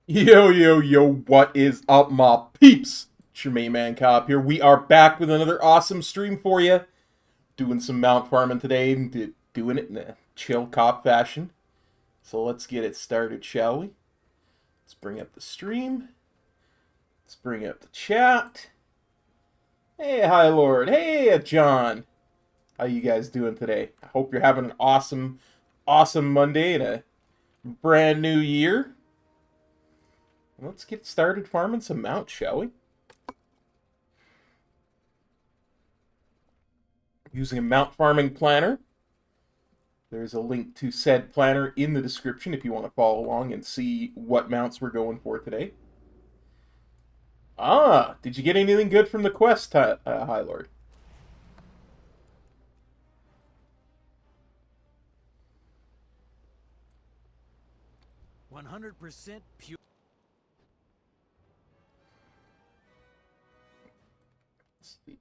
Yo, yo, yo, what is up, my peeps? It's your main man, Cop here. We are back with another awesome stream for you. Doing some mount farming today, doing it in a chill cop fashion. So let's get it started, shall we? Let's bring up the stream. Let's bring up the chat. Hey, hi, Lord. Hey, John. How you guys doing today? I hope you're having an awesome Monday and a brand new year. Let's get started farming some mounts, shall we? Using a mount farming planner. There's a link to said planner in the description if you want to follow along and see what mounts we're going for today. Ah, did you get anything good from the quest, High Lord? %100% pure. Let's see.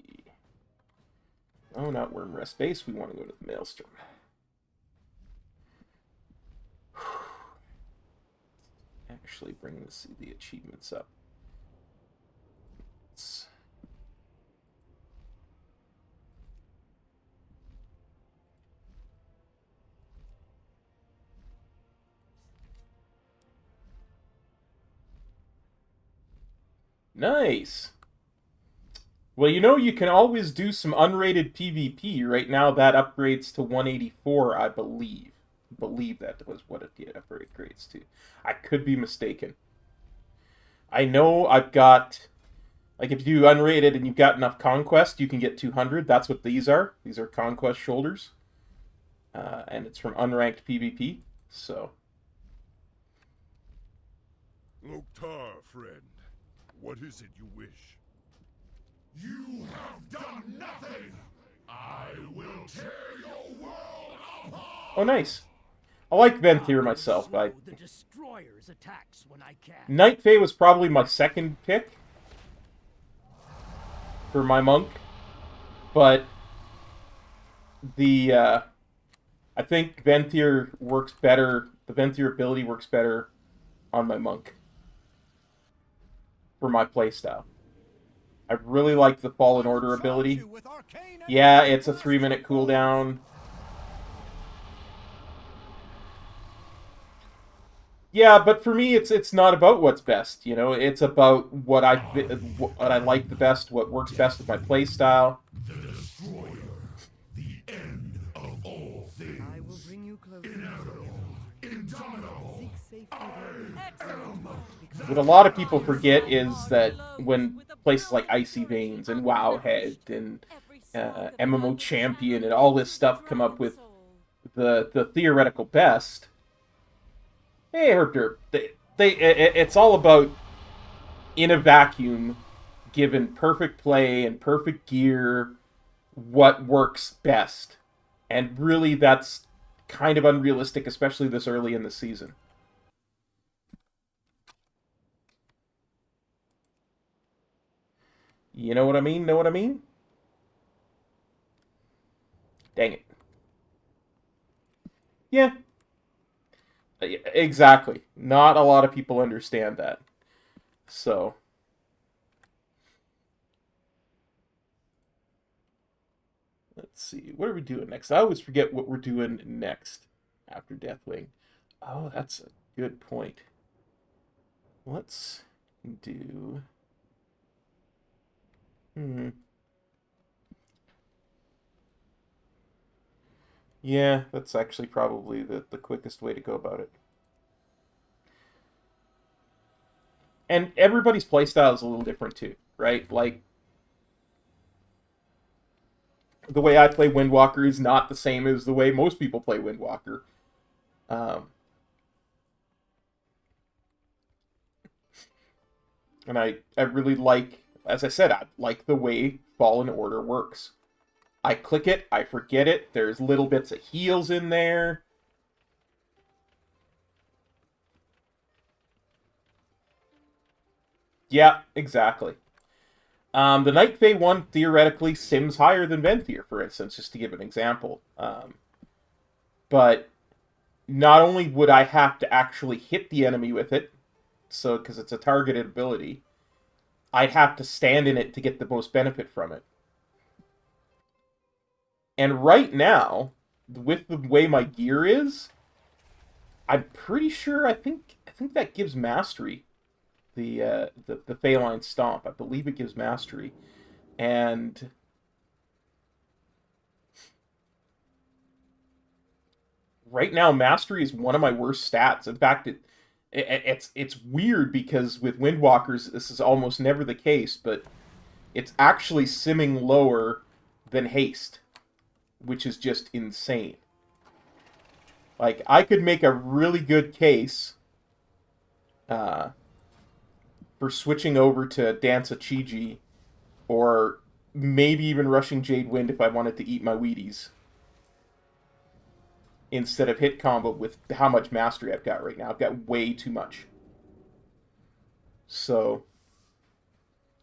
Oh, not Worm Rest Base. We want to go to the Maelstrom. Actually, bring the achievements up. Nice. Well, you know, you can always do some unrated PvP. Right now, that upgrades to 184, I believe. I believe that was what it upgrades to. I could be mistaken. I know I've got... Like, if you do unrated and you've got enough Conquest, you can get 200. That's what these are. These are Conquest Shoulders. And it's from unranked PvP, so... Loktar, friend. What is it you wish? You have done nothing! I will tear your world apart! Oh, nice. I like Venthyr myself. The destroyer's attacks when I can. Night Fae was probably my second pick for my monk, but I think Venthyr works better. The Venthyr ability works better on my monk for my playstyle. I really like the Fallen Order ability. Yeah, it's a 3-minute cooldown. Yeah, but for me, it's not about what's best. You know, it's about what I like the best, what works best with my playstyle. The destroyer, the end of all things. I will bring you closer. Inevitable, indomitable. What a lot of people forget is that when places like Icy Veins and Wowhead and MMO champion and all this stuff come up with the theoretical best. Hey, Herb it's all about, in a vacuum, given perfect play and perfect gear, what works best. And really, that's kind of unrealistic, especially this early in the season. You know what I mean? Know what I mean? Dang it. Yeah. Exactly. Not a lot of people understand that. So. Let's see. What are we doing next? I always forget what we're doing next after Deathwing. Oh, that's a good point. Let's do... Yeah, that's actually probably the quickest way to go about it. And everybody's playstyle is a little different too, right? Like, the way I play WindWalker is not the same as the way most people play WindWalker. And I really like, as I said, I like the way Fallen Order works. I click it, I forget it, there's little bits of heals in there. Yeah, exactly. The Night Fae one theoretically sims higher than Venthyr, for instance, just to give an example. But not only would I have to actually hit the enemy with it, so because it's a targeted ability, I'd have to stand in it to get the most benefit from it. And right now, with the way my gear is, I'm pretty sure I think that gives mastery. The Phaline Stomp. I believe it gives mastery. And right now, mastery is one of my worst stats. In fact, it's weird because with Windwalkers, this is almost never the case, but it's actually simming lower than haste, which is just insane. Like, I could make a really good case for switching over to Dance of Chiji, or maybe even rushing Jade Wind if I wanted to eat my Wheaties, instead of hit combo with how much mastery I've got right now. I've got way too much. So,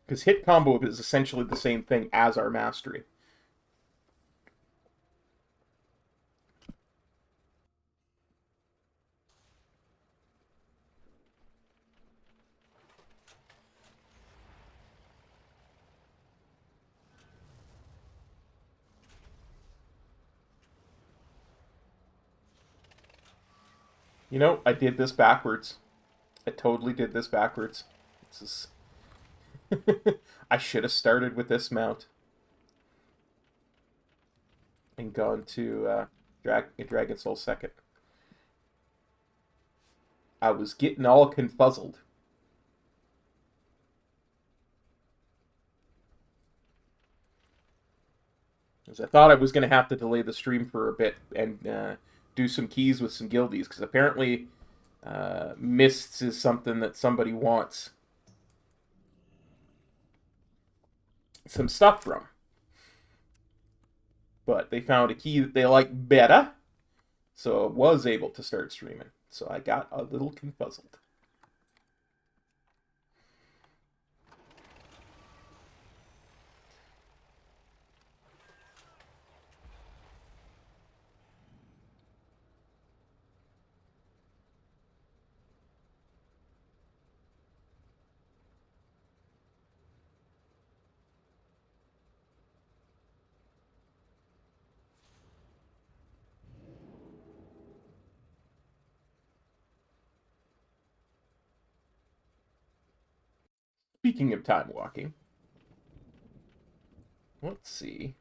because hit combo is essentially the same thing as our mastery. You know, I did this backwards. I totally did this backwards. This is... I should have started with this mount. And gone to Dragon Soul second. I was getting all confuzzled. Because I thought I was going to have to delay the stream for a bit and do some keys with some guildies. Because apparently Mists is something that somebody wants some stuff from. But they found a key that they like better. So I was able to start streaming. So I got a little confuzzled. Speaking of time walking, let's see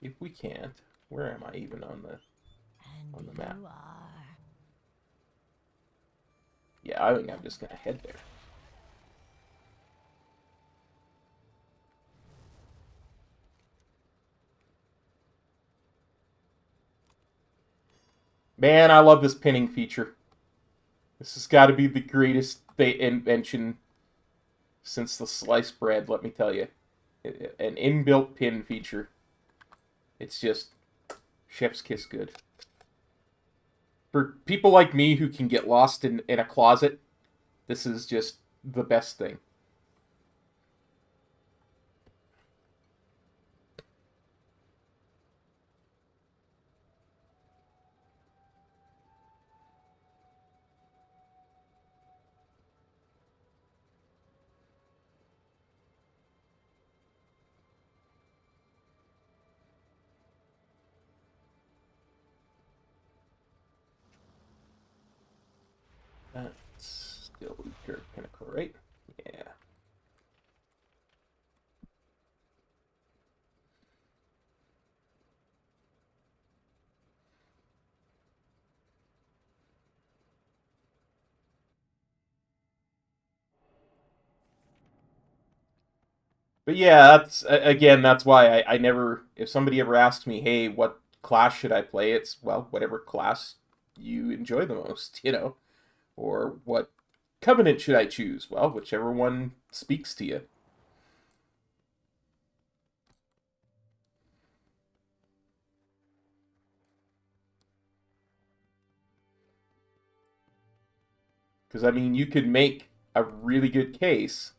if we can't. Where am I even on the map? Yeah, I think I'm just gonna head there. Man, I love this pinning feature. This has got to be the greatest invention since the sliced bread, let me tell you. An inbuilt pin feature. It's just chef's kiss good. For people like me who can get lost in a closet, this is just the best thing. That's still weaker pinnacle, right? Yeah. But yeah, that's again, that's why I never. If somebody ever asked me, "Hey, what class should I play?" It's well, whatever class you enjoy the most, you know, or what covenant should I choose? Well, whichever one speaks to you. Because I mean, you could make a really good case.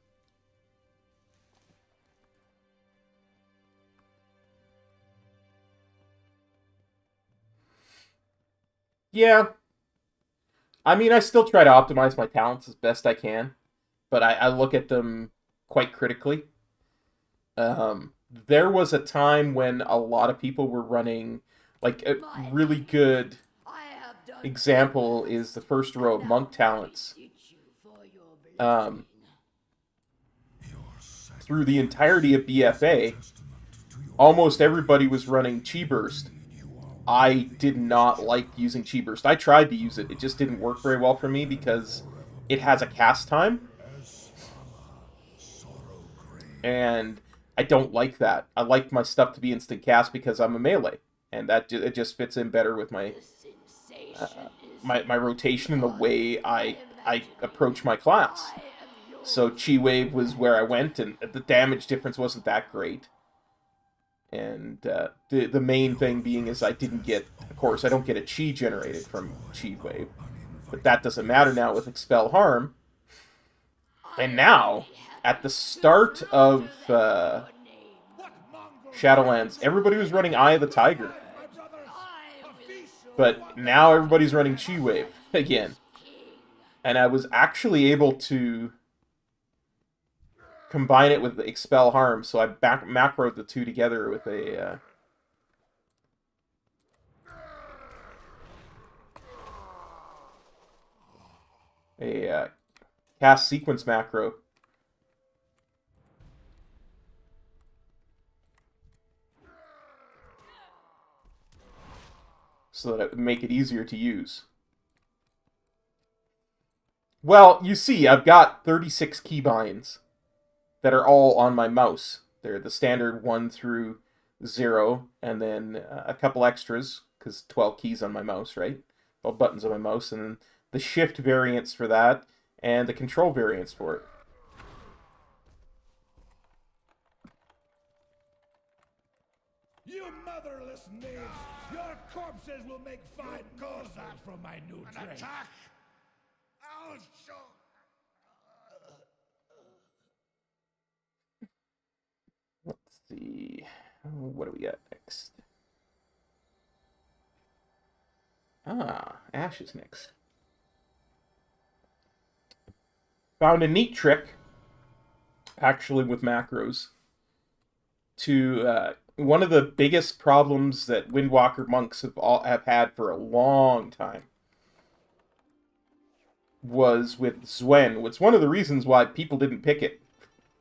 Yeah, I mean, I still try to optimize my talents as best I can, but I look at them quite critically. There was a time when a lot of people were running, like, a really good example is the first row of monk talents. Through the entirety of BFA, almost everybody was running Chi Burst. I did not like using Chi Burst. I tried to use it. It just didn't work very well for me because it has a cast time. And I don't like that. I like my stuff to be instant cast because I'm a melee. And that it just fits in better with my rotation and the way I approach my class. So Chi Wave was where I went, and the damage difference wasn't that great. And the main thing being is I didn't get, of course, I don't get a Chi generated from Chi Wave. But that doesn't matter now with Expel Harm. And now, at the start of Shadowlands, everybody was running Eye of the Tiger. But now everybody's running Chi Wave again. And I was actually able to combine it with Expel Harm, so I macroed the two together with a cast sequence macro. So that it would make it easier to use. Well, you see, I've got 36 keybinds that are all on my mouse. They're the standard 1 through 0, and then a couple extras, because 12 keys on my mouse, right? 12 buttons on my mouse, and then the shift variants for that, and the control variants for it. You motherless knaves! Your corpses will make fine cause from my new trade. Attack! I'll show. Let's see. What do we got next? Ash is next. Found a neat trick, actually, with macros. To one of the biggest problems that WindWalker monks have had for a long time was with Zwen. It's one of the reasons why people didn't pick it,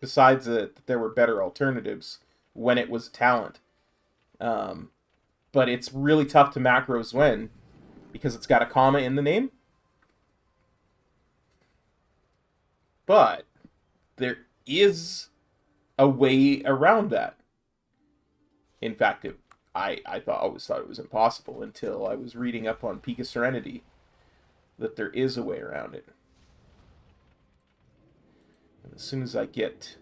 besides that there were better alternatives when it was talent. But it's really tough to macro Zwen because it's got a comma in the name. But there is a way around that. In fact, I always thought it was impossible until I was reading up on Peak of Serenity that there is a way around it. And as soon as I get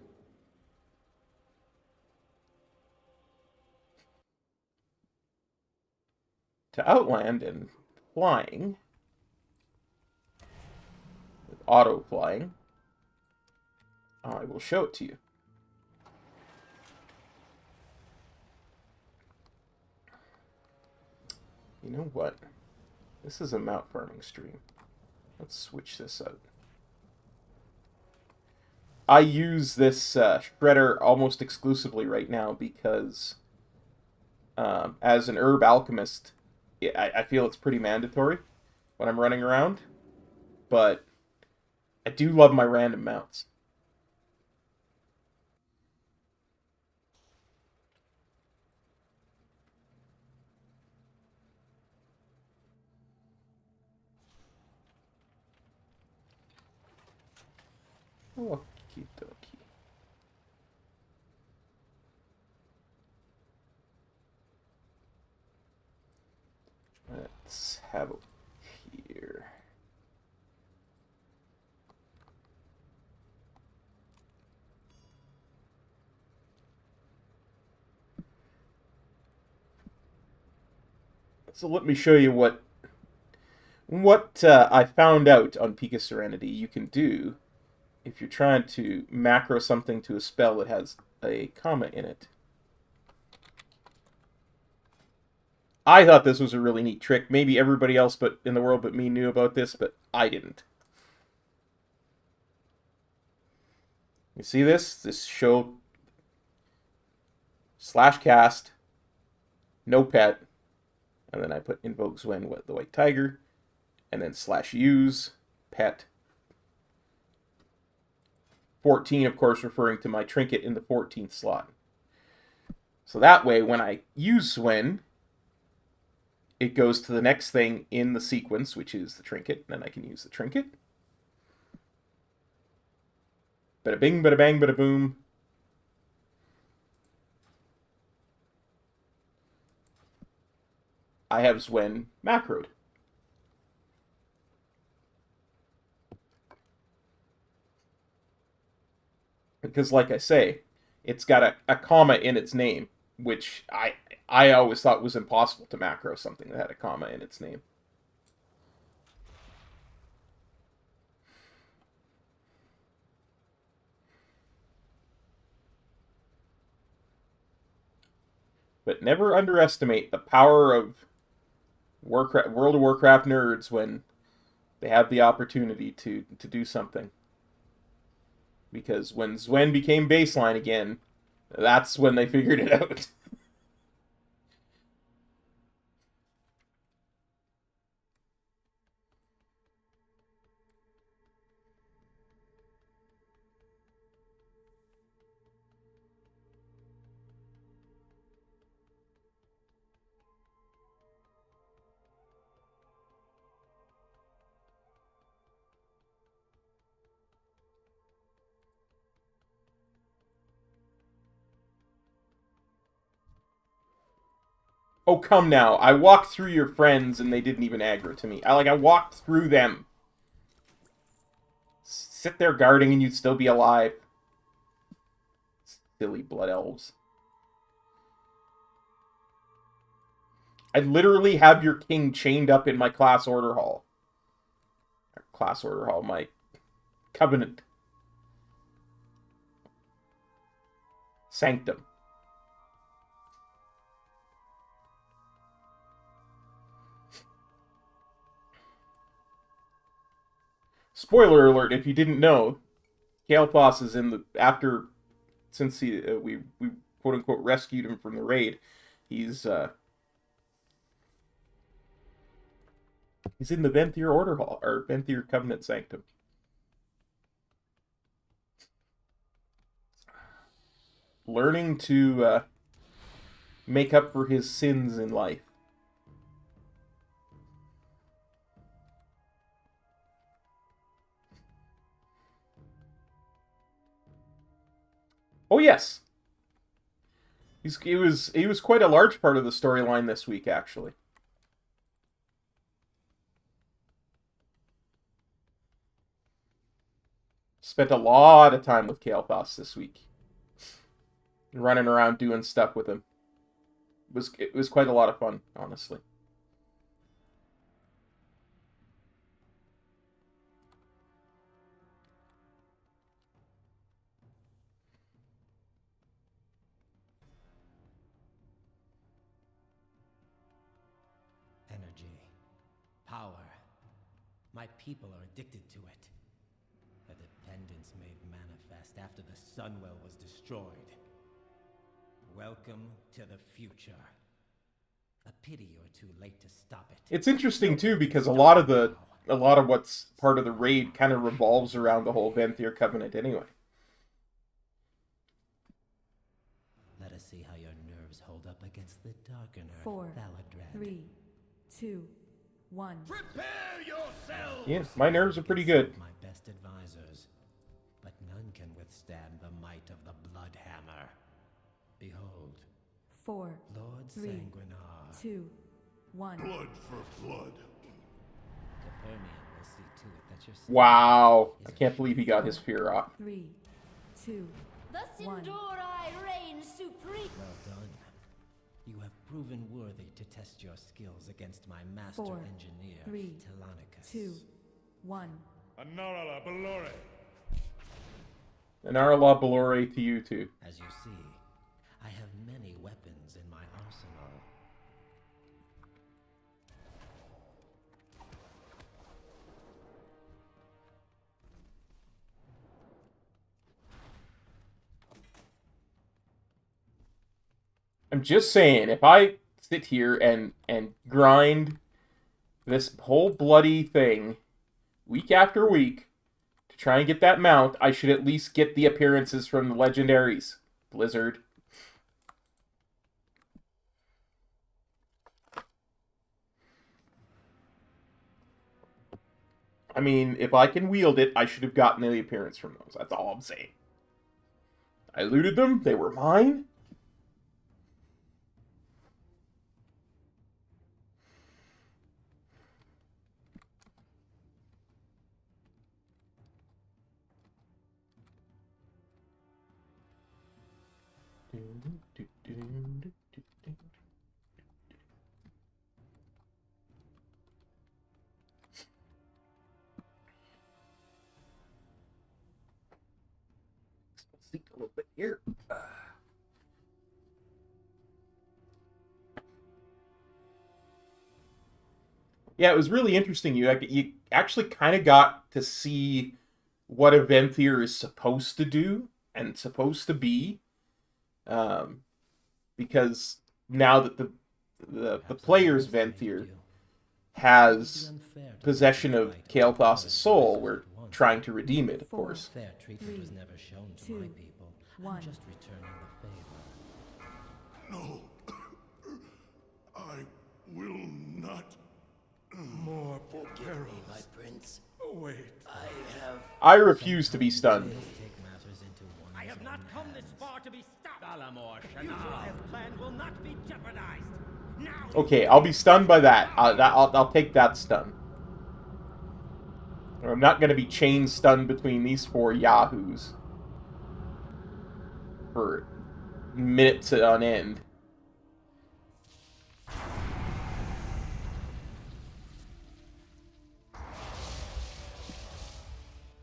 to Outland and flying, with auto flying, I will show it to you. You know what? This is a mount farming stream. Let's switch this out. I use this shredder almost exclusively right now because as an herb alchemist, I feel it's pretty mandatory when I'm running around. But I do love my random mounts. Okie dokie. Let's have it here. So let me show you what I found out on Peak of Serenity you can do if you're trying to macro something to a spell that has a comma in it. I thought this was a really neat trick. Maybe everybody else but in the world but me knew about this, but I didn't. You see this? This show /cast, no pet, and then I put invoke Zwen with the white tiger, and then /use pet 14, of course, referring to my trinket in the 14th slot. So that way, when I use Zwen, it goes to the next thing in the sequence, which is the trinket. Then I can use the trinket. Bada bing, bada bang, bada boom. I have Zwen macroed. Because, like I say, it's got a comma in its name, which I always thought was impossible to macro something that had a comma in its name. But never underestimate the power of World of Warcraft nerds when they have the opportunity to do something. Because when Zwen became baseline again, that's when they figured it out. Oh, come now. I walked through your friends and they didn't even aggro to me. I walked through them. Sit there guarding and you'd still be alive. Silly blood elves. I literally have your king chained up in my class order hall. My covenant. Sanctum. Spoiler alert, if you didn't know, Kael'thas is in the since we quote unquote rescued him from the raid, he's in the Venthyr Order Hall, or Venthyr Covenant Sanctum. Learning to make up for his sins in life. Oh yes. He was quite a large part of the storyline this week, actually. Spent a lot of time with Kael'thas this week. Running around doing stuff with him. It was quite a lot of fun, honestly. Energy. Power. My people are addicted to it. A dependence made manifest after the Sunwell was destroyed. Welcome to the future. A pity you're too late to stop it. It's interesting too because a lot of what's part of the raid kind of revolves around the whole Venthyr covenant anyway. Let us see how your nerves hold up against the darkener. 4, Valadred. 3, 2, 1. Prepare yourselves! Yes, my nerves are pretty good. My best advisors, but none can withstand the might of the Bloodhammer. Behold, 4, Lord 3, Sanguinar. 2, 1. Blood for blood. Capernian will see to it that your Wow. I can't believe he got his fear off. 3, 2, The One. Sindori reign supreme. Well done. You have proven worthy to test your skills against my master 4, engineer, 3, Telonicus. 2, 1. Anarala Balore. And Arla Balore to you too. As you see, I have many weapons in my arsenal. I'm just saying, if I sit here and grind this whole bloody thing week after week to try and get that mount, I should at least get the appearances from the legendaries. Blizzard. I mean, if I can wield it, I should have gotten the appearance from those. That's all I'm saying. I looted them. They were mine. Seat a little bit here. Yeah, it was really interesting. You actually kind of got to see what a Venthyr is supposed to do and supposed to be, because now that the player's Venthyr has possession of Kael'thas' soul, we're trying to redeem it, of course. Fair treatment was never shown to my 2, people. 1. I'm just returning the favor. No. I will not. More perils. My prince, Wait. I refuse to be stunned. take matters into one's I have own not come this hands. far to be stopped. The future I have planned will not be jeopardized. Now. Okay, I'll be stunned by that. I'll take that stun. I'm not going to be chain stunned between these four yahoos for minutes on end.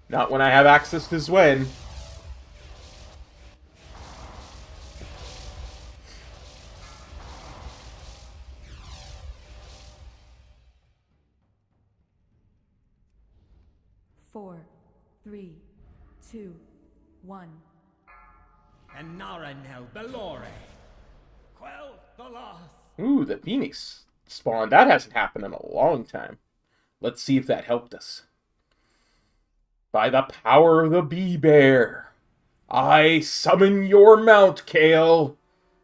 Not when I have access to Zwen. Four, 3, 2, 1. And Naranel Belore. Quell the loss. Ooh, the Phoenix spawn. That hasn't happened in a long time. Let's see if that helped us. By the power of the Bee-Bear, I summon your mount, Kale.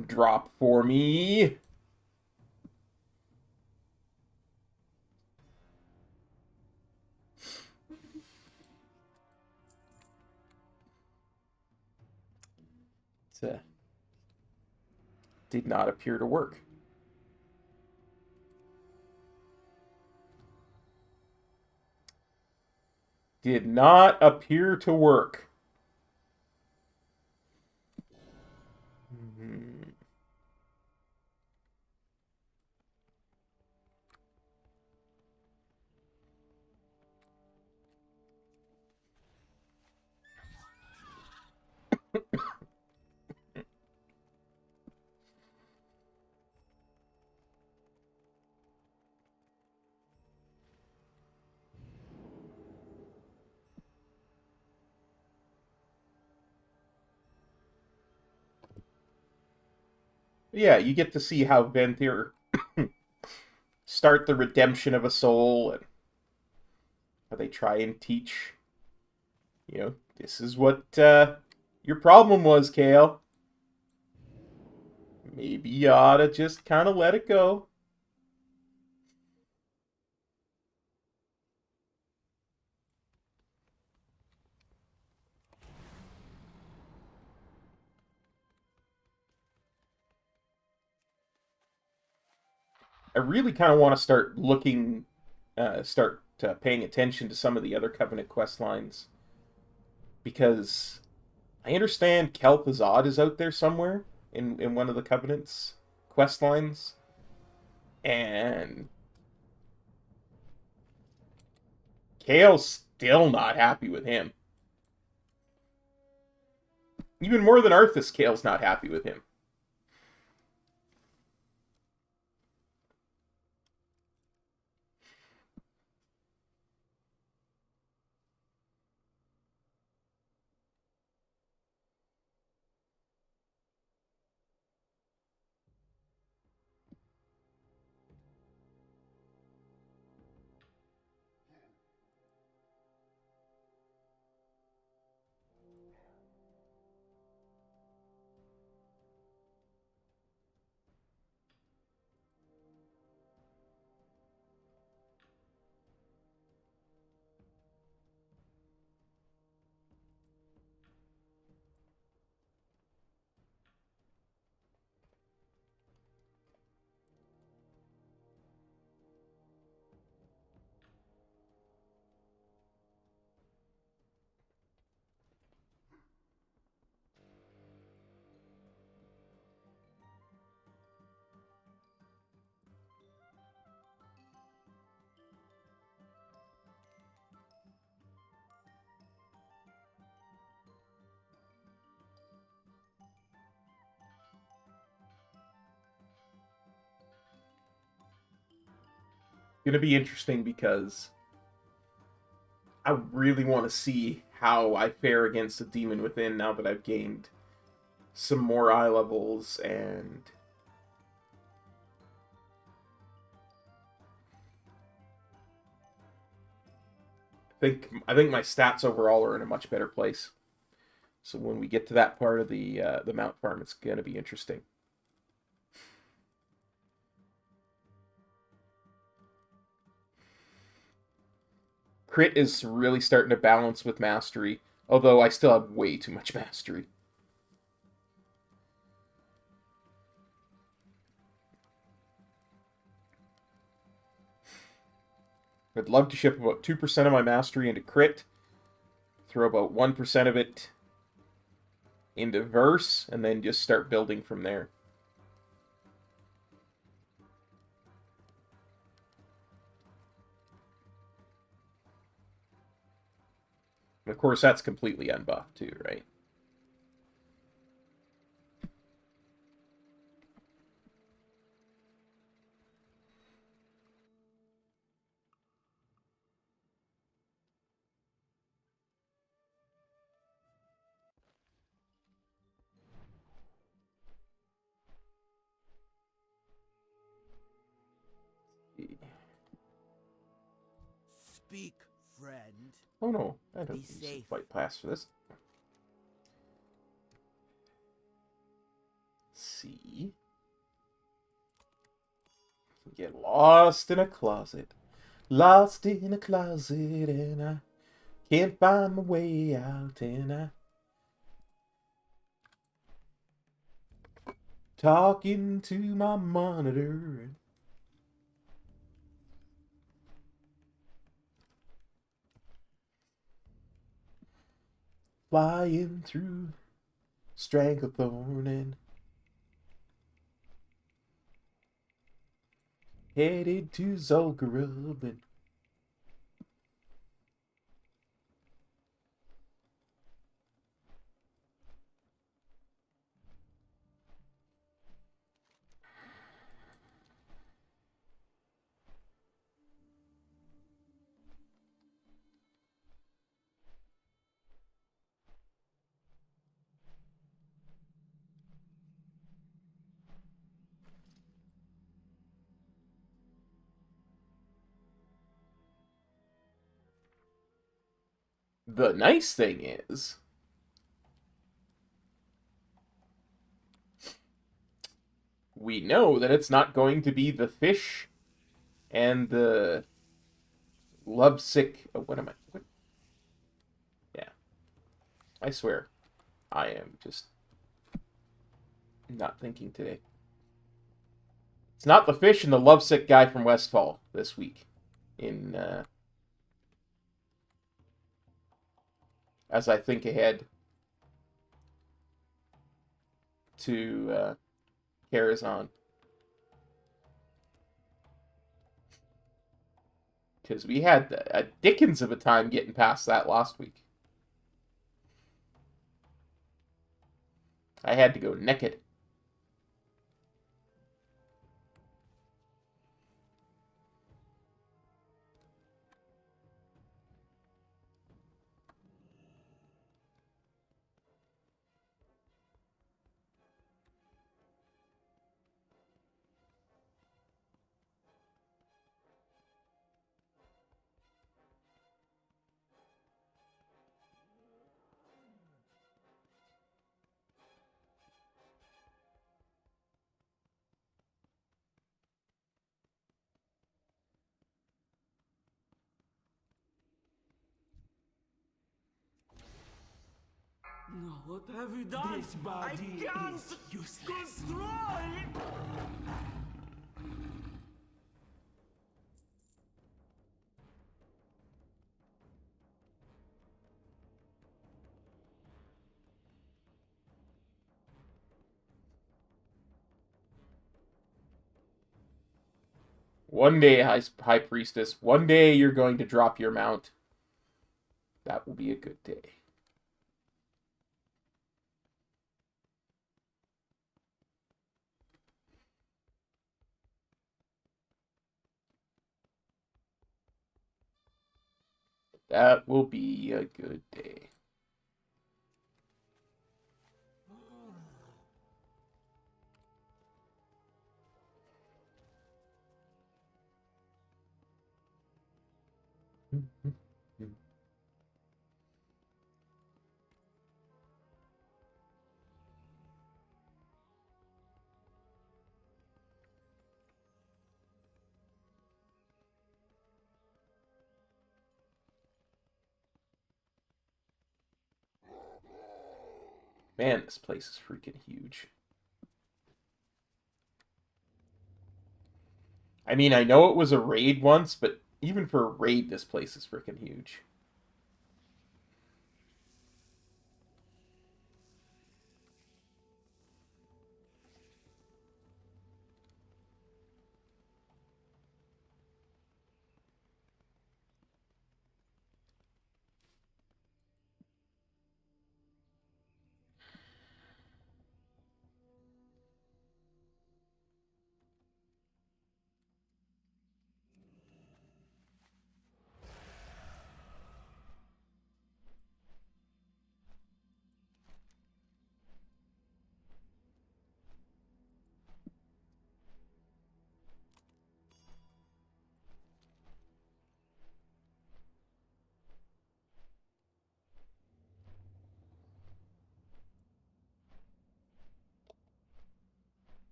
Drop for me. Did not appear to work. Did not appear to work. Yeah, you get to see how Venthyr start the redemption of a soul, and how they try and teach, this is what your problem was, Kale. Maybe you ought to just kind of let it go. I really kind of want to start looking, paying attention to some of the other Covenant quest lines, because I understand Kel'Thuzad is out there somewhere in one of the Covenant's quest lines, and Kale's still not happy with him. Even more than Arthas, Kale's not happy with him. Gonna be interesting because I really want to see how I fare against the Demon Within now that I've gained some more eye levels, and I think my stats overall are in a much better place. So when we get to that part of the mount farm, it's gonna be interesting. Crit is really starting to balance with mastery, although I still have way too much mastery. I'd love to ship about 2% of my mastery into crit, throw about 1% of it into verse, and then just start building from there. And of course, that's completely unbuffed too, right? Speak, friend. Oh no, I don't Be use safe. fight pass for this. Let's see. Get lost in a closet. Lost in a closet, and I can't find my way out, and Talking to my monitor. Flying through Stranglethorn and headed to Zul'Gurub and the nice thing is, we know that it's not going to be the fish and the lovesick. Oh, what am I? What? Yeah. I swear. I am just not thinking today. It's not the fish and the lovesick guy from Westfall this week. As I think ahead to Karazhan. Because we had a dickens of a time getting past that last week. I had to go naked. No, what have you done? This body I can't is useless. control! One day, High Priestess, one day you're going to drop your mount. That will be a good day. That will be a good day. Man, this place is freaking huge. I mean, I know it was a raid once, but even for a raid, this place is freaking huge.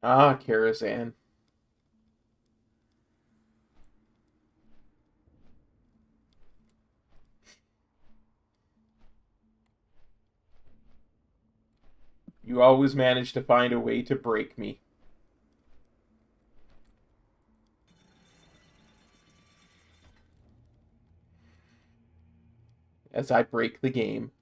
Ah, Karazhan. You always manage to find a way to break me. As I break the game.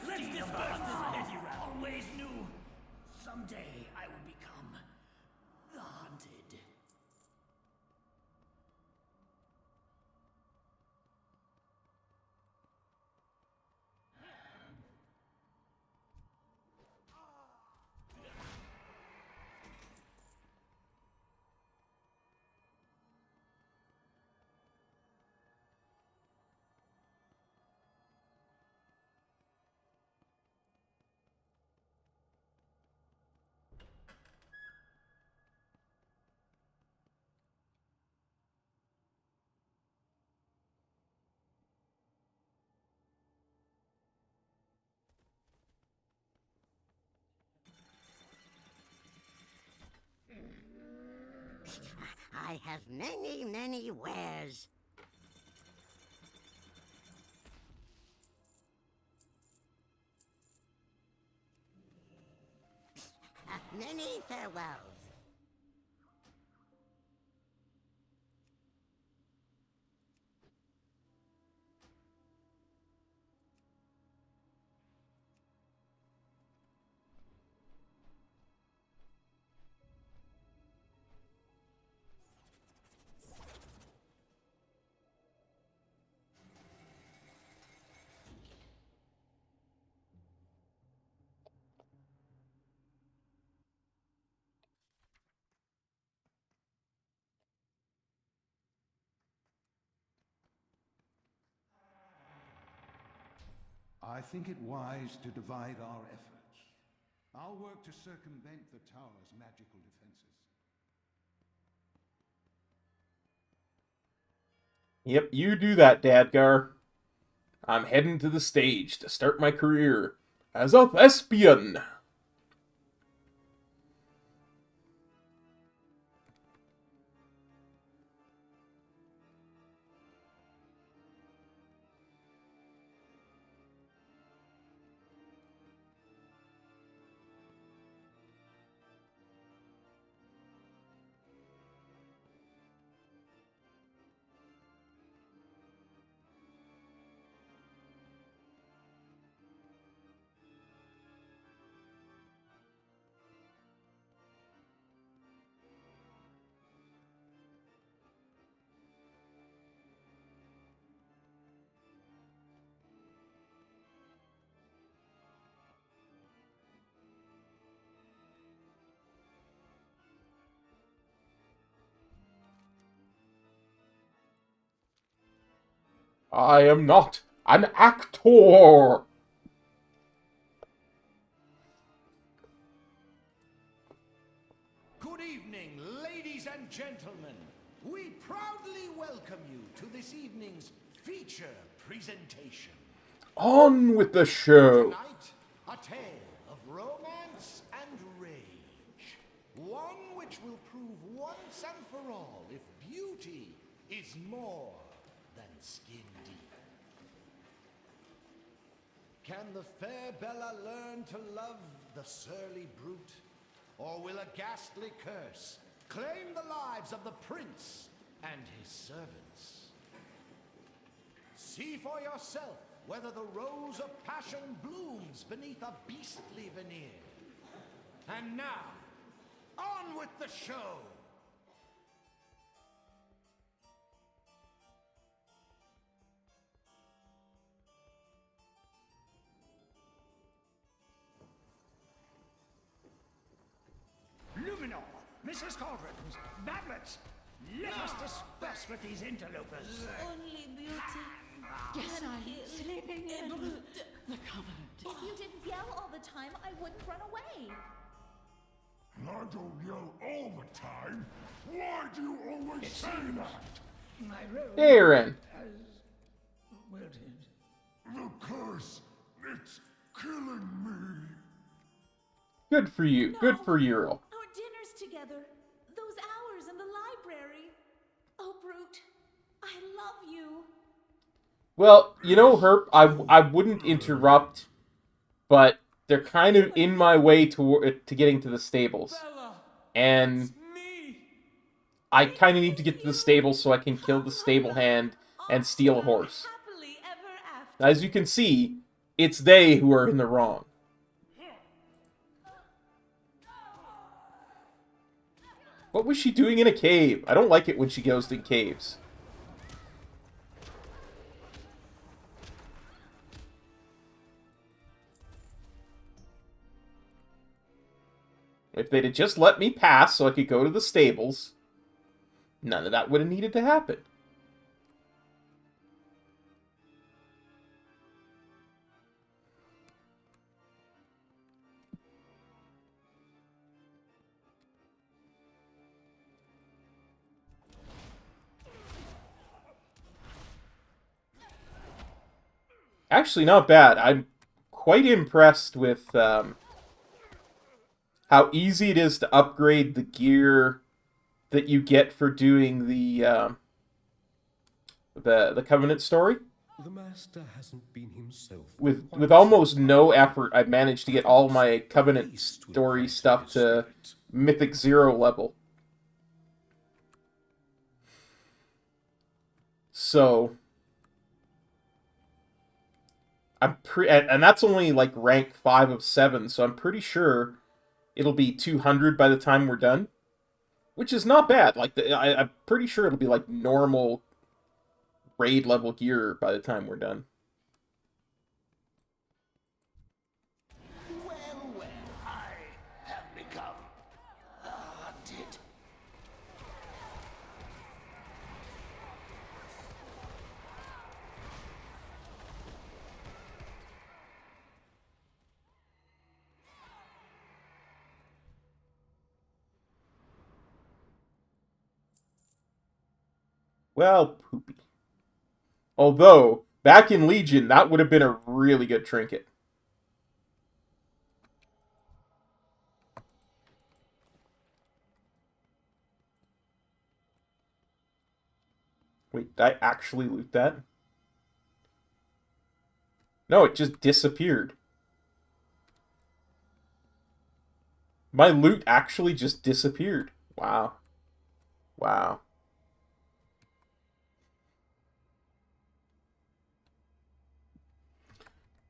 Let's disperse this petty rabble. Always knew someday I would become the hunted. I have many, many wares. Many farewells. I think it wise to divide our efforts. I'll work to circumvent the tower's magical defenses. Yep, you do that, Dadgar. I'm heading to the stage to start my career as a thespian. I am not an actor. Good evening, ladies and gentlemen. We proudly welcome you to this evening's feature presentation. On with the show. Tonight, a tale of romance and rage. One which will prove once and for all if beauty is more than skin deep. Can the fair Bella learn to love the surly brute? Or will a ghastly curse claim the lives of the prince and his servants? See for yourself whether the rose of passion blooms beneath a beastly veneer. And now, on with the show! Luminor, vicious cauldrons, babblets. Let us disperse with these interlopers. Only beauty. Yes, I'm sleeping in the Covenant. If you didn't yell all the time, I wouldn't run away. I don't yell all the time. Why do you always say that? My robe Aaron. has wilted. The curse, it's killing me. Good for you. Good for Ural. Our dinners together. Those hours in the library. Oh, Brute. I love you. Well, you know, Herp, I wouldn't interrupt, but they're kind of in my way to getting to the stables. And I kind of need to get to the stables so I can kill the stable hand and steal a horse. Happily ever after. As you can see, it's they who are in the wrong. What was she doing in a cave? I don't like it when she goes in caves. If they'd have just let me pass so I could go to the stables, none of that would have needed to happen. Actually, not bad. I'm quite impressed with how easy it is to upgrade the gear that you get for doing the Covenant story. The master hasn't been himself. With almost no effort, I've managed to get all my Covenant story stuff to Mythic 0 level. So and that's only like rank 5 of 7, so I'm pretty sure it'll be 200 by the time we're done, which is not bad. Like I'm pretty sure it'll be like normal raid level gear by the time we're done. Well, I have become hunted. Well, poopy. Although, back in Legion, that would have been a really good trinket. Wait, did I actually loot that? No, it just disappeared. My loot actually just disappeared. Wow. Wow.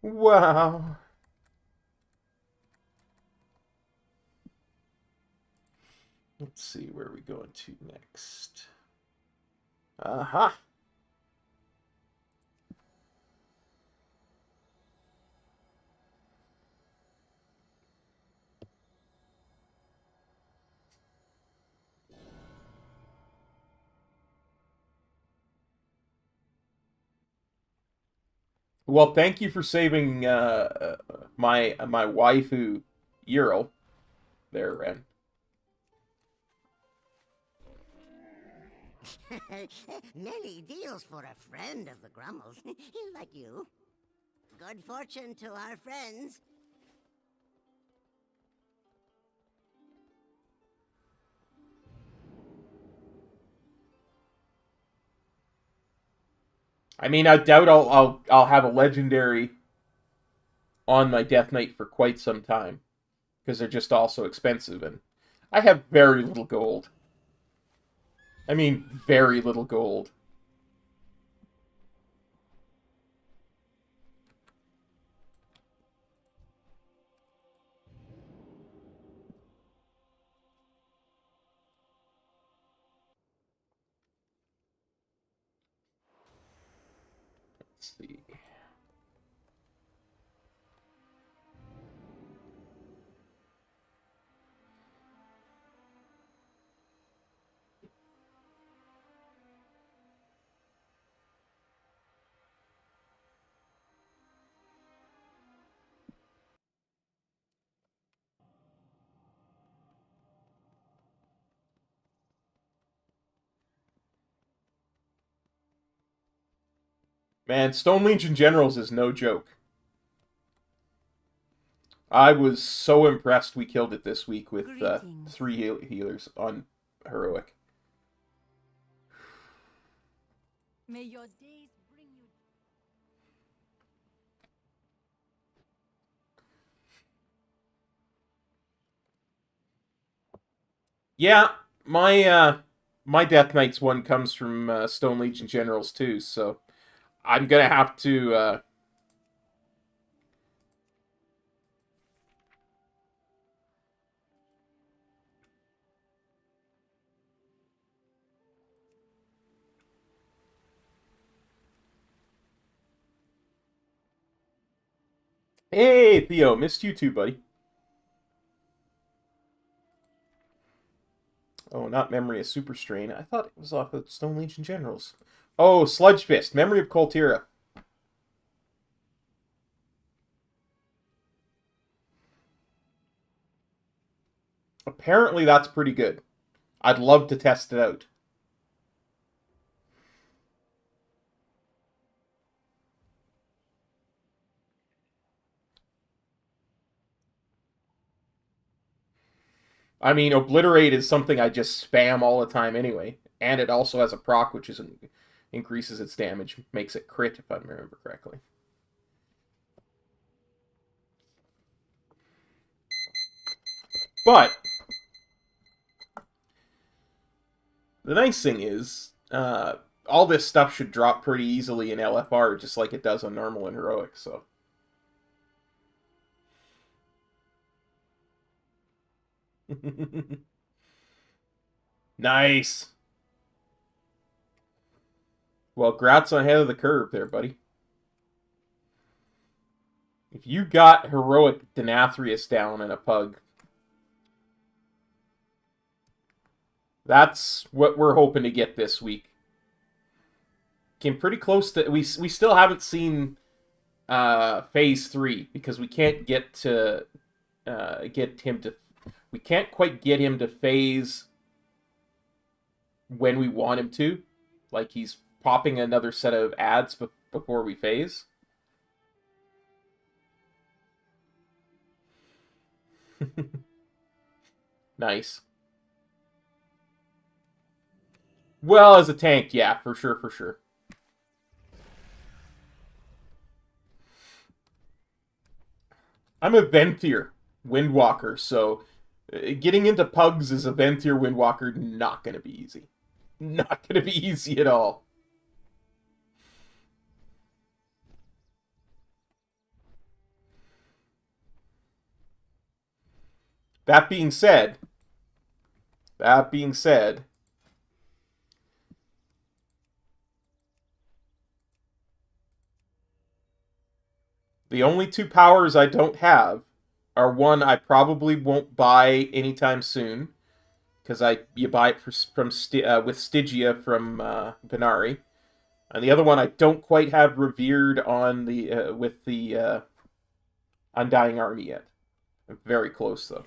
Wow. Let's see, where are we going to next? Aha! Well, thank you for saving my waifu, Ural. There, Ren. Many deals for a friend of the Grummels, like you. Good fortune to our friends. I mean, I doubt I'll have a legendary on my Death Knight for quite some time, because they're just all so expensive, and I have very little gold. I mean, very little gold. Let's see. Man, Stone Legion Generals is no joke. I was so impressed we killed it this week with 3 healers on Heroic. May your days bring you. Yeah, my Death Knights one comes from Stone Legion Generals too, so I'm gonna have to Hey, Theo, missed you too, buddy. Oh, not Memory of Super Strain. I thought it was off of Stone Legion Generals. Oh, Sludge Fist, Memory of Coltira. Apparently that's pretty good. I'd love to test it out. I mean, Obliterate is something I just spam all the time anyway. And it also has a proc, which increases its damage. Makes it crit, if I remember correctly. But the nice thing is, all this stuff should drop pretty easily in LFR, just like it does on normal and heroic, so. Nice. Well, grats on ahead of the curve there, buddy. If you got heroic Denathrius down in a pug, that's what we're hoping to get this week. Came pretty close to... We still haven't seen Phase 3, because we can't get him to... We can't quite get him to phase when we want him to. Like, he's popping another set of ads before we phase. Nice. Well, as a tank, yeah, for sure, for sure. I'm a Venthyr WindWalker, so getting into pugs as a Venthyr WindWalker, not going to be easy. Not going to be easy at all. That being said, the only 2 powers I don't have are one I probably won't buy anytime soon, because you buy it with Stygia from Binari, and the other one I don't quite have revered on the with the Undying Army yet. I'm very close though.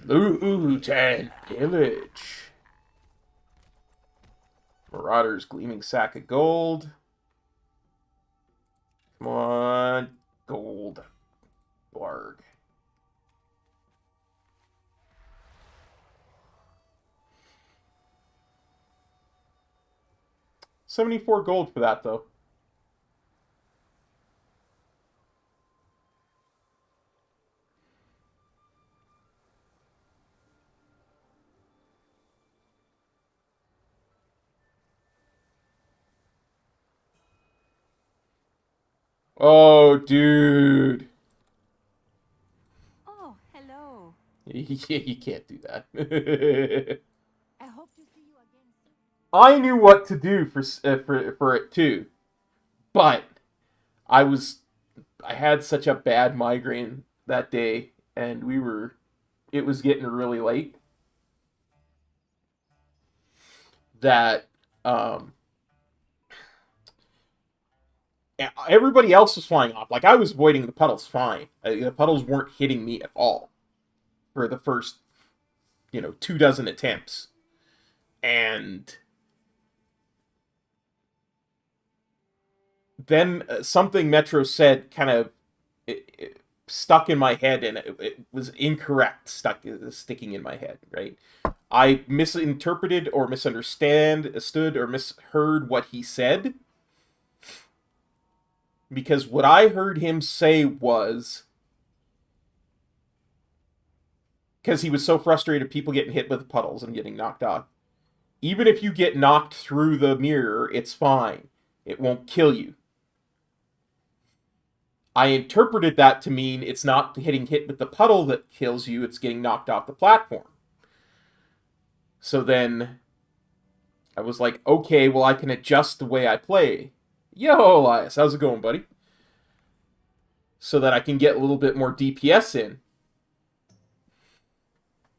Lutan Village. Marauder's Gleaming Sack of Gold. Come on, gold. Barg. $74 gold for that, though. Oh, dude. Oh, hello. You can't do that. I hope to see you again soon. I knew what to do for it too, but I had such a bad migraine that day, and it was getting really late that everybody else was flying off. Like, I was avoiding the puddles fine. The puddles weren't hitting me at all for the first, 24 attempts. And then something Metro said kind of it stuck in my head, and it was incorrect, sticking in my head, right? I misinterpreted or misunderstood or misheard what he said. Because what I heard him say was, because he was so frustrated people getting hit with puddles and getting knocked off. Even if you get knocked through the mirror, it's fine. It won't kill you. I interpreted that to mean it's not getting hit with the puddle that kills you, it's getting knocked off the platform. So then I was like, okay, well, I can adjust the way I play. Yo, Elias, how's it going, buddy? So that I can get a little bit more DPS in.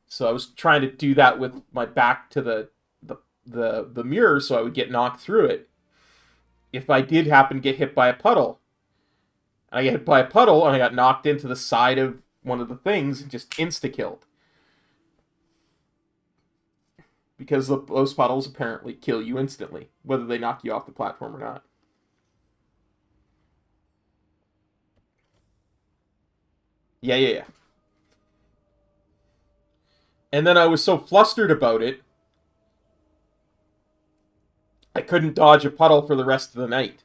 So I was trying to do that with my back to the mirror so I would get knocked through it. If I did happen to get hit by a puddle, I get hit by a puddle and I got knocked into the side of one of the things and just insta-killed. Because those puddles apparently kill you instantly, whether they knock you off the platform or not. Yeah. And then I was so flustered about it, I couldn't dodge a puddle for the rest of the night.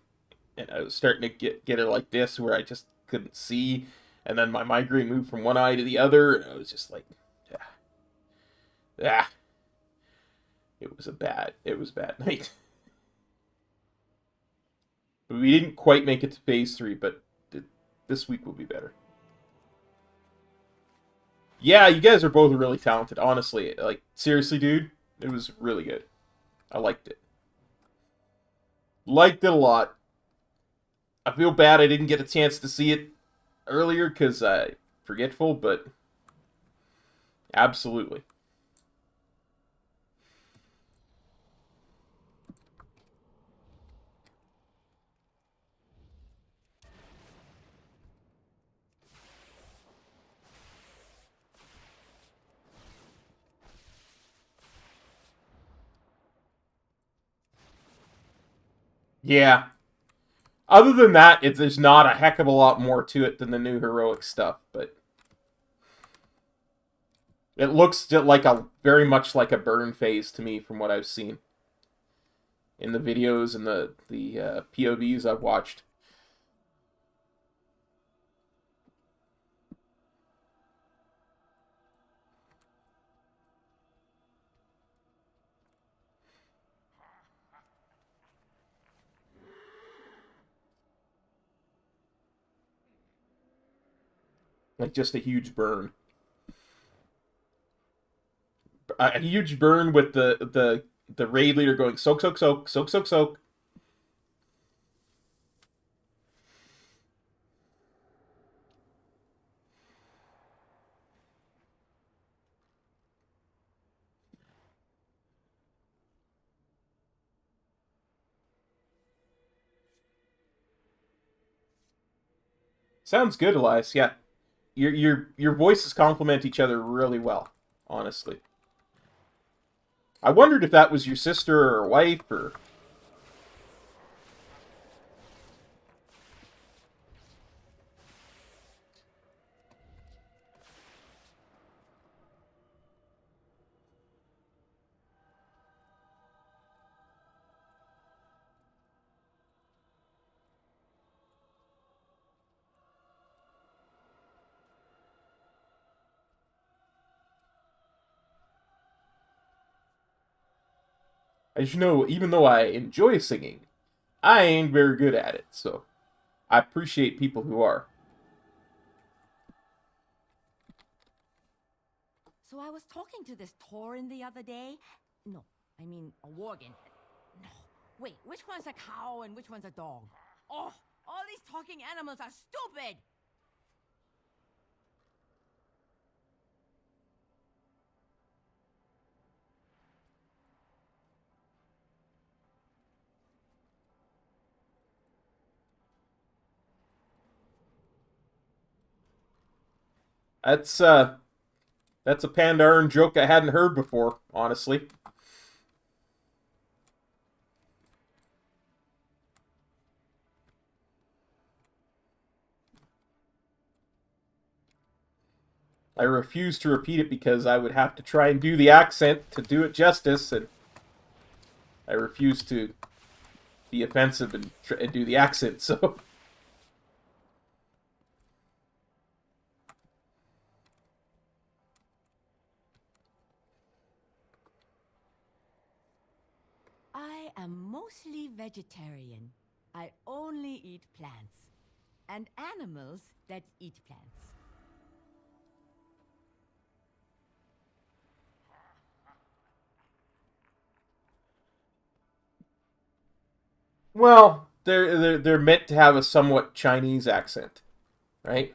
And I was starting to get it like this, where I just couldn't see, and then my migraine moved from one eye to the other, and I was just like, yeah. It was a bad night. But we didn't quite make it to phase 3, but this week will be better. Yeah, you guys are both really talented, honestly. Like, seriously, dude, it was really good. I liked it. Liked it a lot. I feel bad I didn't get a chance to see it earlier because I'm forgetful, but absolutely. Yeah. Other than that, there's not a heck of a lot more to it than the new heroic stuff, but it looks like very much like a burn phase to me from what I've seen in the videos and the POVs I've watched. Like just a huge burn. A huge burn with the raid leader going soak, soak, soak, soak, soak, soak. Sounds good, Elias. Yeah. Your voices complement each other really well, honestly. I wondered if that was your sister or wife or... As you know, even though I enjoy singing, I ain't very good at it, so I appreciate people who are. So I was talking to this Tauren the other day. No, I mean a Worgen. No, wait, which one's a cow and which one's a dog? Oh, all these talking animals are stupid! That's a Pandaren joke I hadn't heard before, honestly. I refuse to repeat it because I would have to try and do the accent to do it justice, and I refuse to be offensive and do the accent, so... I am mostly vegetarian. I only eat plants. And animals that eat plants. Well, they're meant to have a somewhat Chinese accent, right?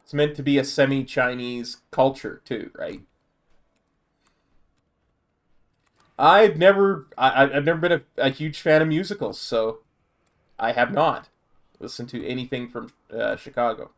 It's meant to be a semi-Chinese culture too, right? I've never been a huge fan of musicals, so I have not listened to anything from Chicago.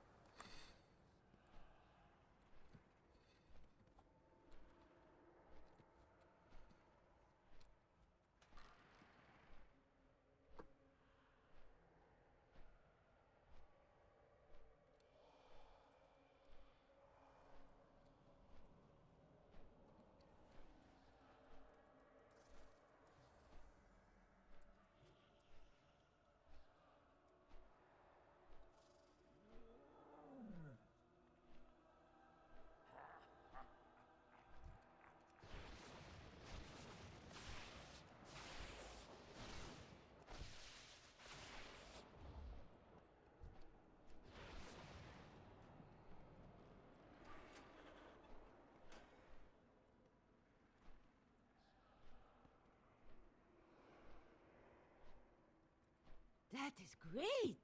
That is great!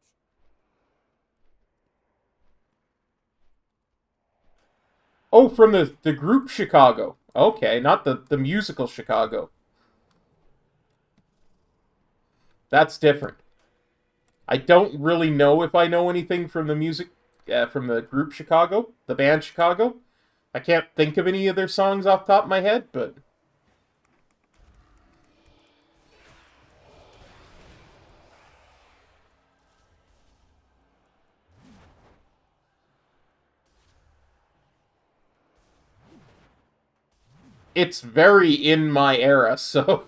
Oh, from the group Chicago. Okay, not the musical Chicago. That's different. I don't really know if I know anything from the music, from the group Chicago, the band Chicago. I can't think of any of their songs off the top of my head, but... It's very in my era, so...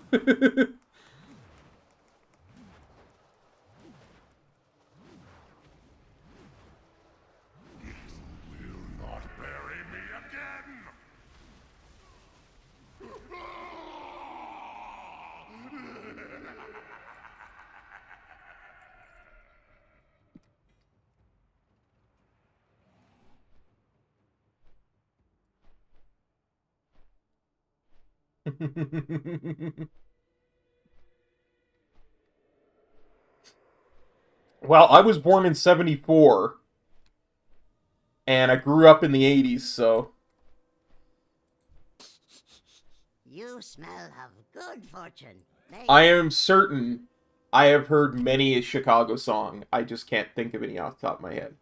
Well, I was born in 74, and I grew up in the 80s, so... You smell of good fortune. I am certain I have heard many a Chicago song. I just can't think of any off the top of my head.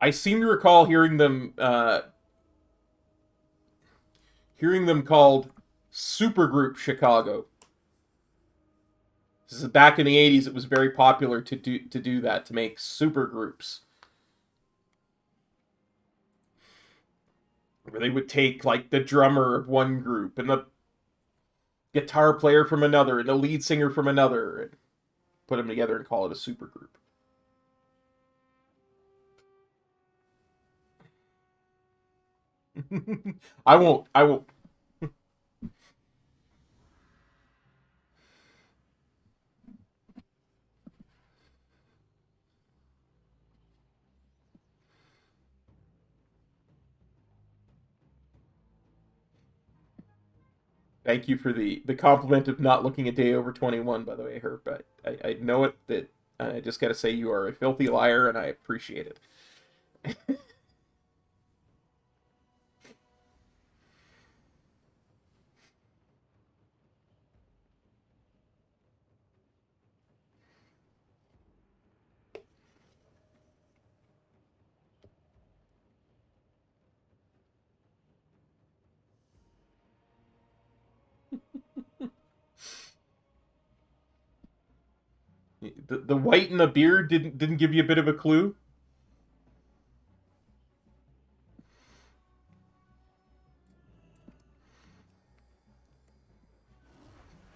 I seem to recall hearing them called Supergroup Chicago. This is back in the 80s. It was very popular to do that, to make supergroups, where they would take like the drummer of one group and the guitar player from another and the lead singer from another and put them together and call it a supergroup. I won't. Thank you for the compliment of not looking a day over 21, by the way, Herb. I know it, that I just gotta say you are a filthy liar, and I appreciate it. The white in the beard didn't give you a bit of a clue?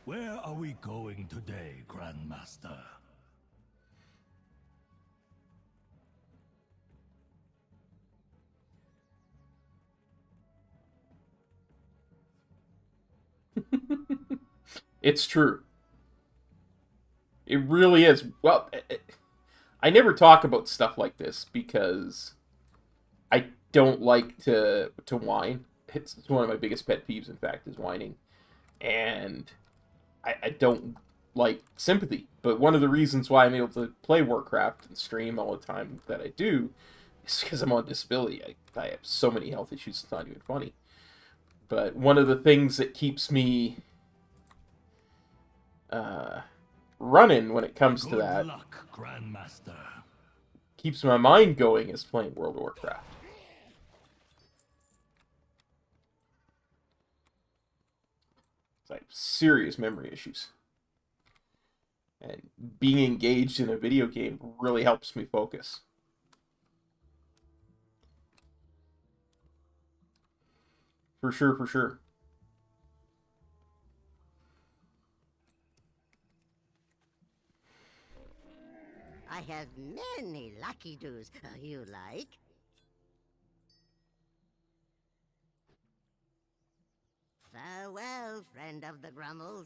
Where are we going today, Grandmaster? It's true. It really is. Well, I never talk about stuff like this because I don't like to whine. It's one of my biggest pet peeves, in fact, is whining. And I don't like sympathy. But one of the reasons why I'm able to play Warcraft and stream all the time that I do is because I'm on disability. I have so many health issues, it's not even funny. But one of the things that keeps me running when it comes to that, luck, Grandmaster. keeps my mind going, is playing World of Warcraft. It's like serious memory issues. And being engaged in a video game really helps me focus. For sure, for sure. I have many lucky doos. You like? Farewell, friend of the Grummles.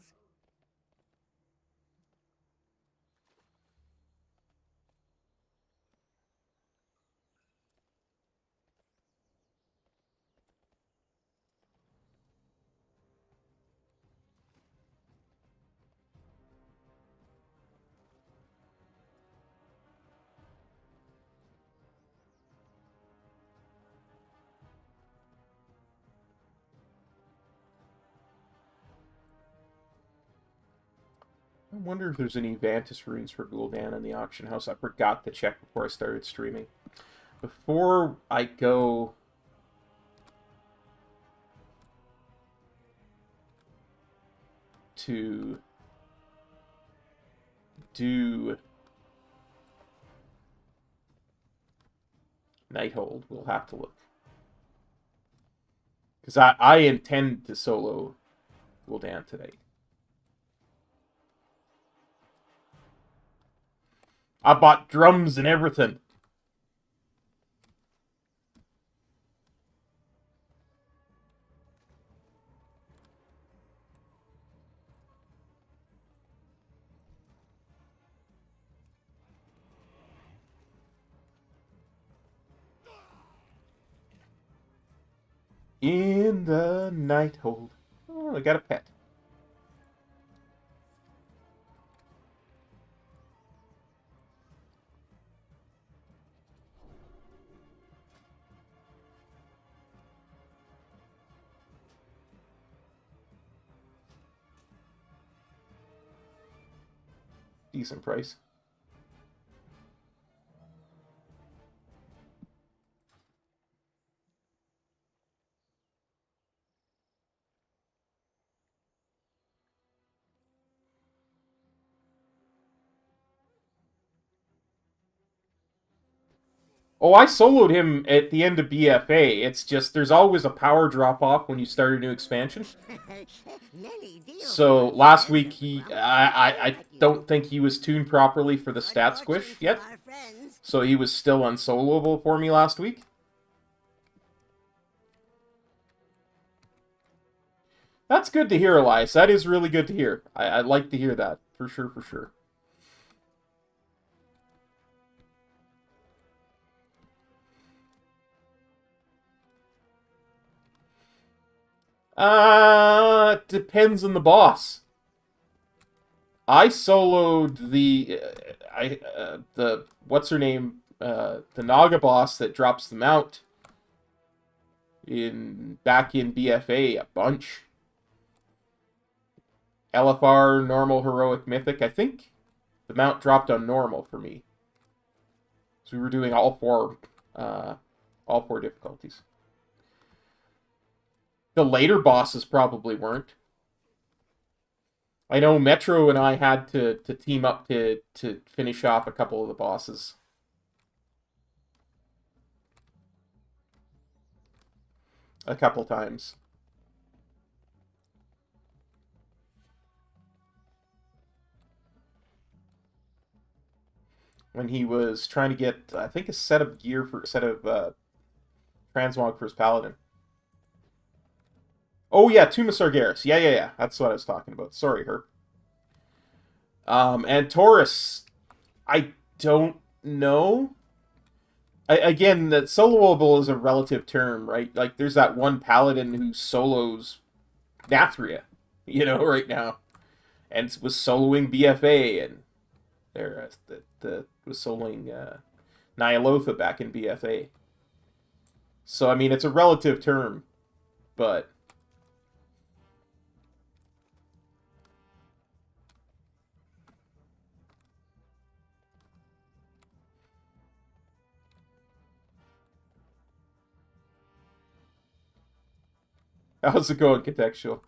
I wonder if there's any Vantis runes for Gul'dan in the auction house. I forgot to check before I started streaming. Before I go to do Nighthold, we'll have to look. Because I intend to solo Gul'dan today. I bought drums and everything. In the Nighthold. Oh, I got a pet. Decent price. Oh, I soloed him at the end of BFA. It's just there's always a power drop off when you start a new expansion. So last week I don't think he was tuned properly for the stat squish yet. So he was still unsoloable for me last week. That's good to hear, Elias. That is really good to hear. I'd like to hear that. For sure, for sure. Depends on the boss. I soloed the what's her name, the Naga boss that drops the mount back in BFA a bunch. LFR, normal, heroic, mythic. I think the mount dropped on normal for me. So we were doing all four difficulties. The later bosses probably weren't. I know Metro and I had to team up to finish off a couple of the bosses. A couple times. When he was trying to get, I think, a set of gear for a set of transmog for his paladin. Oh yeah, Tomb of Sargeras. Yeah. That's what I was talking about. Sorry, Herb. And Taurus, I don't know. Again, that soloable is a relative term, right? Like, there's that one paladin who solos Nathria, right now, and was soloing BFA, and there that was soloing Nyalotha back in BFA. So I mean, it's a relative term, but how's it going, Contextual?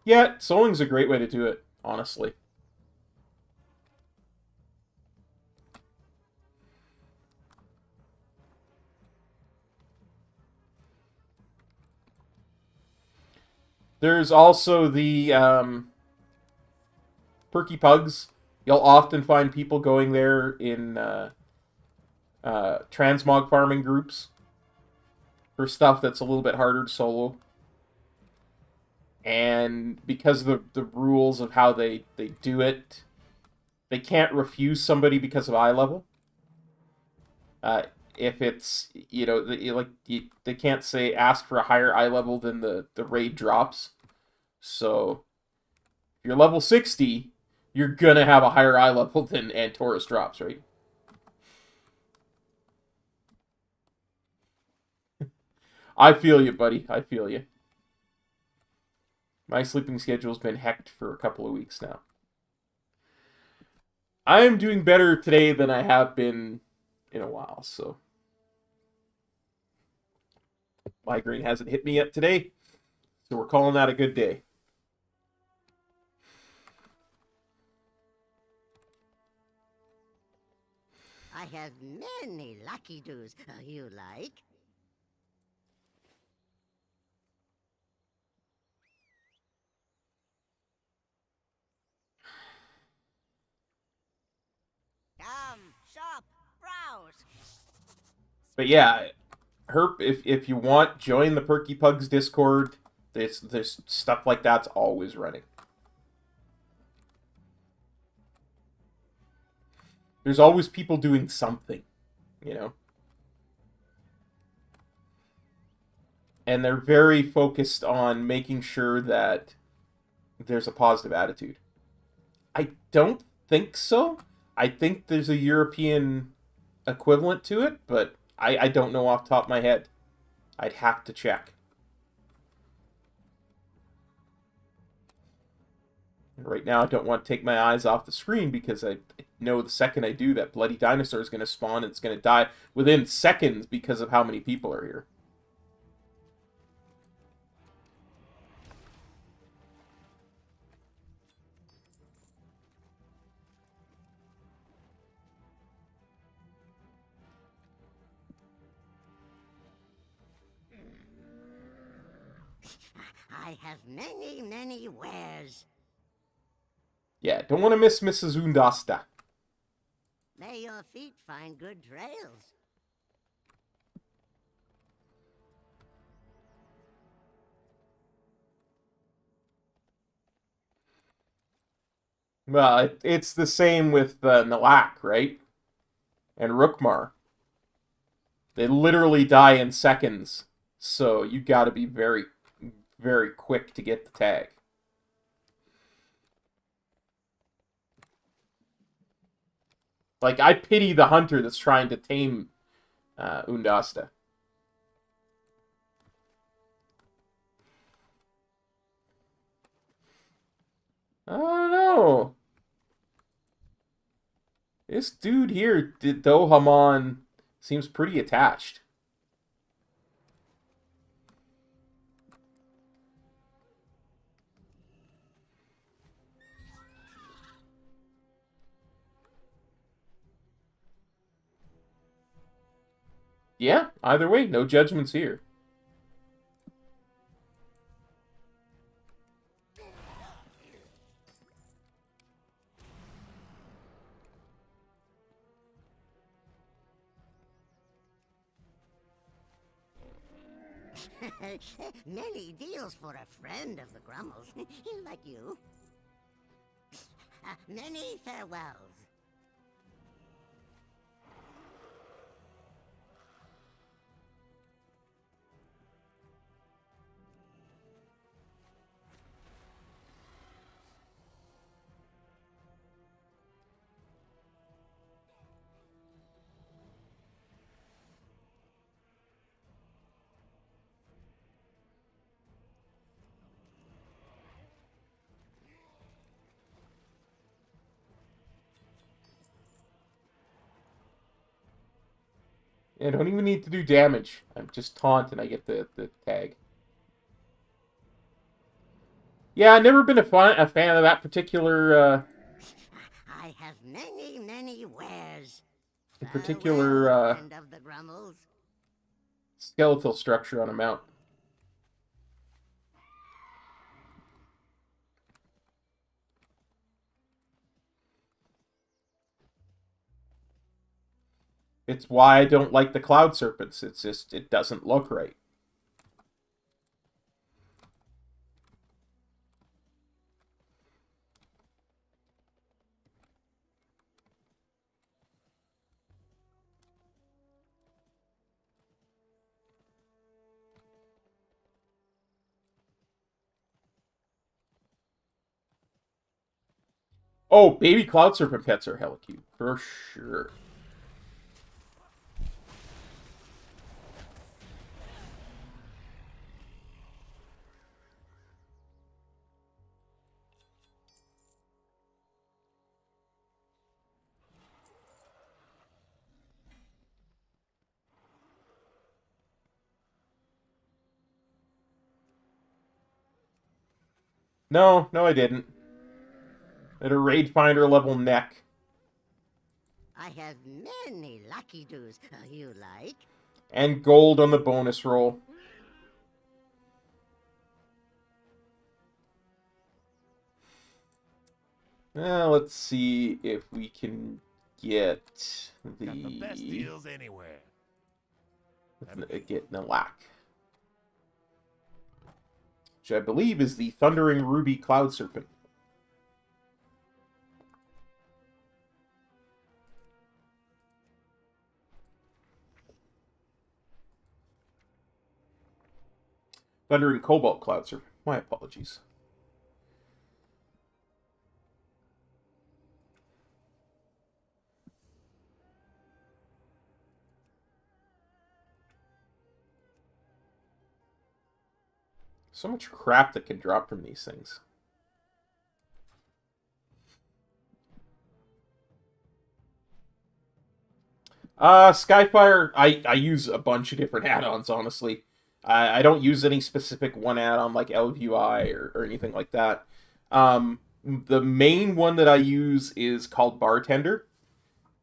Yeah, soloing's a great way to do it, honestly. There's also the Perky Pugs. You'll often find people going there in transmog farming groups for stuff that's a little bit harder to solo. And because of the rules of how they do it, they can't refuse somebody because of eye level. If it's, they can't say ask for a higher eye level than the raid drops. So, if you're level 60, you're gonna have a higher eye level than Antorus drops, right? I feel you, buddy. I feel you. My sleeping schedule's been hecked for a couple of weeks now. I am doing better today than I have been in a while, so. Migraine hasn't hit me yet today, so we're calling that a good day. I have many lucky doos you like. Come, shop, browse. But yeah, Herp, if you want, join the Perky Pugs Discord. There's stuff like that's always running. There's always people doing something, And they're very focused on making sure that there's a positive attitude. I don't think so. I think there's a European equivalent to it, but I don't know off the top of my head. I'd have to check. Right now, I don't want to take my eyes off the screen because I know the second I do, that bloody dinosaur is going to spawn and it's going to die within seconds because of how many people are here. I have many wares. Yeah, don't want to miss Mrs. Undasta. May your feet find good trails. Well, it's the same with Nalak, right? And Rookmar. They literally die in seconds, so you got to be very, very quick to get the tag. Like, I pity the hunter that's trying to tame Undasta. I don't know. This dude here, Dohamon, seems pretty attached. Yeah, either way, no judgments here. Many deals for a friend of the Grummles. He'll like you. Many farewells. I don't even need to do damage. I'm just taunt and I get the tag. Yeah, I've never been a fan of that particular, I have many wares. the particular, Farewell, friend of the Grummles. skeletal structure on a mount. It's why I don't like the Cloud Serpents. It's just, it doesn't look right. Oh, baby Cloud Serpent pets are hella cute. For sure. No, I didn't. At a Raid Finder level neck. I have many lucky doos. You like? And gold on the bonus roll. Let's see if we can get the... Got the best deals anywhere. Get Nalak. Which I believe is the Thundering Ruby Cloud Serpent. Thundering Cobalt Cloud Serpent. My apologies. So much crap that can drop from these things. Skyfire, I use a bunch of different add-ons, honestly. I don't use any specific one add-on like LVI or anything like that. The main one that I use is called Bartender.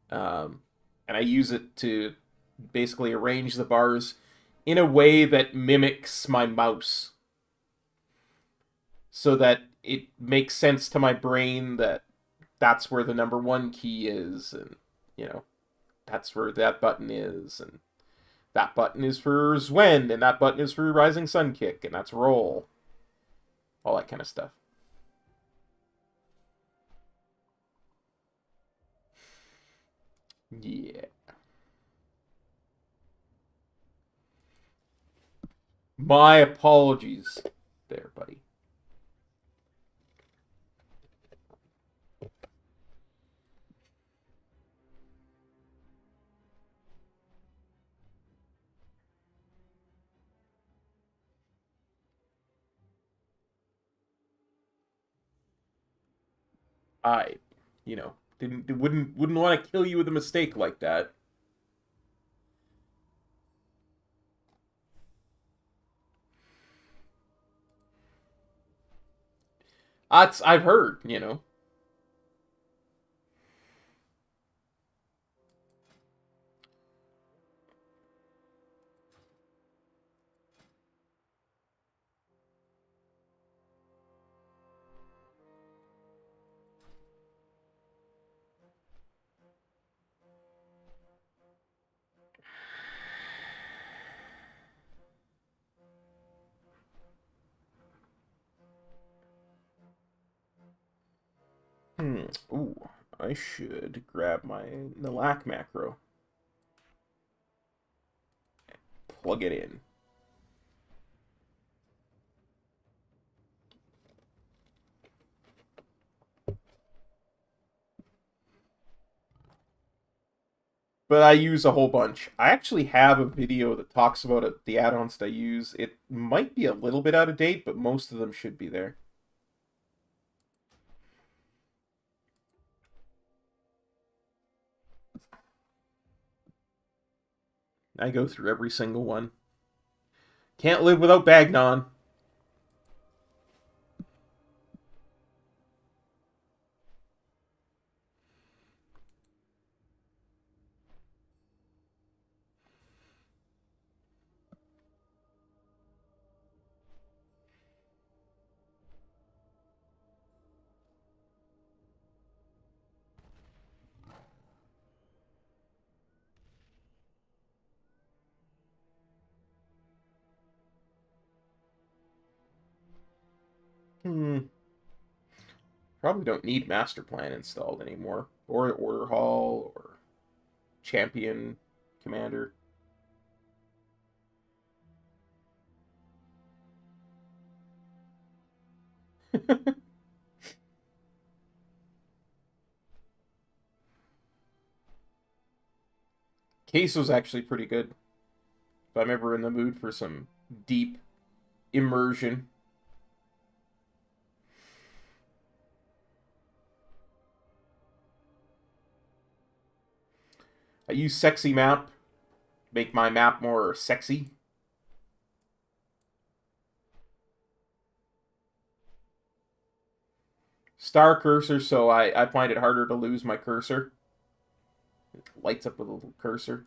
And I use it to basically arrange the bars in a way that mimics my mouse. So that it makes sense to my brain that that's where the number 1 key is, and, you know, that's where that button is, and that button is for Zwen, and that button is for Rising Sun Kick, and that's roll. All that kind of stuff. Yeah. My apologies there, buddy. I, you know, wouldn't want to kill you with a mistake like that. I've heard, you know. Ooh, I should grab my Nalak macro. Plug it in. But I use a whole bunch. I actually have a video that talks about it, the add-ons that I use. It might be a little bit out of date, but most of them should be there. I go through every single one. Can't live without Bagnon. Probably don't need Master Plan installed anymore. Or Order Hall, or Champion Commander. Queso's actually pretty good. If I'm ever in the mood for some deep immersion. I use Sexy Map. Make my map more sexy. Star cursor, so I find it harder to lose my cursor. It lights up with a little cursor.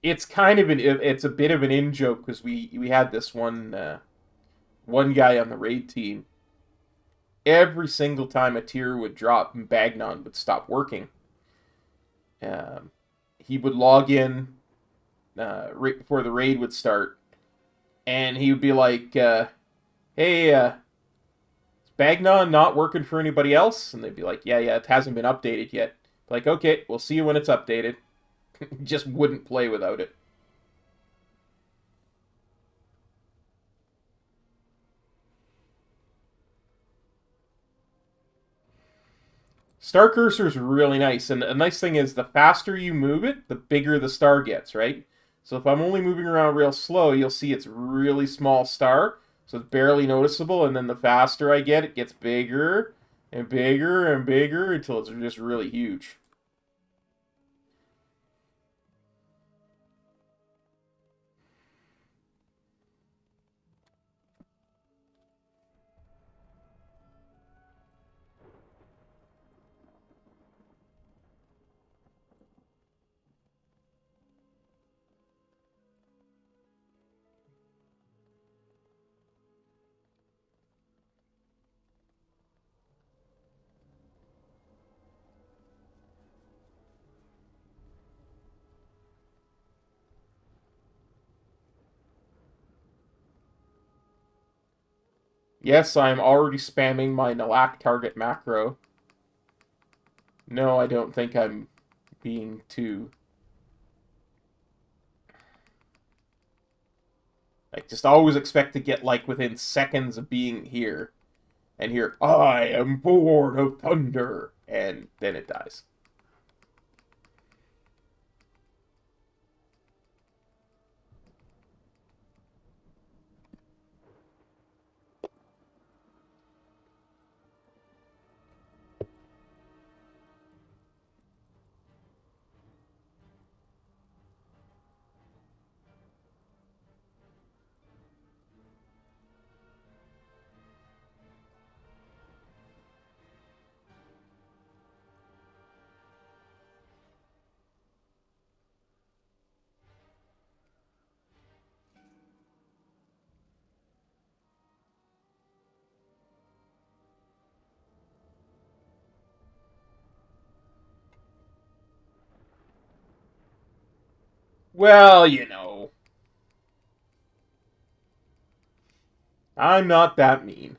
It's kind of it's a bit of an in joke because we had this one guy on the raid team. Every single time a tier would drop, Bagnon would stop working. He would log in right before the raid would start, and he would be like, "Hey, is Bagnon not working for anybody else?" And they'd be like, "Yeah, it hasn't been updated yet." Like, okay, we'll see you when it's updated. Just wouldn't play without it. Star cursor is really nice, and a nice thing is the faster you move it, the bigger the star gets, right? So if I'm only moving around real slow, you'll see it's really small star, so it's barely noticeable, and then the faster I get, it gets bigger and bigger and bigger until it's just really huge. Yes, I'm already spamming my Nalak target macro. No, I don't think I'm being too... Like, just always expect to get, like, within seconds of being here. And hear, "I am born of thunder," and then it dies. Well, you know. I'm not that mean.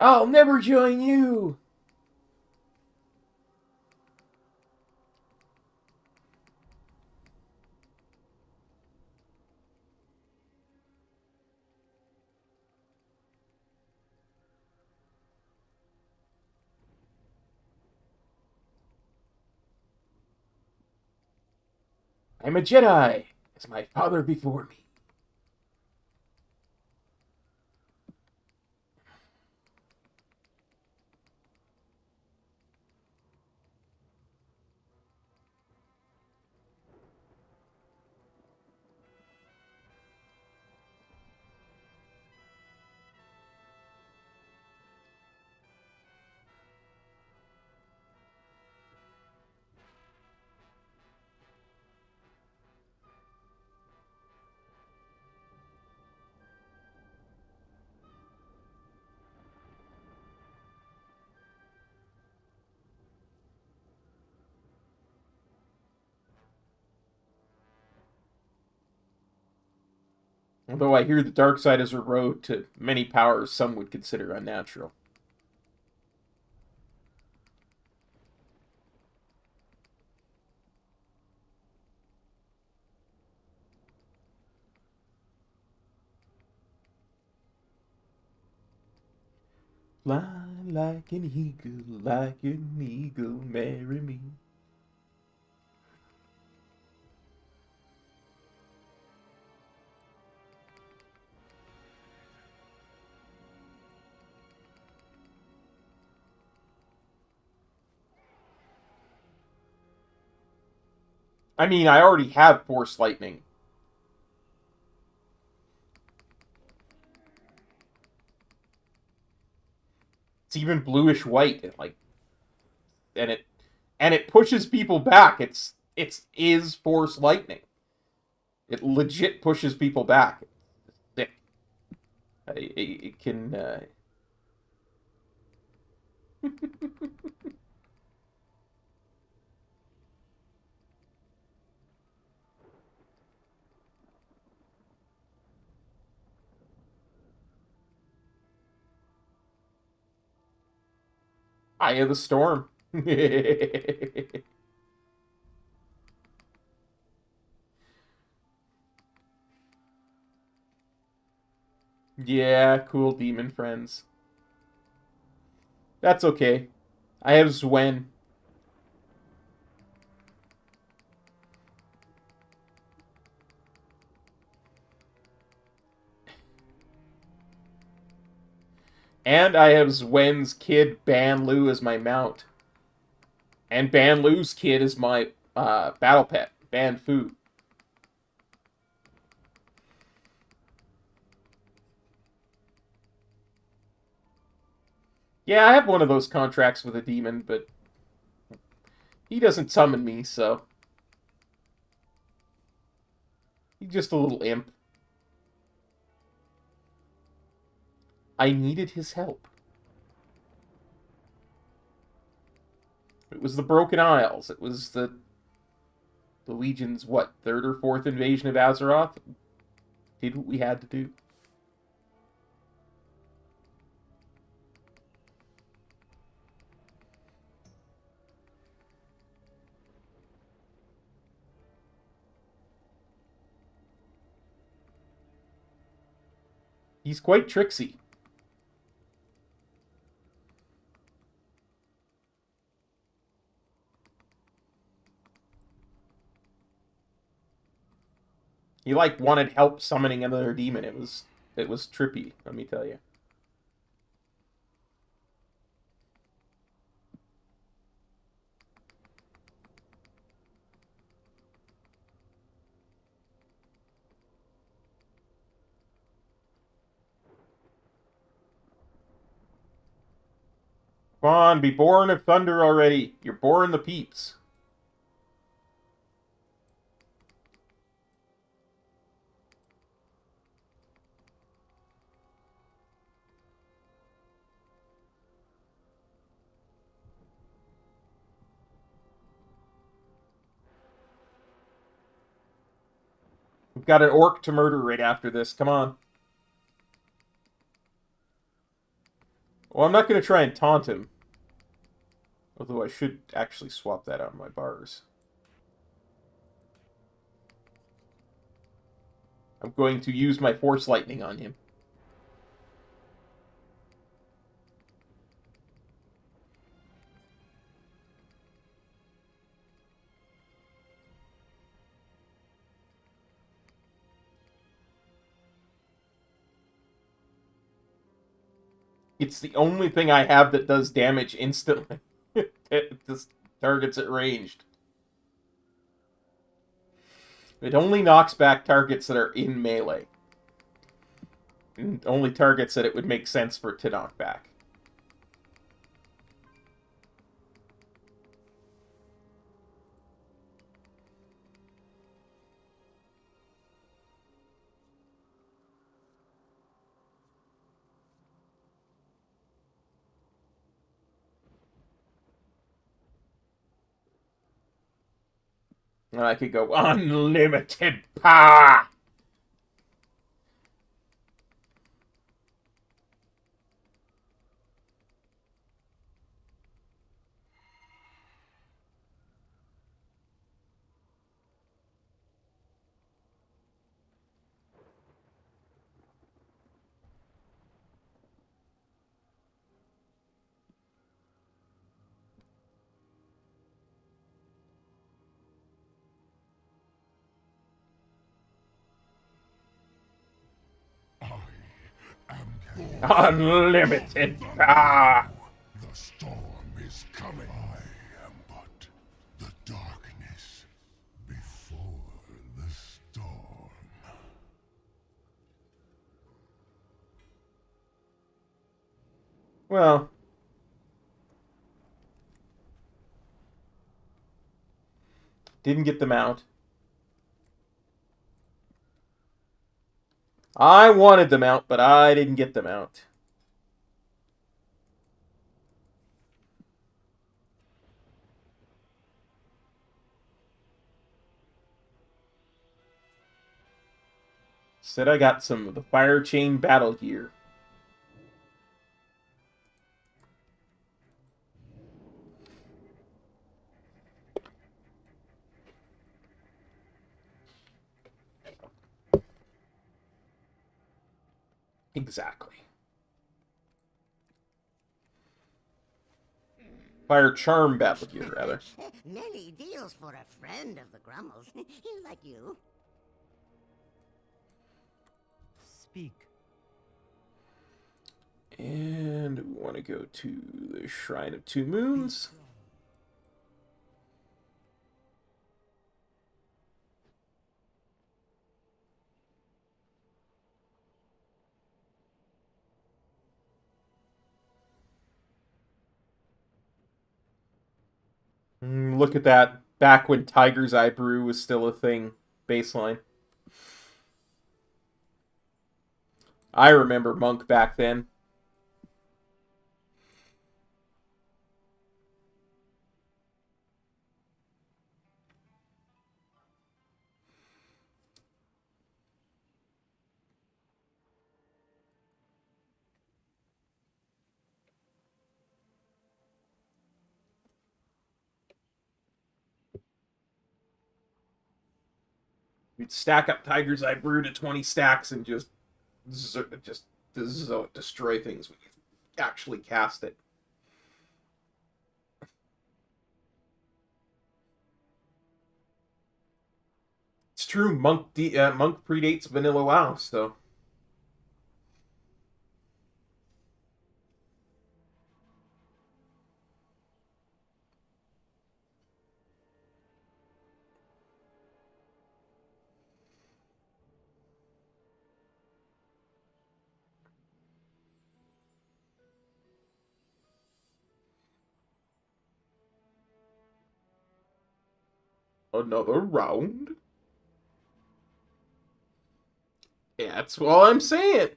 I'll never join you! I'm a Jedi, as my father before me. Although I hear the dark side is a road to many powers some would consider unnatural. Fly like an eagle, marry me. I mean, I already have Force Lightning. It's even bluish white, and like, and it pushes people back. It is Force Lightning. It legit pushes people back. It's sick. It can. Eye of the Storm. Yeah, cool demon friends. That's okay. I have Zwen. And I have Zwen's kid, Banlu, as my mount. And Banlu's kid is my battle pet, Ban Fu. Yeah, I have one of those contracts with a demon, but he doesn't summon me, so... He's just a little imp. I needed his help. It was the Broken Isles. It was the Legion's, what, third or fourth invasion of Azeroth? Did what we had to do. He's quite tricksy. He, like, wanted help summoning another demon. It was trippy, let me tell you. Come on, be born of thunder already. You're born the peeps. We've got an orc to murder right after this. Come on. Well, I'm not going to try and taunt him. Although I should actually swap that out of my bars. I'm going to use my Force Lightning on him. It's the only thing I have that does damage instantly. This targets at ranged. It only knocks back targets that are in melee. And only targets that it would make sense for it to knock back. And I could go unlimited power! Unlimited power! The storm is coming. I am but the darkness before the storm. Well, didn't get them out. I wanted them out, but I didn't get them out. Said I got some of the fire chain battle gear. Exactly. Fire charm battle gear, rather. Many deals for a friend of the Grummles. Like you. Speak. And we want to go to the Shrine of Two Moons. Look at that. Back when Tiger's Eye Brew was still a thing. Baseline. I remember Monk back then. We'd stack up Tiger's Eye Brew to 20 stacks and just destroy things when you actually cast it. It's true, Monk predates Vanilla WoW, so... Another round? Yeah, that's all I'm saying.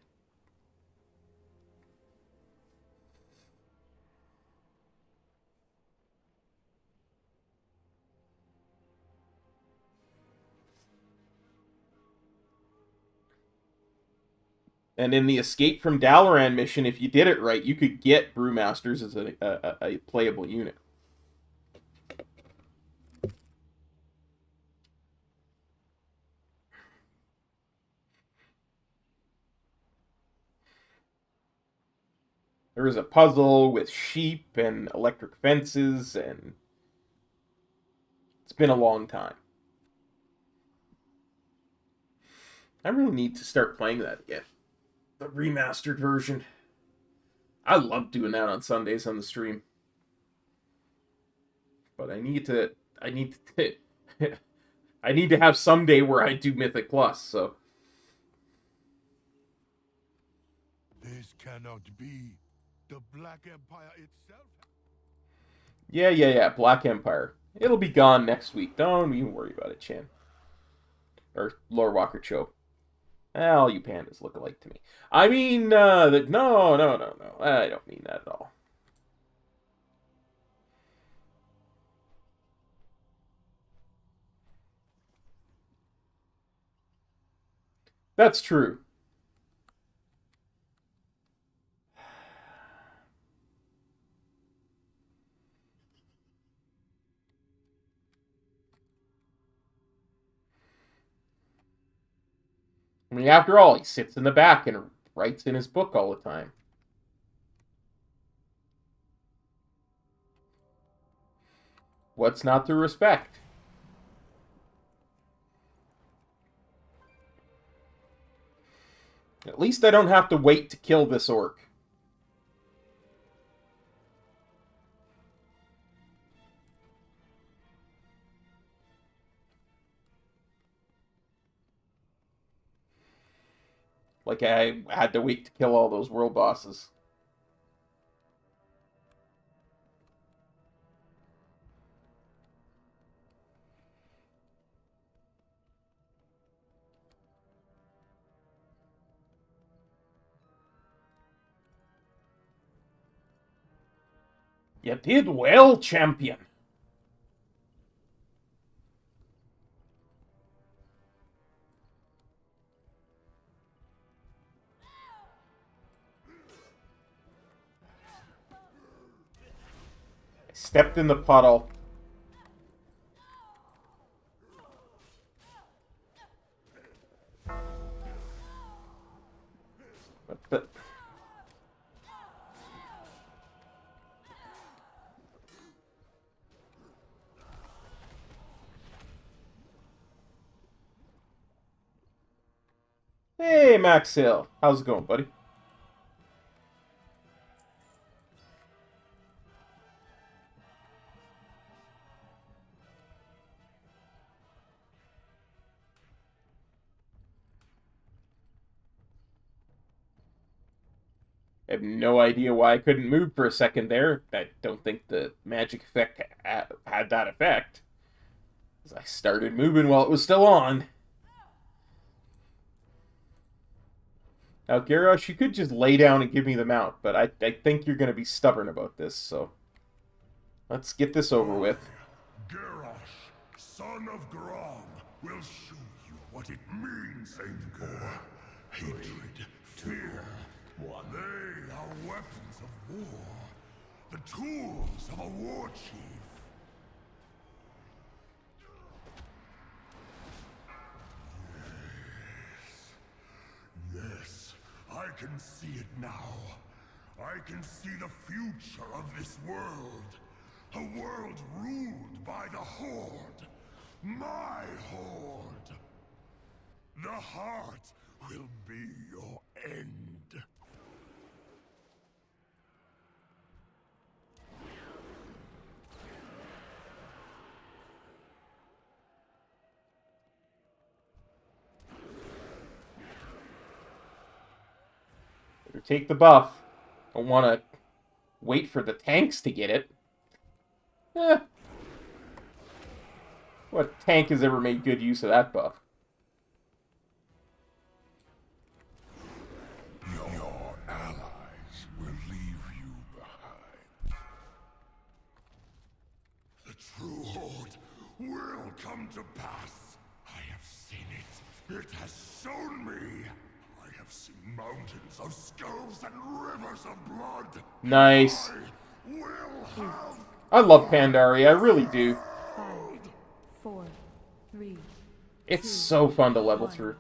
And in the Escape from Dalaran mission, if you did it right, you could get Brewmasters as a playable unit. There was a puzzle with sheep and electric fences, and it's been a long time. I really need to start playing that again. The remastered version. I love doing that on Sundays on the stream. But I need to I need to have some day where I do Mythic Plus, so. This cannot be. The Black Empire itself. Yeah. Black Empire. It'll be gone next week. Don't even worry about it, Chan. Or Lord Walker Cho. All you pandas look alike to me. I mean, no. I don't mean that at all. That's true. I mean, after all, he sits in the back and writes in his book all the time. What's not to respect? At least I don't have to wait to kill this orc. Like I had to wait to kill all those world bosses. You did well, champion. I stepped in the puddle. What the... Hey, Max Hill. How's it going, buddy? I have no idea why I couldn't move for a second there. I don't think the magic effect had that effect. As I started moving while it was still on. Now, Garrosh, you could just lay down and give me the mount, but I think you're going to be stubborn about this, so let's get this over with. Garrosh, son of Grom, will show you what it means. Anger, hatred, fear. They are weapons of war, the tools of a war chief. Yes, I can see it now. I can see the future of this world. A world ruled by the Horde. My Horde. The heart will be your end. Better take the buff. Don't want to wait for the tanks to get it. What tank has ever made good use of that buff? Your allies will leave you behind. The true horde will come to pass. I have seen it. It has shown me. I have seen mountains of skulls and rivers of blood. Nice. I will have. I love Pandaria, I really do. 5, 4, 3. It's so fun to level through.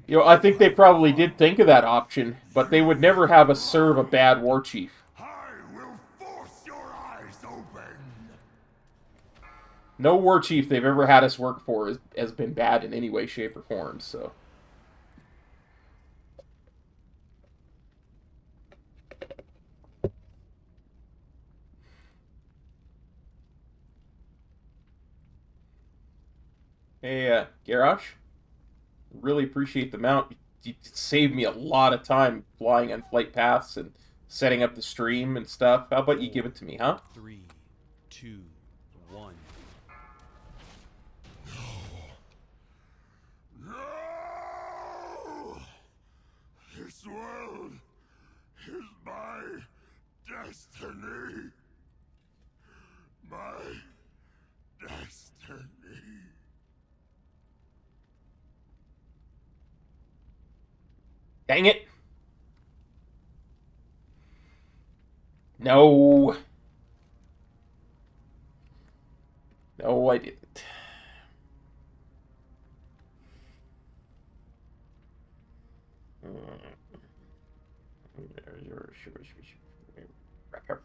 You know, I think they probably did think of that option, but they would never have us serve a bad war chief. I will force your eyes open. No war chief they've ever had us work for has been bad in any way, shape, or form, so... Hey, Garrosh, really appreciate the mount. You saved me a lot of time flying on flight paths and setting up the stream and stuff. How about you give it to me, huh? 3, 2, 1. No! This world is my destiny. My destiny. Dang it! No! No, I didn't.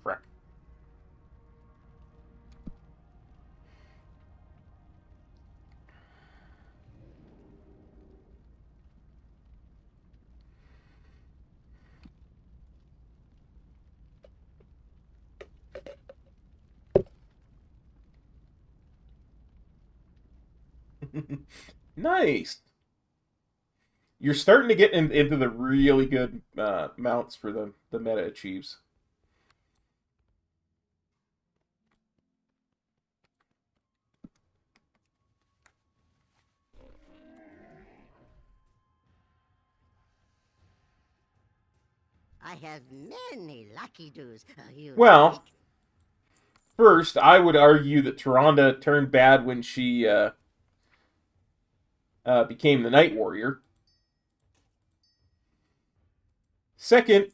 Frack. Nice. You're starting to get into the really good mounts for the meta achieves. I have many lucky doos. Well, first, I would argue that Tyrande turned bad when she became the Night Warrior. Second,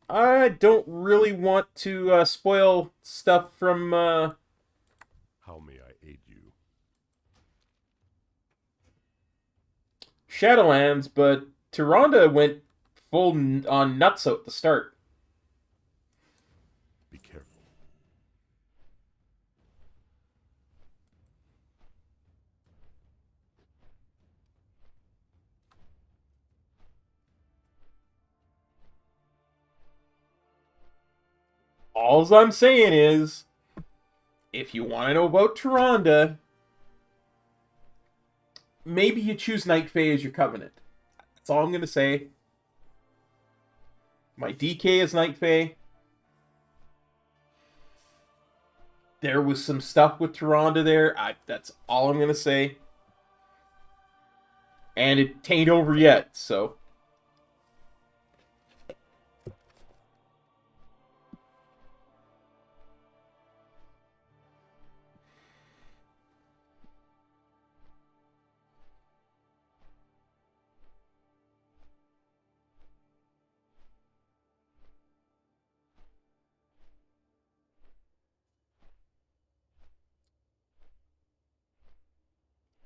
I don't really want to spoil stuff from... How may I aid you? Shadowlands, but Tyrande went full on nuts at the start. Be careful. All I'm saying is, if you want to know about Tyrande, maybe you choose Night Fae as your Covenant. That's all I'm going to say. My DK is Night Fae. There was some stuff with Tyrande there. That's all I'm going to say. And it ain't over yet, so...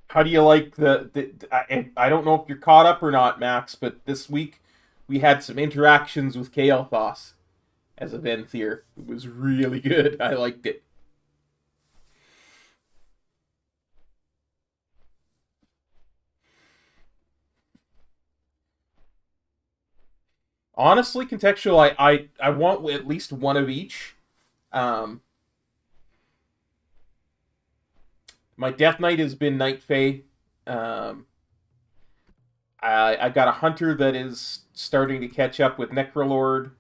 How do you like I don't know if you're caught up or not, Max, but this week we had some interactions with Kael'thas as a Venthyr. It was really good. I liked it. Honestly, contextual, I want at least one of each. My Death Knight has been Night Fae. I got a Hunter that is starting to catch up with Necrolord.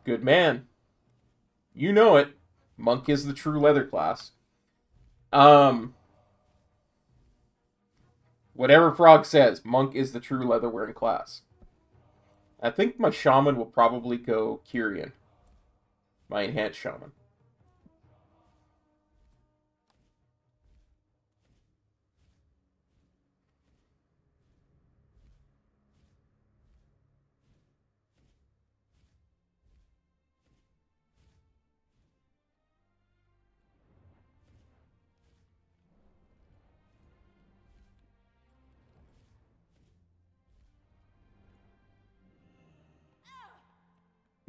Good man. You know it. Monk is the true leather class. Whatever Frog says, Monk is the true leather-wearing class. I think my Shaman will probably go Kyrian. My enhanced Shaman.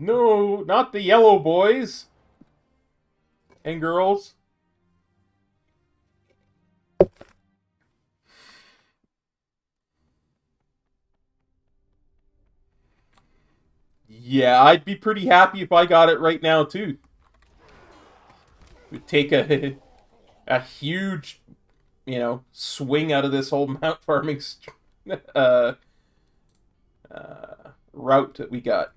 No, not the yellow boys and girls. Yeah, I'd be pretty happy if I got it right now, too. It would take a huge, swing out of this whole mount farming route that we got.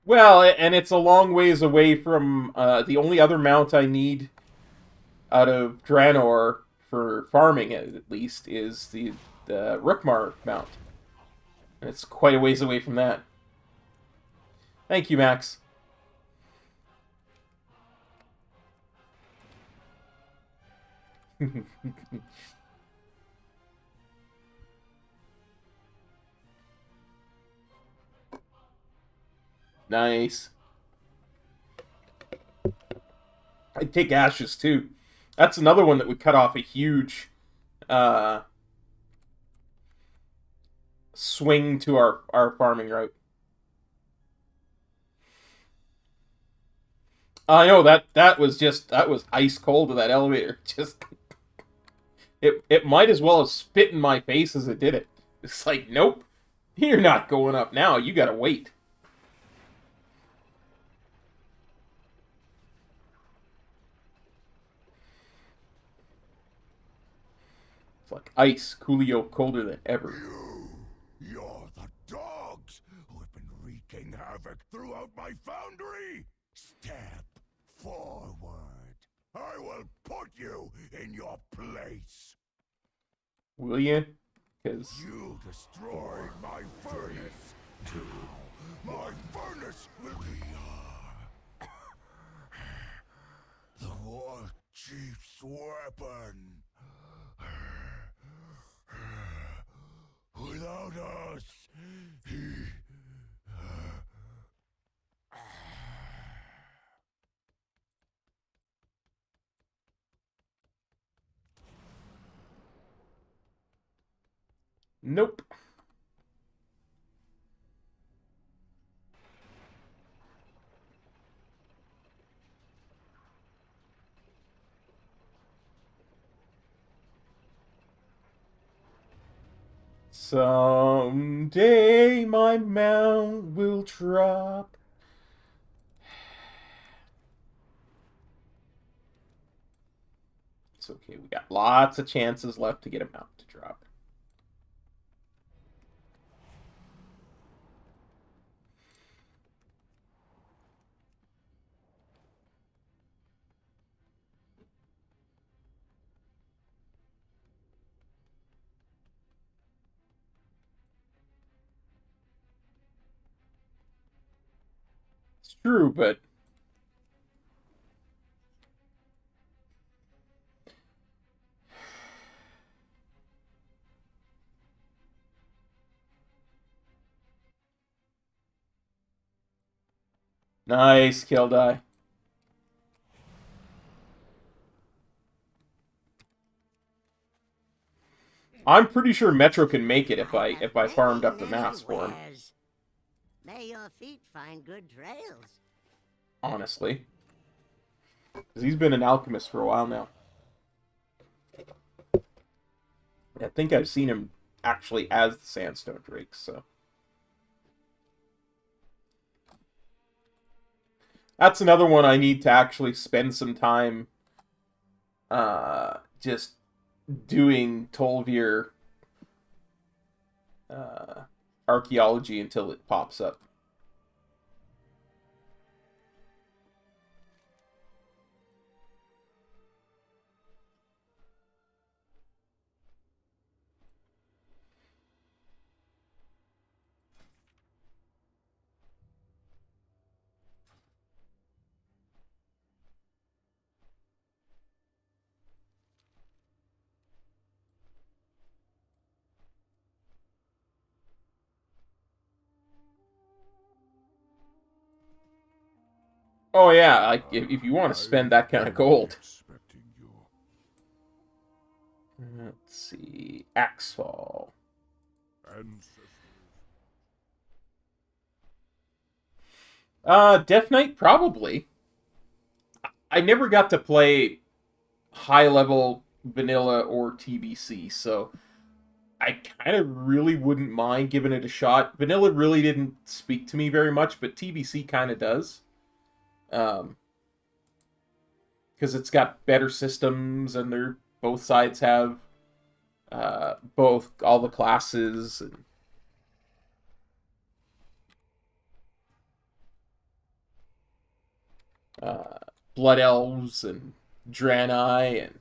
Well, and it's a long ways away from the only other mount I need out of Draenor for farming, at least, is the Rookmar mount. And it's quite a ways away from that. Thank you, Max. Nice. I'd take Ashes, too. That's another one that would cut off a huge swing to our farming route. I know that was ice cold to that elevator. Just it might as well have spit in my face as it did it. It's like, nope, you're not going up now. You gotta wait. It's like ice, Coolio colder than ever. You're the dogs who have been wreaking havoc throughout my foundry. Step forward. I will put you in your place. Will you? Because You destroyed my furnace. Now, my furnace will be the War Chief's weapon. Without us, he... Nope. Someday my mount will drop. It's okay. We got lots of chances left to get a mount to drop. It's true, but nice kill die. I'm pretty sure Metro can make it if I farmed up the mass for him. May your feet find good trails. Honestly. Because he's been an alchemist for a while now. I think I've seen him actually as the Sandstone Drake, so. That's another one I need to actually spend some time just doing Tolvir archaeology until it pops up. Oh yeah, like if you want to spend that kind of gold. Let's see, Axfall. Death Knight probably. I never got to play high level vanilla or TBC, so I kind of really wouldn't mind giving it a shot. Vanilla really didn't speak to me very much, but TBC kind of does. Because it's got better systems, and they're both sides have both all the classes. And, Blood Elves and Draenei and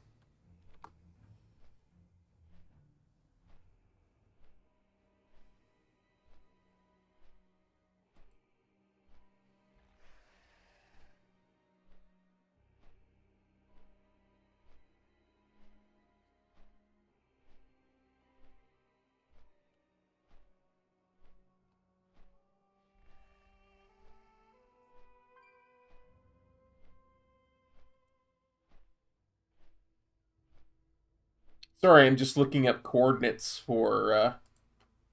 sorry, I'm just looking up coordinates for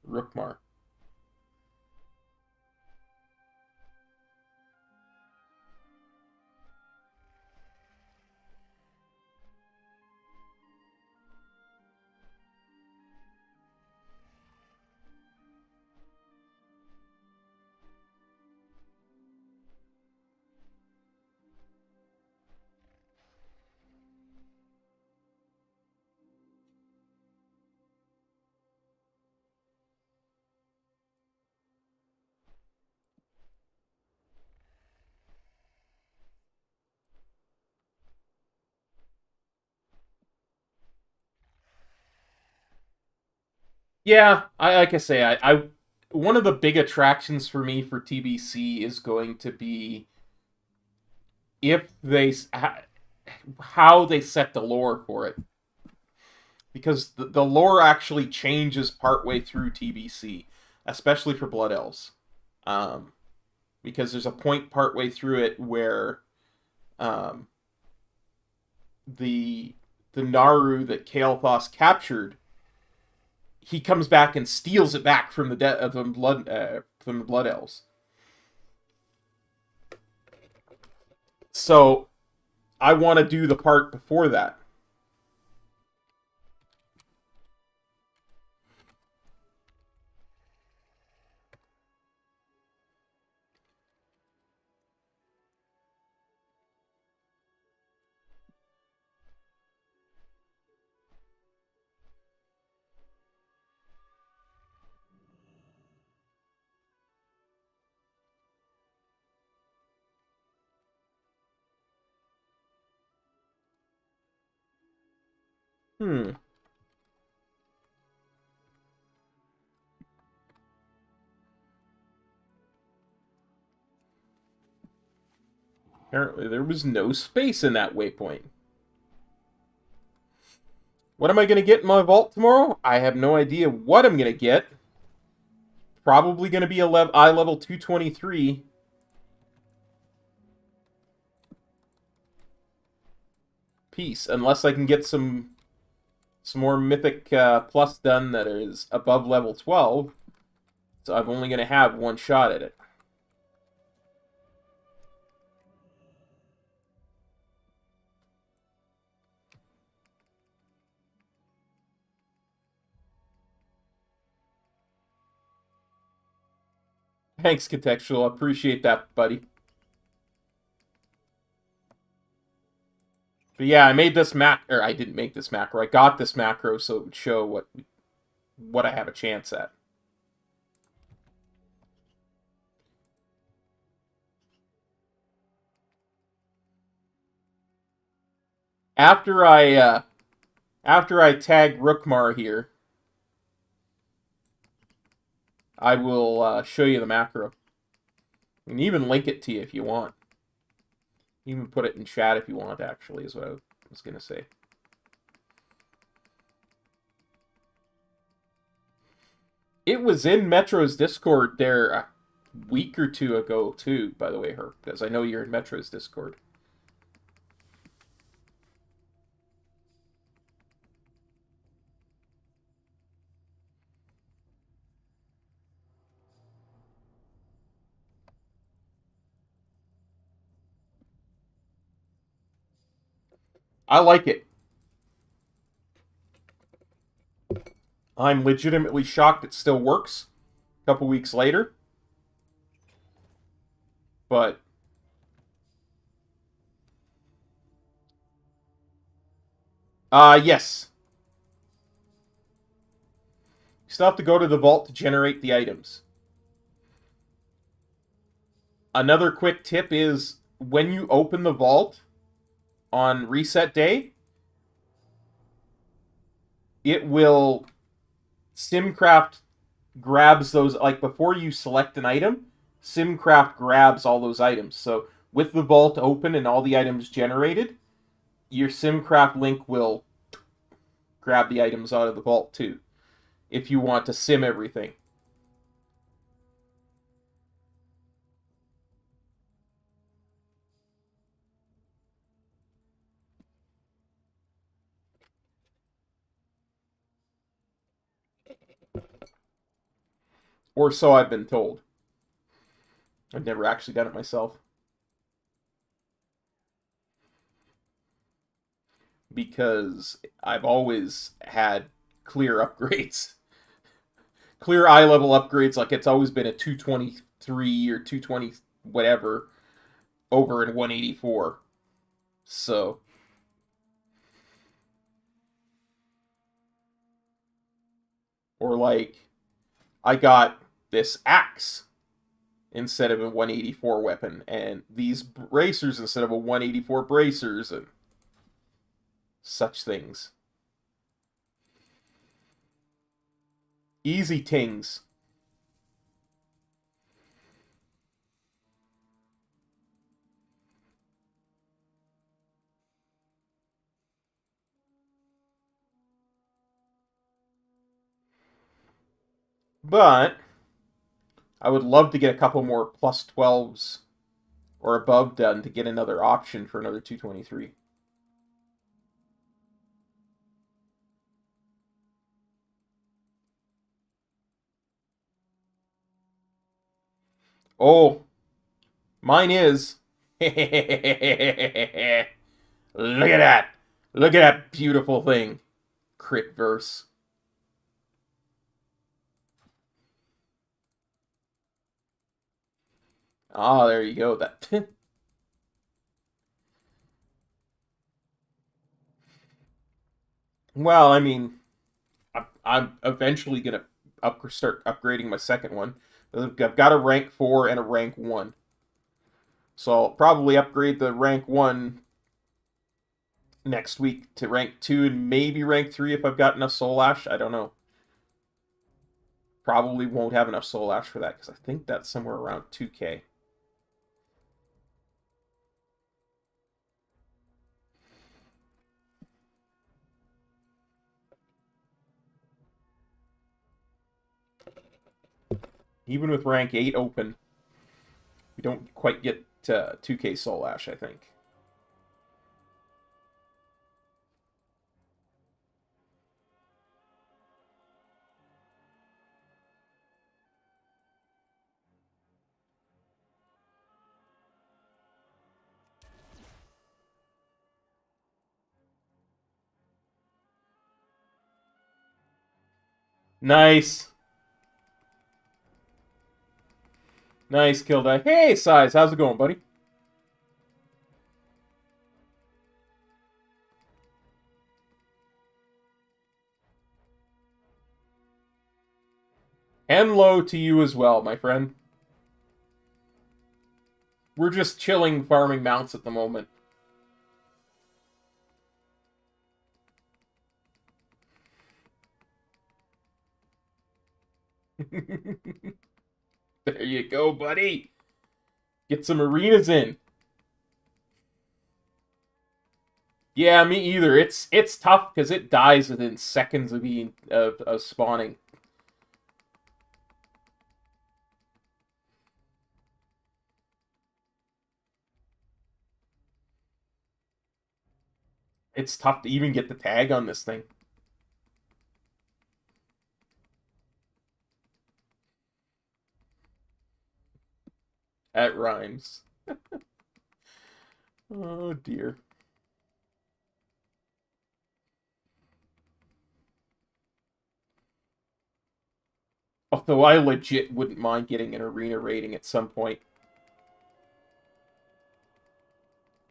Rookmar. Yeah, like I say, I one of the big attractions for me for TBC is going to be if they how they set the lore for it, because the lore actually changes partway through TBC, especially for Blood Elves, because there's a point partway through it where um, the Naru that Kael'thas captured, he comes back and steals it back from the Blood Elves. So I want to do the part before that. Hmm. Apparently there was no space in that waypoint. What am I going to get in my vault tomorrow? I have no idea what I'm going to get. Probably going to be a eye level 223. Piece, unless I can get some more Mythic Plus done that is above level 12. So I'm only going to have one shot at it. Thanks, Contextual. Appreciate that, buddy. But yeah, I made this or I didn't make this macro. I got this macro so it would show what I have a chance at. After I tag Rookmar here, I will show you the macro. I can even link it to you if you want. Even put it in chat if you want, actually, is what I was going to say. It was in Metro's Discord there a week or two ago, too, by the way, Herb, because I know you're in Metro's Discord. I like it. I'm legitimately shocked it still works a couple weeks later. But yes. You still have to go to the vault to generate the items. Another quick tip is when you open the vault on reset day, it will Simcraft grabs those, like before you select an item, Simcraft grabs all those items. So with the vault open and all the items generated, your Simcraft link will grab the items out of the vault too, if you want to sim everything. Or so I've been told. I've never actually done it myself. Because I've always had clear upgrades. Clear eye level upgrades, like it's always been a 223 or 220 whatever over in 184. So or like I got this axe instead of a 184 weapon, and these bracers instead of a 184 bracers, and such things. Easy tings. But I would love to get a couple more plus 12s or above done to get another option for another 223. Oh, mine is. Look at that. Look at that beautiful thing. Crit verse. Ah, there you go. That. Well, I mean, I'm eventually gonna start upgrading my second one. I've got a rank 4 and a rank 1. So I'll probably upgrade the rank 1 next week to rank 2 and maybe rank 3 if I've got enough Soul Ash. I don't know. Probably won't have enough Soul Ash for that because I think that's somewhere around 2K. Even with rank 8 open, we don't quite get to 2K Soul Ash, I think. Nice. Nice kill die. Hey, Size, how's it going, buddy? And low to you as well, my friend. We're just chilling farming mounts at the moment. There you go, buddy. Get some arenas in. Yeah, me either. It's tough because it dies within seconds of being of spawning. It's tough to even get the tag on this thing. That rhymes. Oh, dear. Although I legit wouldn't mind getting an arena rating at some point.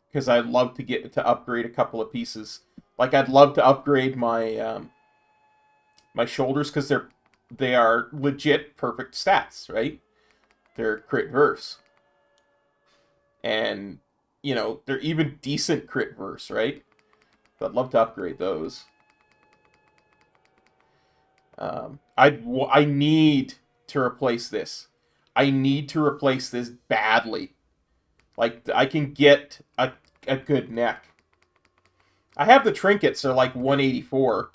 Because I'd love to get to upgrade a couple of pieces. Like, I'd love to upgrade my my shoulders, because they are legit perfect stats, right? They're crit verse. And, you know, they're even decent crit verse, right? I'd love to upgrade those. I need to replace this. I need to replace this badly. Like, I can get a good neck. I have the trinkets, they're like 184.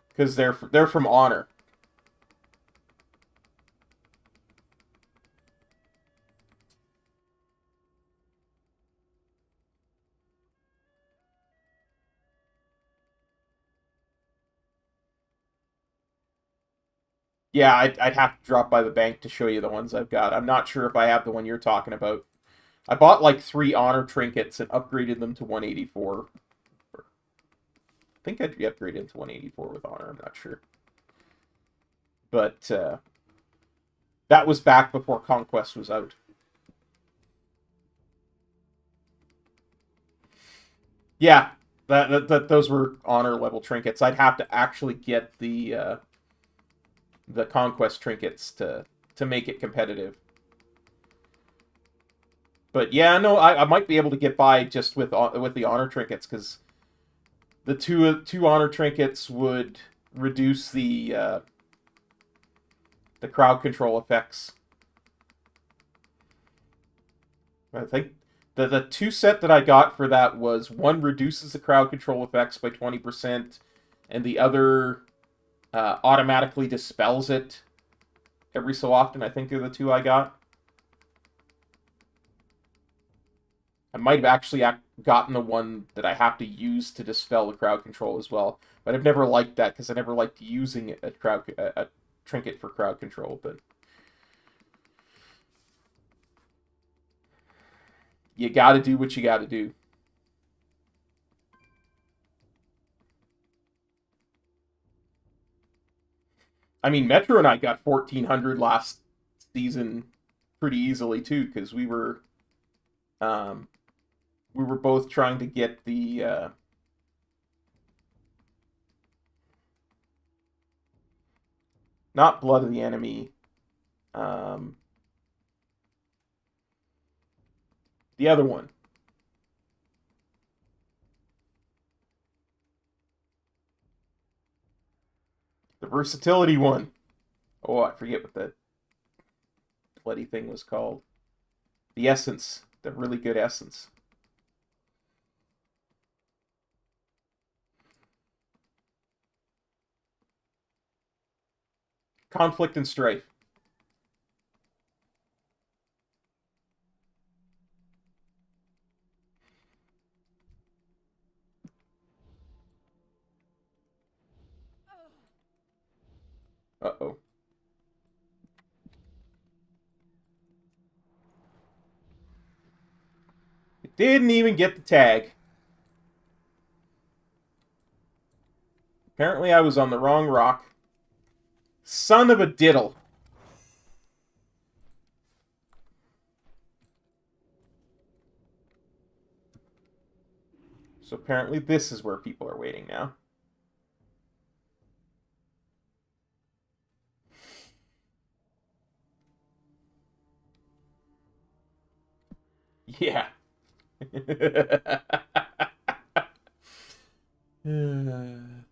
Because they're from Honor. Yeah, I'd have to drop by the bank to show you the ones I've got. I'm not sure if I have the one you're talking about. I bought like 3 Honor trinkets and upgraded them to 184. I think I'd be upgraded to 184 with Honor, I'm not sure. But that was back before Conquest was out. Yeah, those were Honor level trinkets. I'd have to actually get the Conquest trinkets to make it competitive. But yeah, no, I might be able to get by just with the Honor trinkets, because the two Honor trinkets would reduce the crowd control effects. I think the 2 set that I got for that was, one reduces the crowd control effects by 20%, and the other automatically dispels it every so often. I think they're the 2 I got. I might have actually gotten the one that I have to use to dispel the crowd control as well, but I've never liked that because I never liked using a trinket for crowd control. But you got to do what you got to do. I mean, Metro and I got 1400 last season pretty easily too, because we were both trying to get the not Blood of the Enemy, the other one. The versatility one. Oh, I forget what the bloody thing was called. The essence. The really good essence. Conflict and Strife. Uh-oh. It didn't even get the tag. Apparently I was on the wrong rock. Son of a diddle. So apparently this is where people are waiting now. Yeah.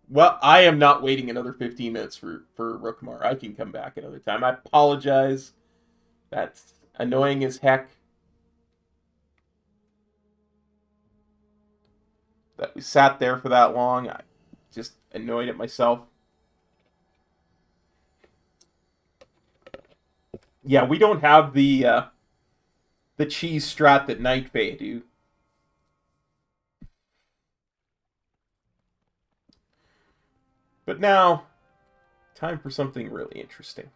Well, I am not waiting another 15 minutes for Rookmar. I can come back another time. I apologize. That's annoying as heck. That we sat there for that long. I just annoyed at myself. Yeah, we don't have the cheese strat that Night Fae do. But now, time for something really interesting.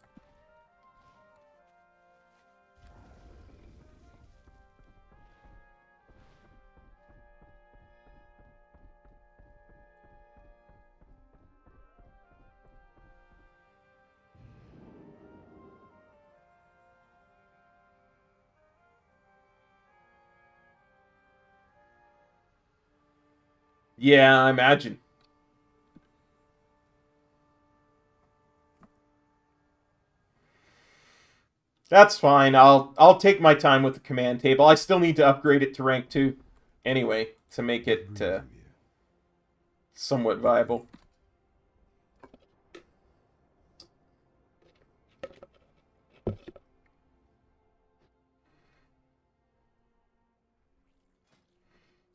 Yeah, I imagine. That's fine. I'll take my time with the command table. I still need to upgrade it to rank 2 anyway to make it somewhat viable.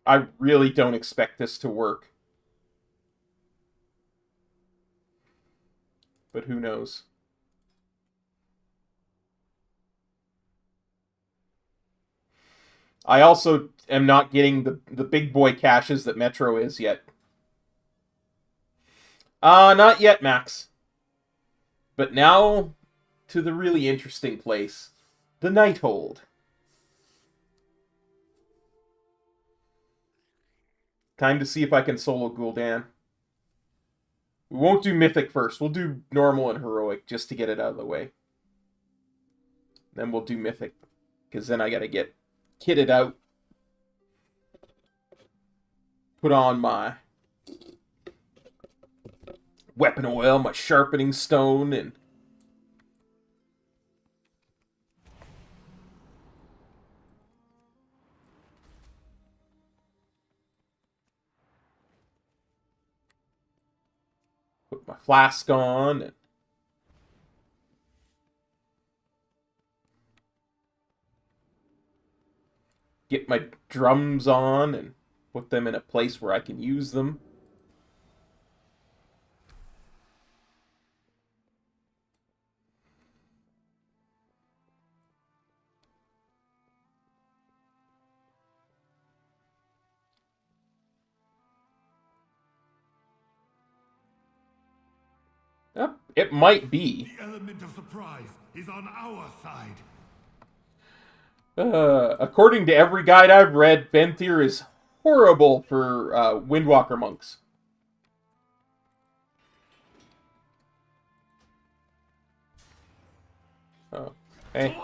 I really don't expect this to work. But who knows? I also am not getting the big boy caches that Metro is yet. Not yet, Max. But now to the really interesting place. The Nighthold. Time to see if I can solo Gul'dan. We won't do Mythic first. We'll do Normal and Heroic just to get it out of the way. Then we'll do Mythic. Because then I gotta get kitted out. Put on my weapon oil, my sharpening stone, and put my flask on, and get my drums on, and put them in a place where I can use them. Yep, it might be. The element of surprise is on our side. According to every guide I've read, Venthyr is horrible for Windwalker monks. Oh, hey.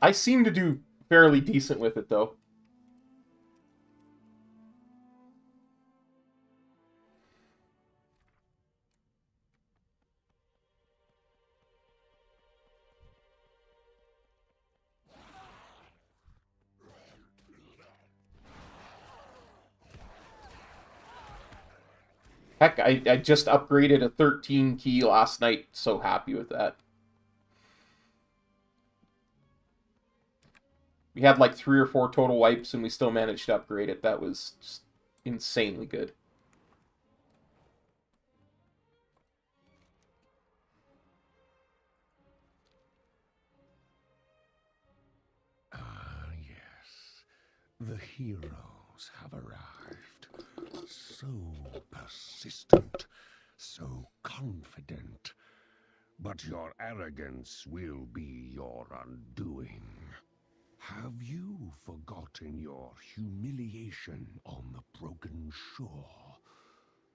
I seem to do fairly decent with it, though. Heck, I just upgraded a 13 key last night. So happy with that. We had like 3 or 4 total wipes and we still managed to upgrade it. That was just insanely good. Ah, yes. The heroes have arrived. So persistent, so confident. But your arrogance will be your undoing. Have you forgotten your humiliation on the broken shore?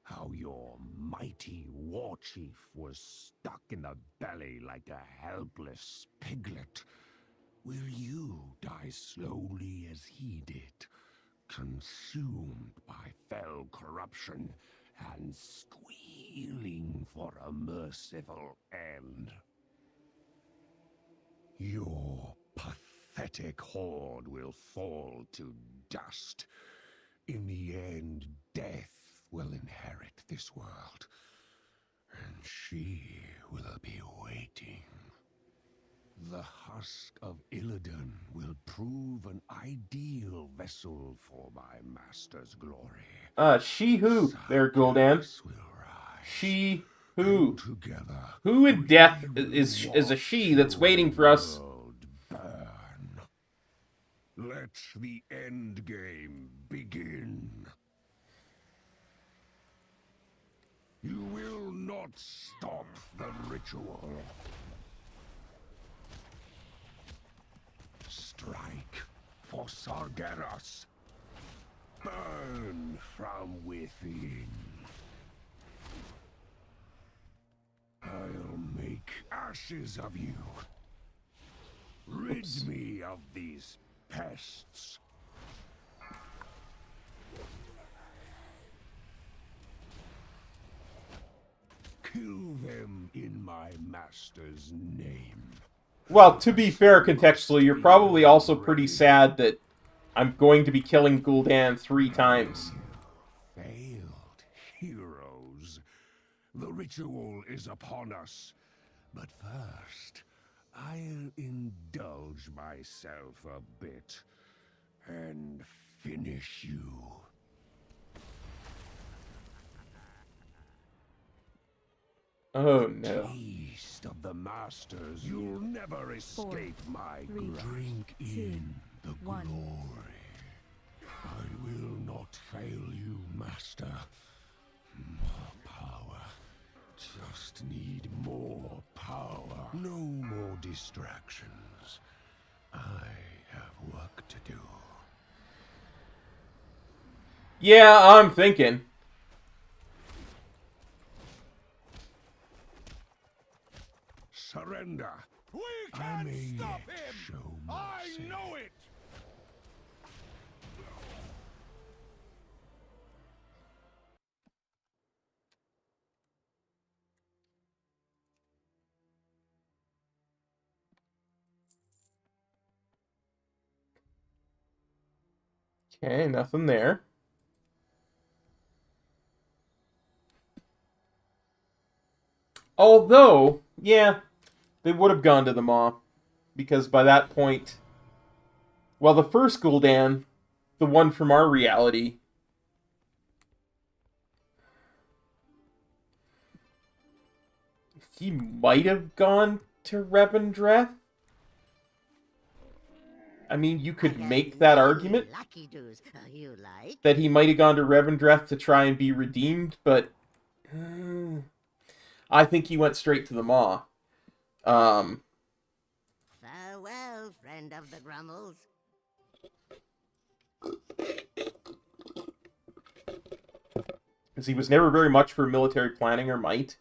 How your your mighty war chief was stuck in the belly like a helpless piglet, will you die slowly as he did, consumed by fell corruption and squealing for a merciful end? Your pathetic horde will fall to dust. In the end, death will inherit this world, and she will be waiting. The husk of Illidan will prove an ideal vessel for my master's glory. She who? There, Gul'dan. She who? Together, who in death is a she that's waiting for us? Burn. Let the end game begin. You will not stop the ritual. Strike for Sargeras. Burn from within. I'll make ashes of you. Rid me of these pests. Kill them in my master's name. Well, to be fair, contextually, you're probably also pretty sad that I'm going to be killing Gul'dan 3 times. Failed heroes. The ritual is upon us. But first, I'll indulge myself a bit and finish you. Oh no. Taste of the masters. You'll never escape my drink in the glory. I will not fail you, master. More power. Just need more power. No more distractions. I have work to do. Yeah, I'm thinking. Surrender. We can't stop him. I know it. Okay, nothing there. Although, yeah, they would have gone to the Maw. Because by that point... Well, the first Gul'dan, the one from our reality... He might have gone to Revendreth? I mean, you could make that argument that he might have gone to Revendreth to try and be redeemed, but I think he went straight to the Maw. Farewell, friend of the Grummles. Because he was never very much for military planning or might.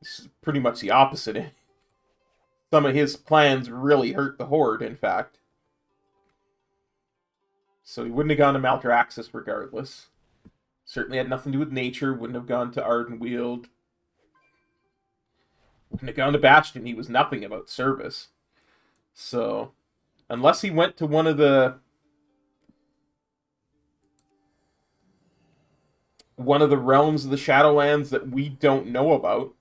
This is pretty much the opposite. Some of his plans really hurt the Horde, in fact. So he wouldn't have gone to Maldraxxus regardless. Certainly had nothing to do with nature. Wouldn't have gone to Ardenweald. Wouldn't have gone to Bastion. He was nothing about service. So, unless he went to one of the realms of the Shadowlands that we don't know about,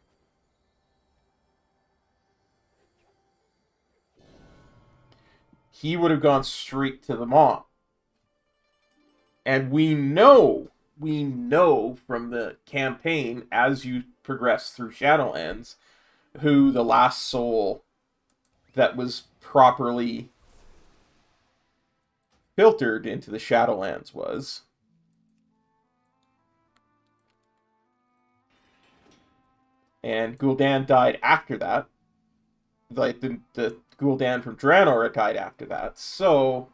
he would have gone straight to the Maw. And we know from the campaign, as you progress through Shadowlands, who the last soul that was properly filtered into the Shadowlands was. And Gul'dan died after that. Like, the Gul'dan from Draenor died after that. So,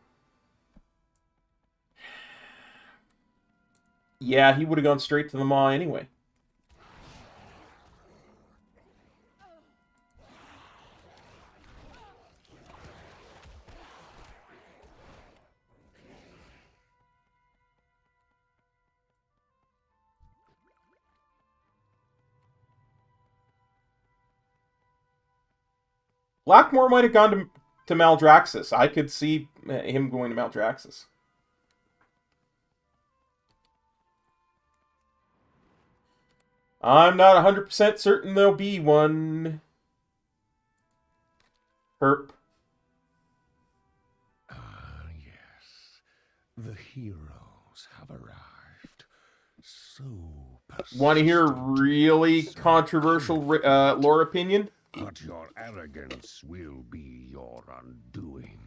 Yeah, he would have gone straight to the Maw anyway. Blackmore might have gone to Maldraxxus. I could see him going to Maldraxxus. I'm not 100% certain there'll be one. Herp. Ah, yes. The heroes have arrived. So Want to hear a really controversial lore opinion? but your arrogance will be your undoing.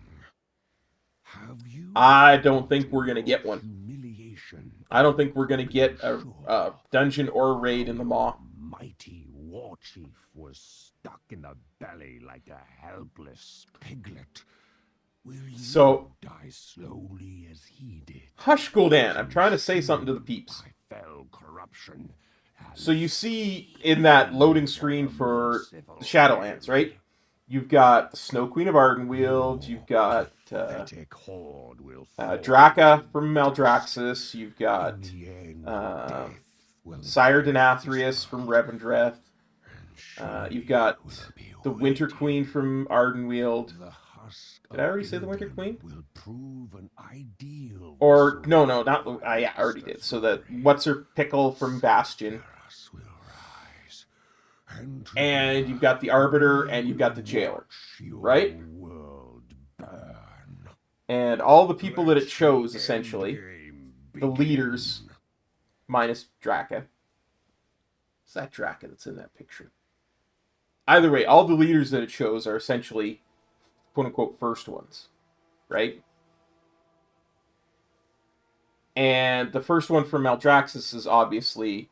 Have you I don't think we're going to get one. humiliation? I don't think we're going to get a dungeon or a raid in the Maw. Mighty war chief was stuck in the belly like a helpless piglet. Will you So, die slowly as he did? Hush, Gul'dan. I'm trying to say something to the peeps. By fell corruption. So you see in that loading screen for the Shadowlands, right? You've got the Snow Queen of Ardenweald, you've got Draka from Maldraxxus, you've got Sire Denathrius from Revendreth, you've got the Winter Queen from Ardenweald. Did I already say the Winter Queen? Or, no, not... yeah, I already did. So that What's-Her-Pickle from Bastion. And you've got the Arbiter, and you've got the Jailer. Right? And all the people that it shows, essentially, the leaders, minus Draka. It's that Draka that's in that picture. Either way, all the leaders that it shows are essentially, quote-unquote, first ones. Right? And the first one from Maldraxxus is obviously,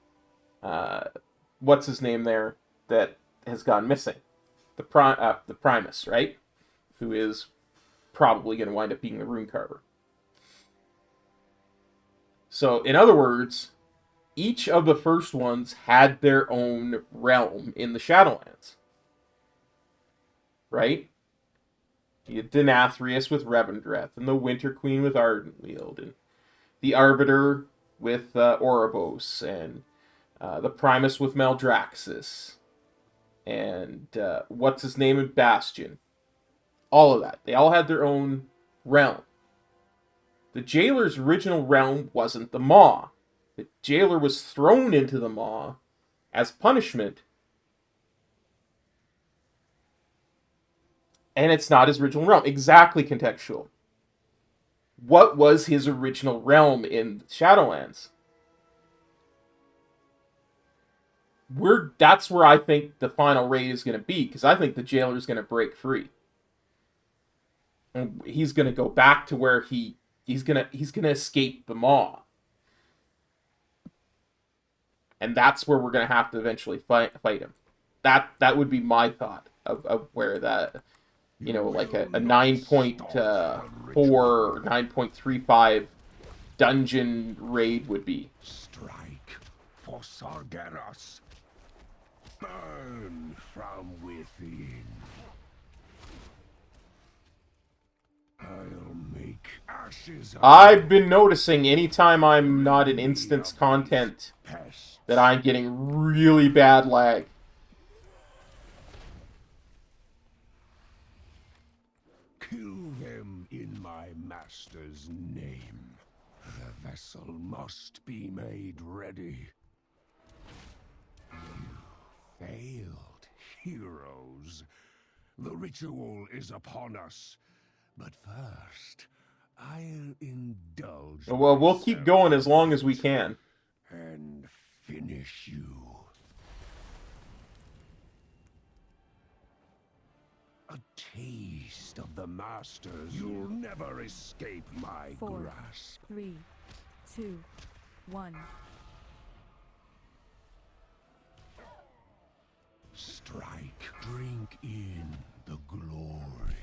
what's his name there, that has gone missing. The Primus, right? Who is probably going to wind up being the Rune Carver. So, in other words, each of the first ones had their own realm in the Shadowlands. Right? You had Denathrius with Revendreth, and the Winter Queen with Ardenweald, and the Arbiter with Oribos, and the Primus with Maldraxxus, and what's his name in Bastion. All of that. They all had their own realm. The Jailer's original realm wasn't the Maw. The Jailer was thrown into the Maw as punishment, and it's not his original realm. Exactly contextual. What was his original realm in Shadowlands? That's where I think the final raid is going to be, because I think the Jailer is going to break free, and he's going to go back to where he's going to escape the Maw, and that's where we're going to have to eventually fight him. That would be my thought of where that, you know, like a 9.4 or 9.35 dungeon raid would be. Strike for Sargeras. Burn from within. I'll make ashes. I've been noticing anytime I'm not in instance content that I'm getting really bad lag. Kill them in my master's name. The vessel must be made ready. You failed, heroes. The ritual is upon us. But first, I'll indulge. Well, we'll keep going as long as we can. And finish you. A taste of the masters. You'll never escape my 4, grasp. 3, 2, 1. Strike. Drink in the glory.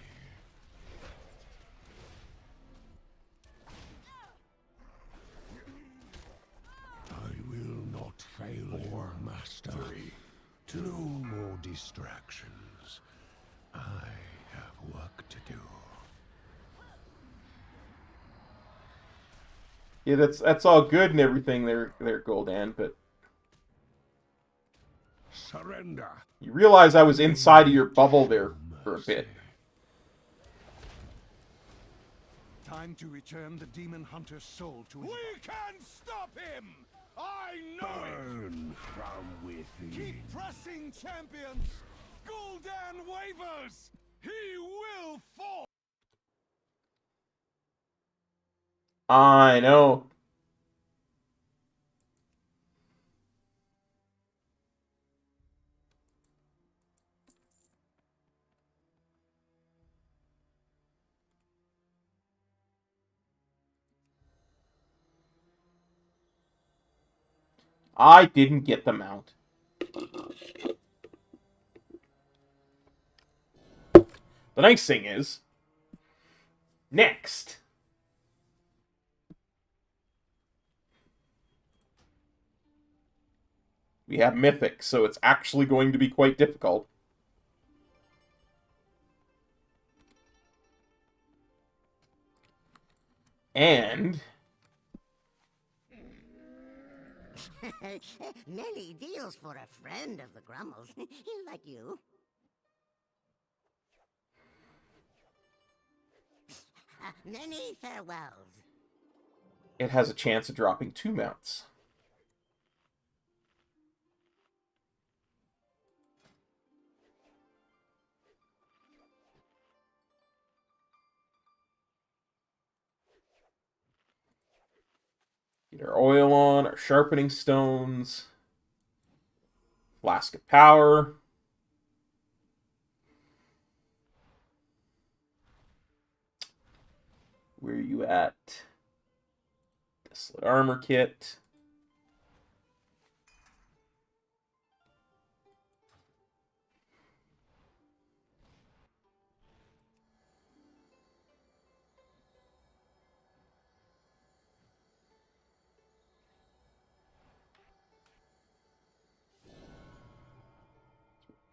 Master. No more distractions. I have work to do. Yeah, that's all good and everything there, Gul'dan, but Surrender. you realize I was inside of your bubble there for a bit. Time to return the demon hunter's soul to his We can stop him! I know Burn from within. it! Keep pressing, champions! Gul'dan wavers! He will fall! I know. I didn't get the mount. The nice thing is, next, we have Mythic, so it's actually going to be quite difficult. And Many deals for a friend of the Grummles. Like you. Many farewells. it has a chance of dropping 2 mounts. Get our oil on, our sharpening stones, flask of power. Where are you at? Desolate armor kit.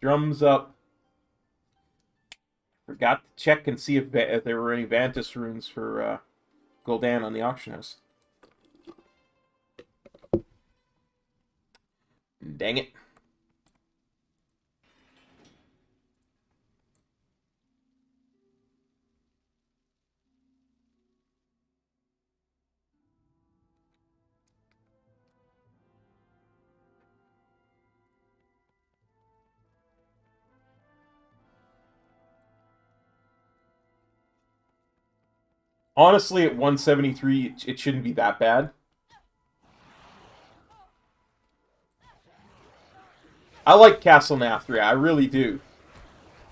Drums up. Forgot to check and see if there were any Vantis runes for Gul'dan on the auction house. Dang it. Honestly, at 173, it shouldn't be that bad. I like Castle Nathria, I really do.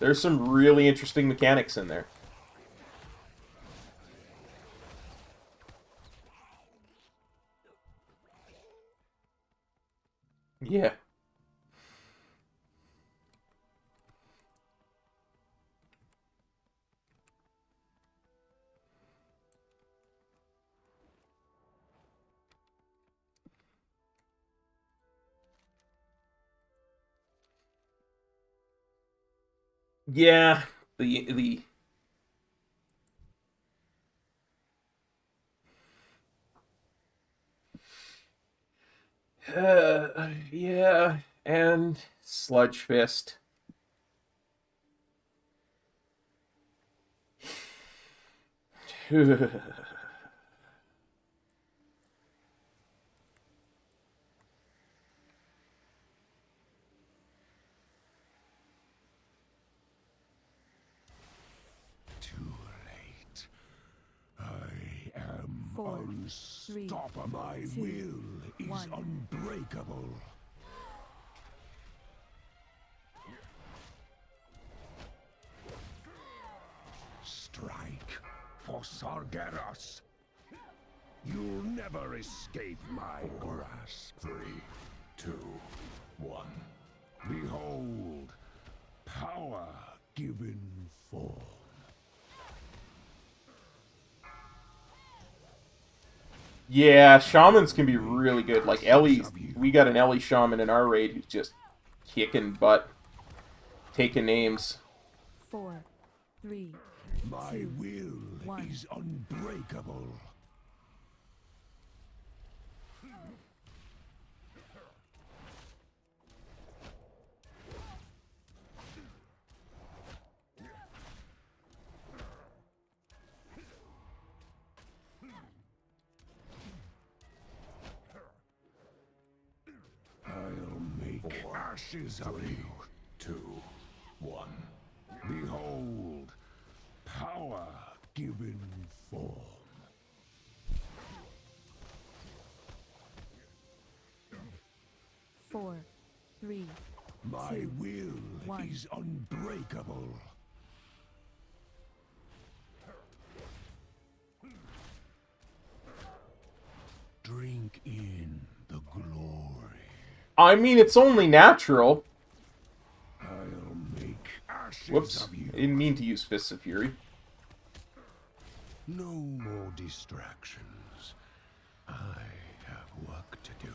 There's some really interesting mechanics in there. Yeah. Yeah, the yeah, and Sludge Fist. Too late. I am 4, 3, unstoppable. My 2, will is 1. unbreakable. Strike for Sargeras. You'll never escape my grasp. 3, 2, 1. Behold, power given form. Yeah, shamans can be really good. Like Ellie, we got an Ellie shaman in our raid who's just kicking butt, taking names. 4, 3, My 2, will 1. is unbreakable. I'll make ashes of you. 2, 1. Behold, power given form. 4, 3, My 2, will 1. is unbreakable. Drink in the glory. I mean, it's only natural. I'll make ashes Whoops, of you. I didn't mean to use Fists of Fury. No more distractions. I have work to do.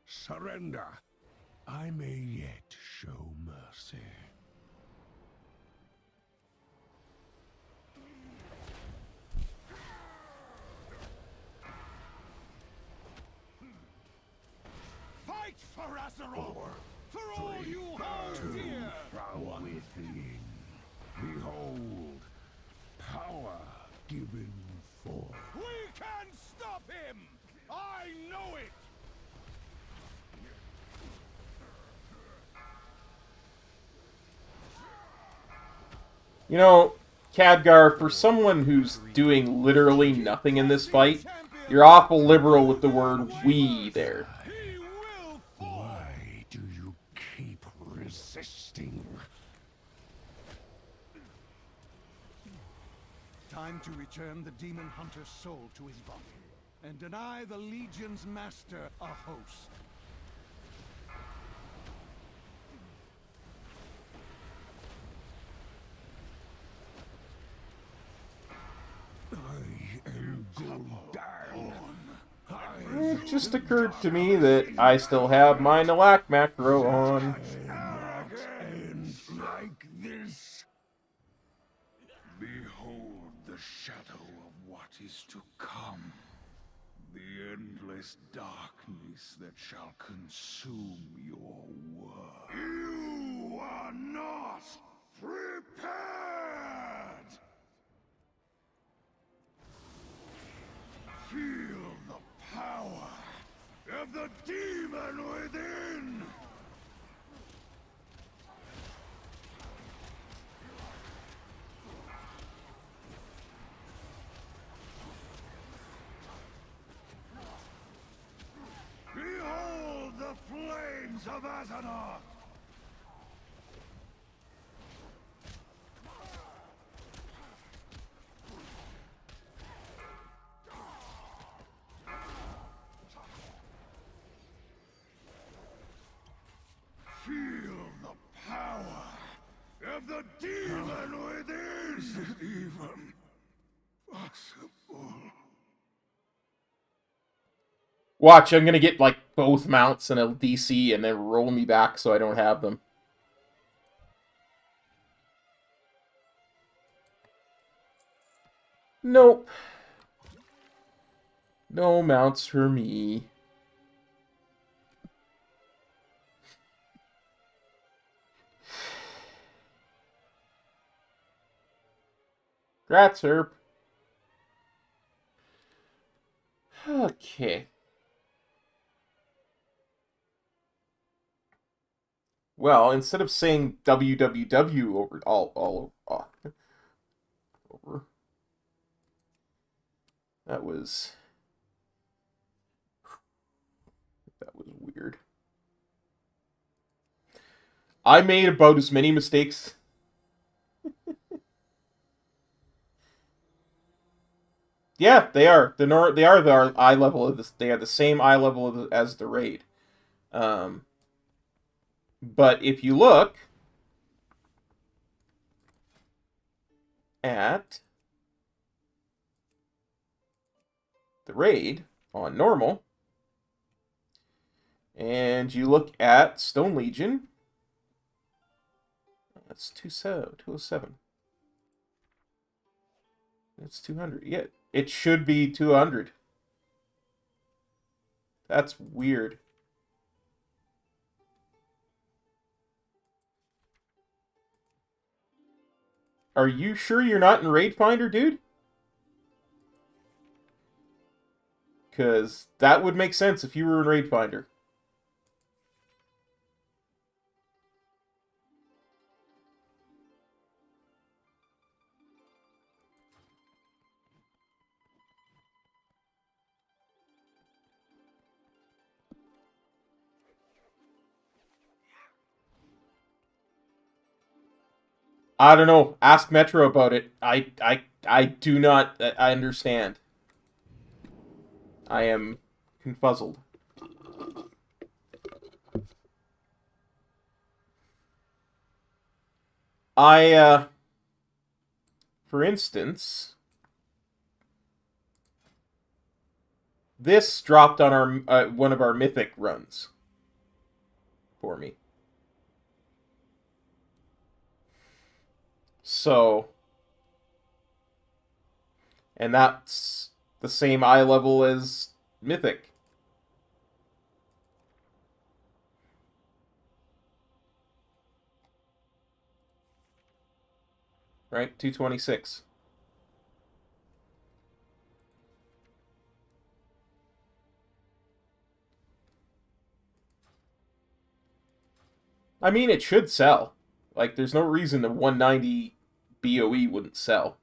Surrender. I may yet show mercy. Fight for Azeroth! For all you hold dear! One within. Behold, power given forth. We can stop him! I know it! You know, Khadgar, for someone who's doing literally nothing in this fight, you're awful liberal with the word "we" there. Why do you keep resisting? Time to return the demon hunter's soul to his body and deny the Legion's master a host. It just occurred to me that I still have my Nalak macro on. End like this. Behold the shadow of what is to come. The endless darkness that shall consume your world. You are not prepared! Feel the power of the demon within! Behold the flames of Azeroth! Feel the power of the demon within! Is it even possible? Watch, I'm gonna get, like, both mounts and a DC and then roll me back so I don't have them. Nope. No mounts for me. Grats, Herb. Okay. Well, instead of saying www over over, that was weird. I made about as many mistakes. Yeah, they are. They are the eye level of this. They are the same eye level as the raid. But if you look at the raid on normal, and you look at Stone Legion, that's 207. It's 200. Yeah, it should be 200. That's weird. Are you sure you're not in Raid Finder, dude? Because that would make sense if you were in Raid Finder. I don't know. Ask Metro about it. I do not I understand. I am confuzzled. For instance, this dropped on our one of our mythic runs for me. So, and that's the same eye level as mythic. Right? 226. I mean, it should sell. Like, there's no reason the 190 BOE wouldn't sell.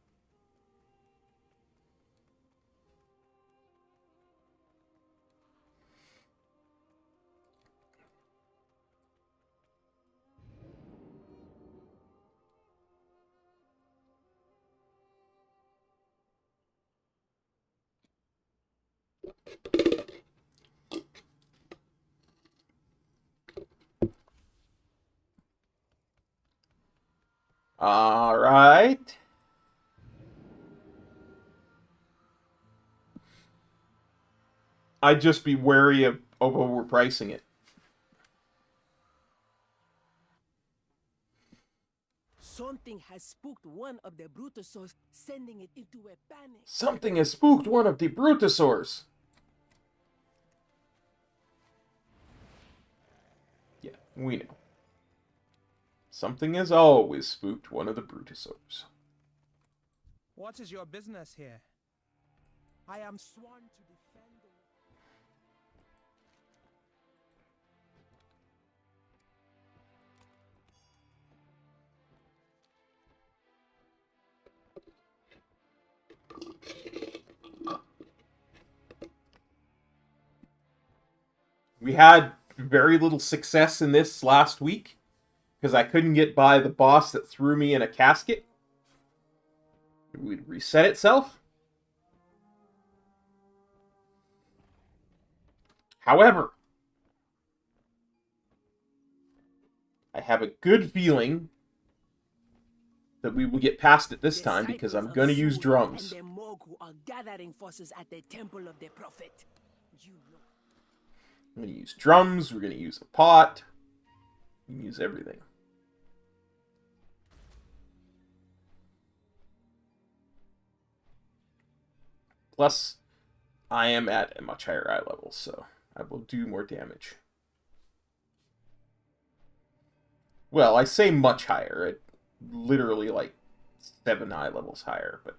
All right. I'd just be wary of overpricing it. Something has spooked one of the Brutosaurs, sending it into a panic. Something has spooked one of the Brutosaurs. Yeah, we know. Something has always spooked one of the Brutosaurs. What is your business here? I am sworn to defend the... We had very little success in this last week because I couldn't get by the boss that threw me in a casket. It would reset itself. However, I have a good feeling that we will get past it this time because I'm going to use drums. And the Mogu are gathering forces at the temple of the prophet. You know. I'm going to use drums, we're going to use a pot, we can use everything. Plus, I am at a much higher eye level, so I will do more damage. Well, I say much higher, it literally like 7 eye levels higher, but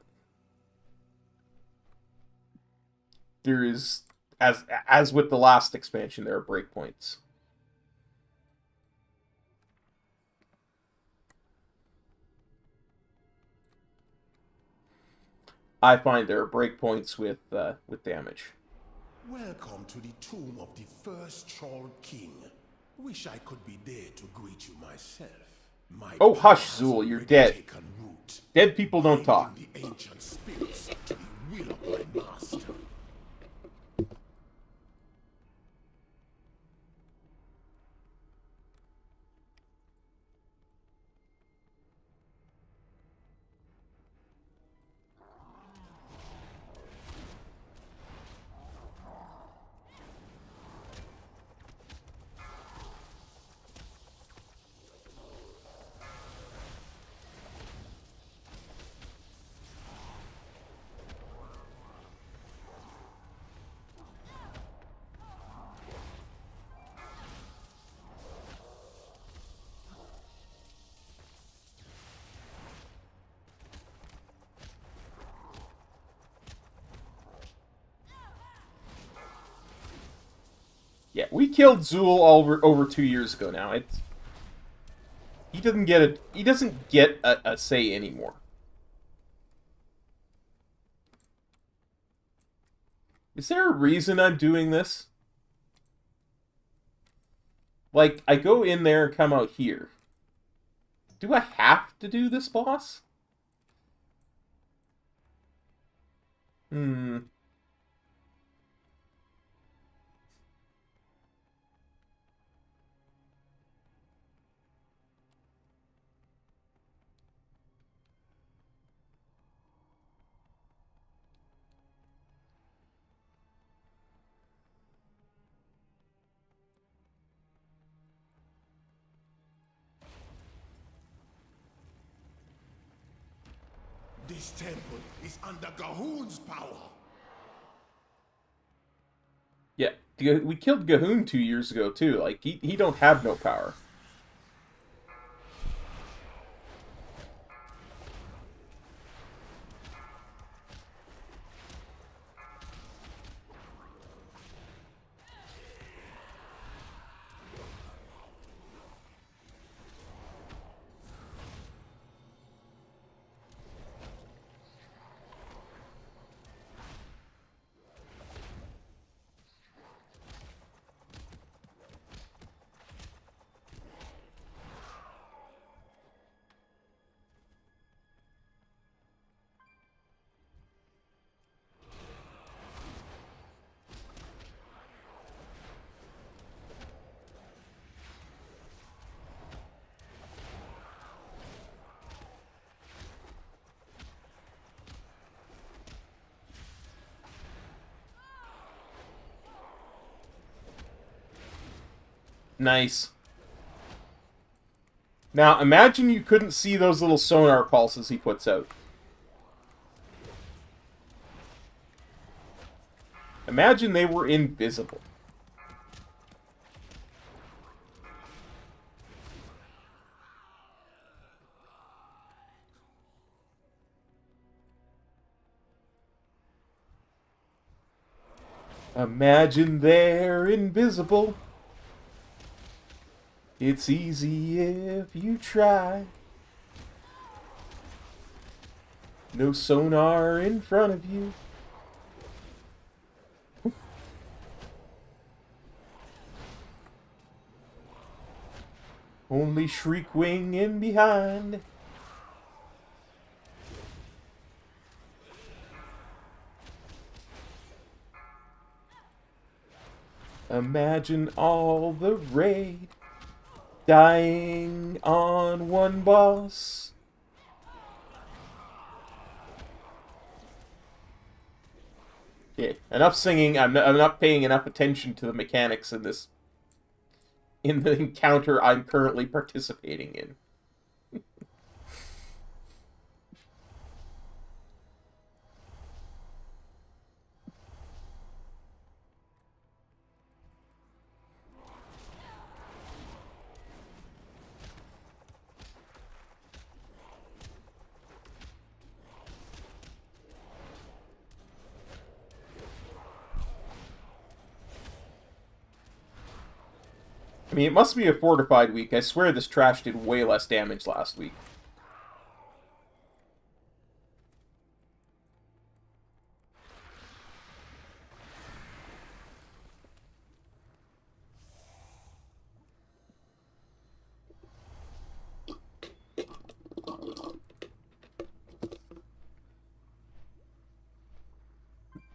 there is, as with the last expansion, there are breakpoints. I find there are breakpoints with damage. Welcome to the tomb of the first Troll King. Wish I could be there to greet you myself. Oh, hush, Zool, you're dead. Dead people don't talk. The ancient spirits to the will of my master. Yeah, we killed Zool over 2 years ago now. He doesn't get a say anymore. Is there a reason I'm doing this? Like, I go in there and come out here. Do I have to do this, boss? This temple is under Gahoon's power. Yeah, we killed Gahoon 2 years ago, too. Like, he don't have no power. Nice. Now, imagine you couldn't see those little sonar pulses he puts out. Imagine they were invisible. Imagine they're invisible. It's easy if you try. No sonar in front of you. Only Shriekwing in behind. Imagine all the raid dying on one boss. Yeah, enough singing. I'm not paying enough attention to the mechanics in this, in the encounter I'm currently participating in. I mean, it must be a fortified week. I swear this trash did way less damage last week.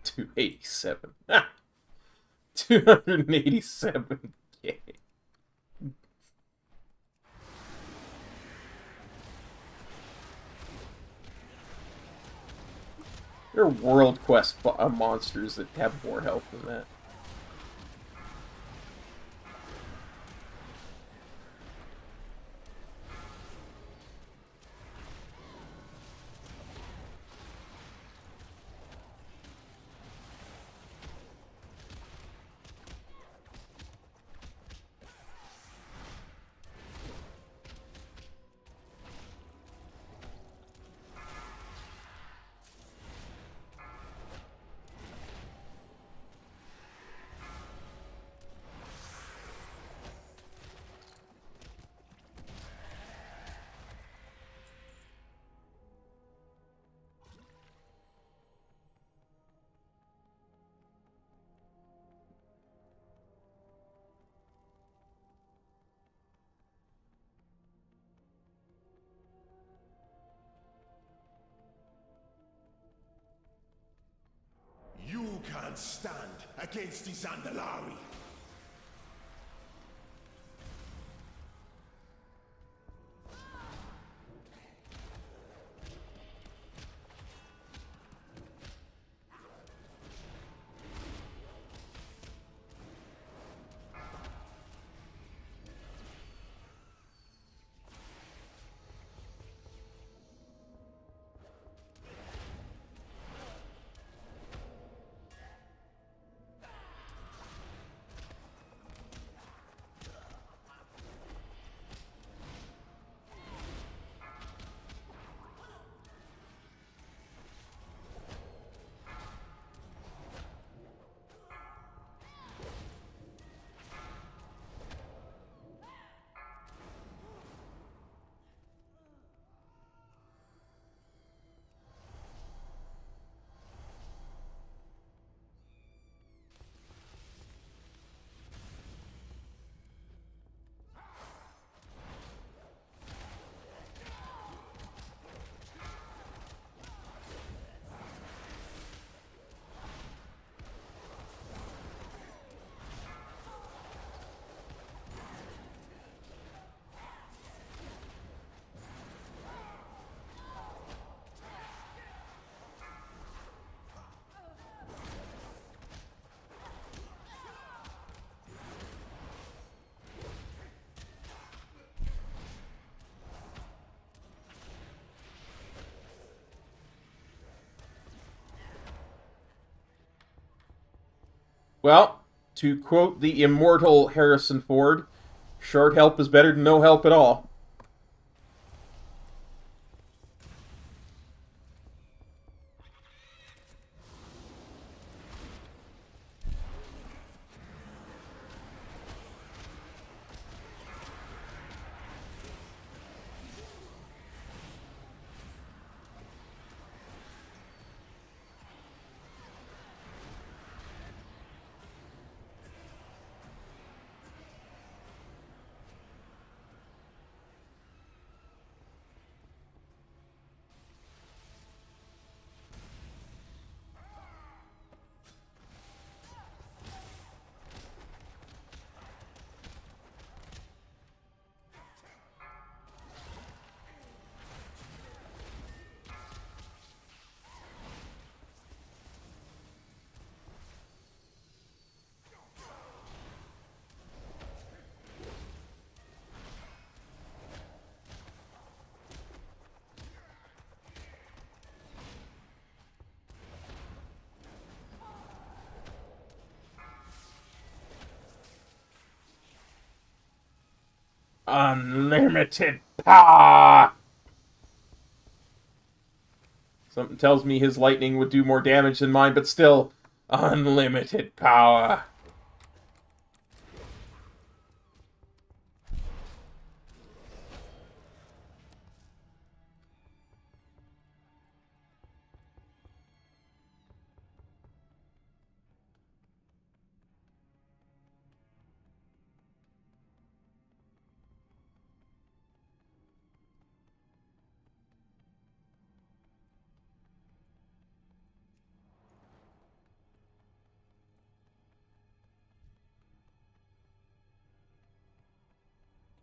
$287. 287K. There are World Quest monsters that have more health than that. can't stand against the Zandalari. Well, to quote the immortal Harrison Ford, short help is better than no help at all. Unlimited power! Something tells me his lightning would do more damage than mine, but still, unlimited power.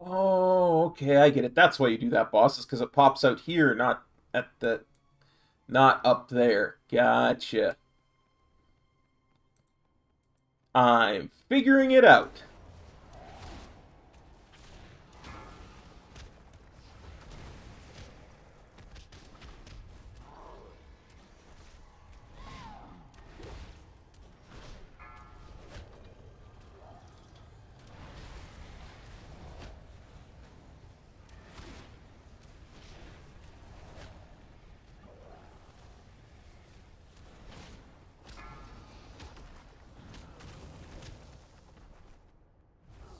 Oh, okay, I get it. That's why you do that, boss. Is because it pops out here, not up there. Gotcha. I'm figuring it out.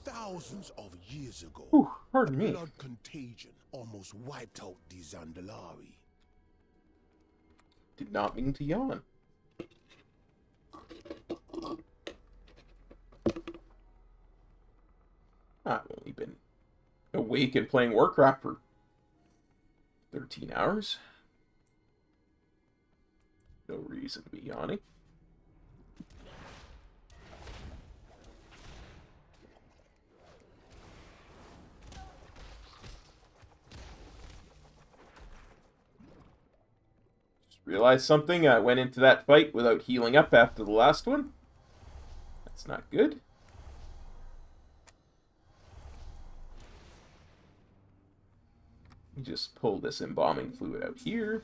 Thousands of years ago, Whew, pardon me. blood contagion almost wiped out the Zandalari. Did not mean to yawn. I've only been awake and playing Warcraft for 13 hours. No reason to be yawning. realized something. I went into that fight without healing up after the last one. That's not good. Just pull this embalming fluid out here.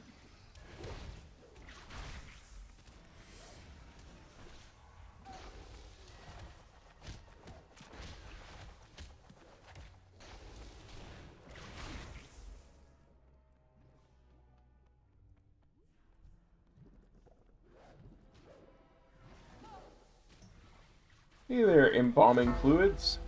Hey there, embalming fluids.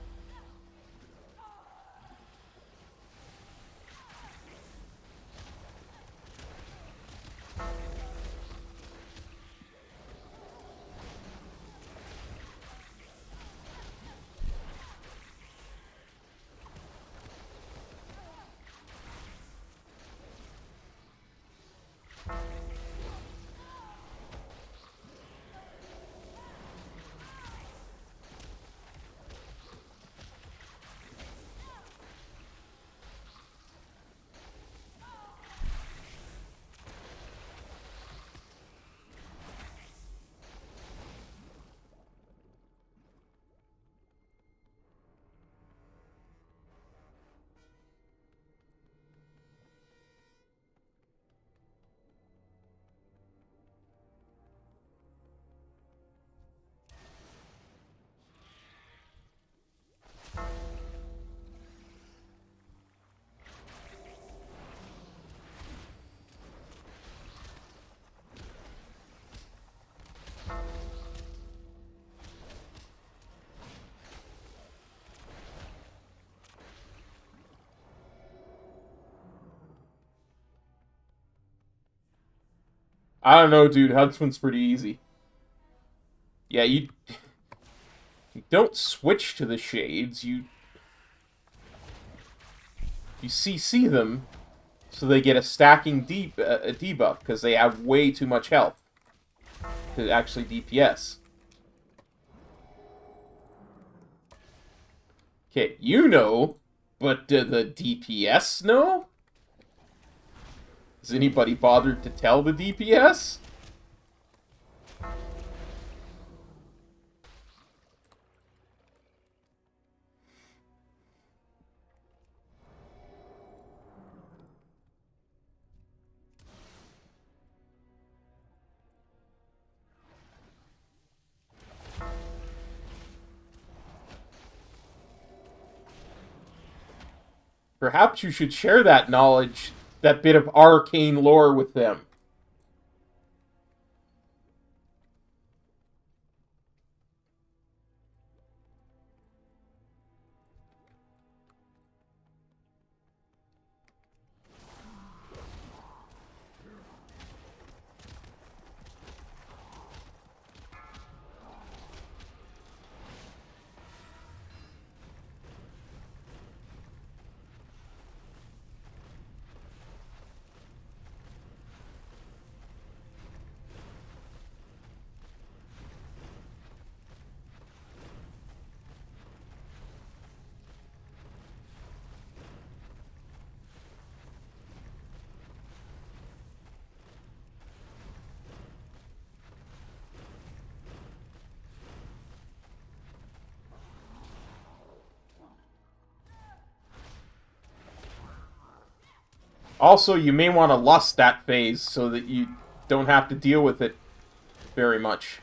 I don't know, dude. Huntsman's pretty easy. Yeah, you don't switch to the shades. You CC them so they get a stacking debuff because they have way too much health to actually DPS. Okay, you know, but do the DPS know? Has anybody bothered to tell the DPS? Perhaps you should share that knowledge, that bit of arcane lore with them. Also, you may want to lust that phase so that you don't have to deal with it very much.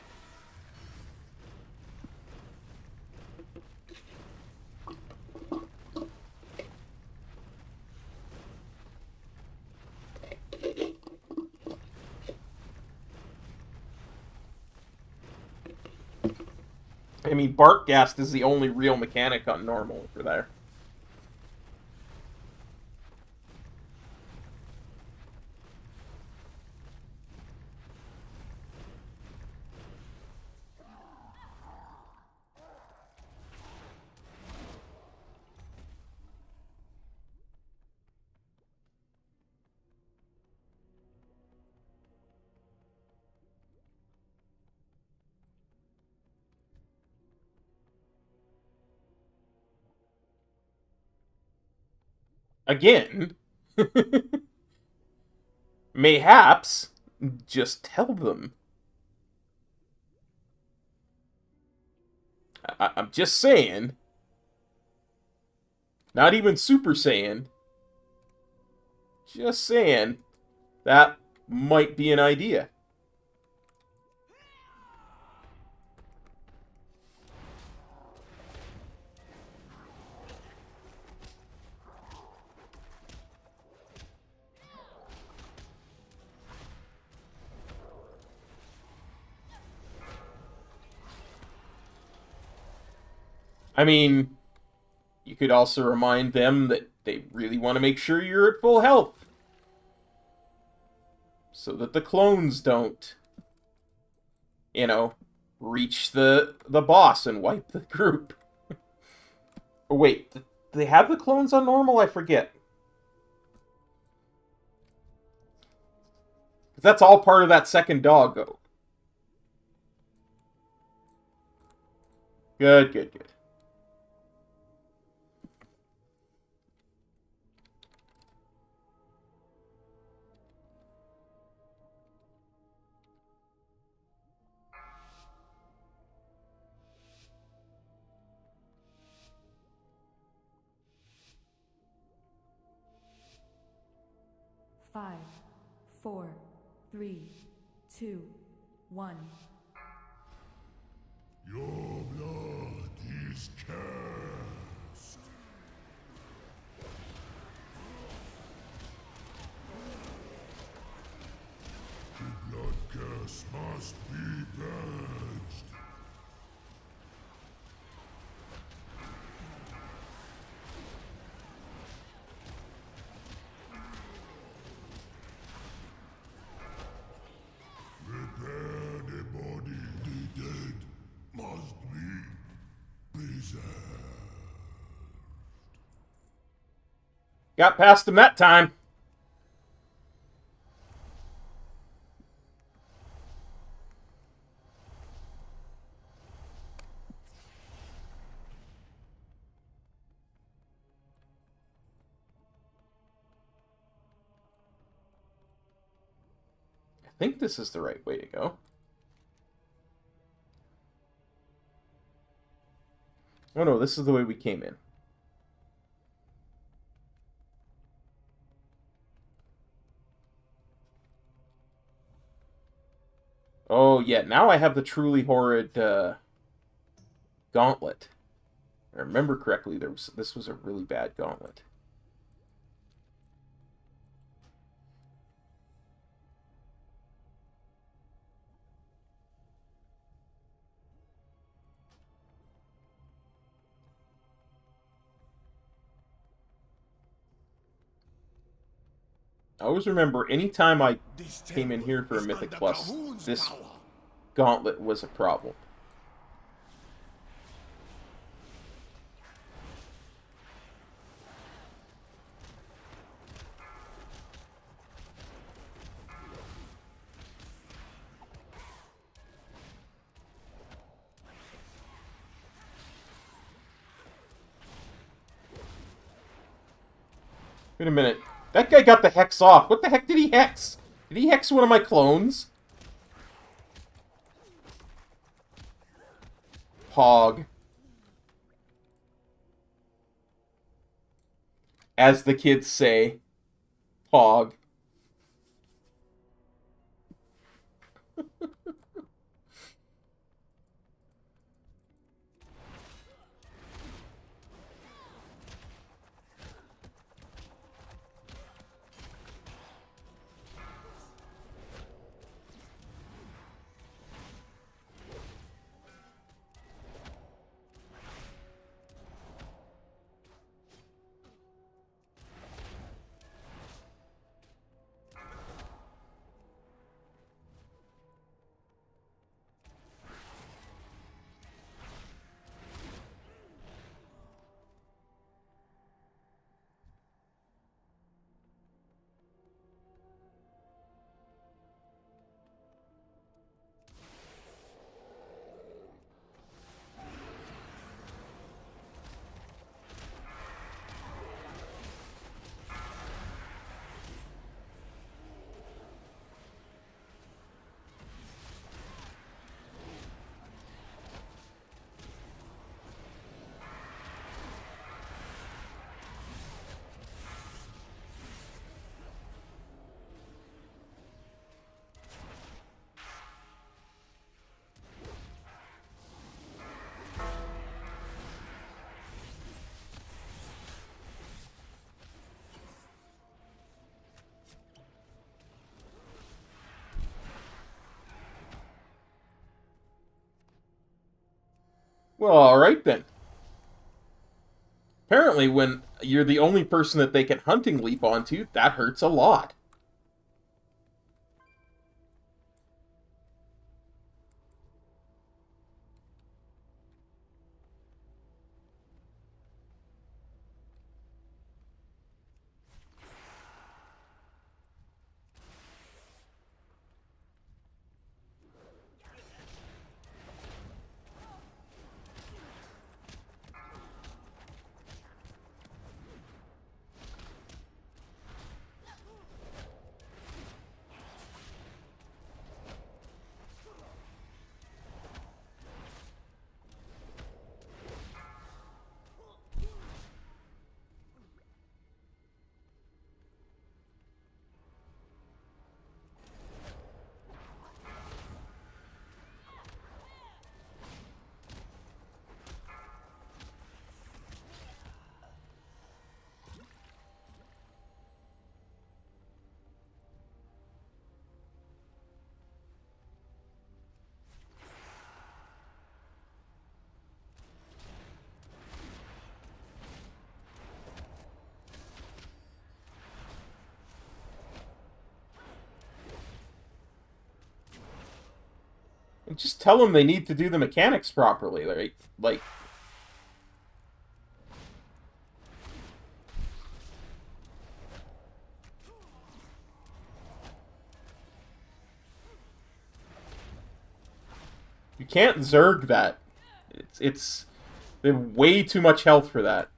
I mean, Barkghast is the only real mechanic on normal for there. Again, mayhaps Just tell them. I'm just saying. Not even Super Saiyan. Just saying. That might be an idea. I mean, you could also remind them that they really want to make sure you're at full health. So that the clones don't, you know, reach the boss and wipe the group. Oh, wait, do they have the clones on normal? I forget. That's all part of that second doggo. Good, good, good. Five, 4, 3, 2, 1. Your blood is cursed. The blood curse must be purged. Prepare the body. The dead must be preserved. Got past him that time. I think this is the right way to go. Oh no, this is the way we came in. Oh yeah, now I have the truly horrid gauntlet. If I remember correctly, this was a really bad gauntlet. I always remember anytime I came in here for a Mythic Plus, this gauntlet was a problem. Wait a minute. That guy got the hex off. What the heck did he hex? Did he hex one of my clones? Pog. As the kids say. Pog. Well, alright then. Apparently, when you're the only person that they can hunting leap onto, that hurts a lot. And just tell them they need to do the mechanics properly, like you can't Zerg that. It's they have way too much health for that.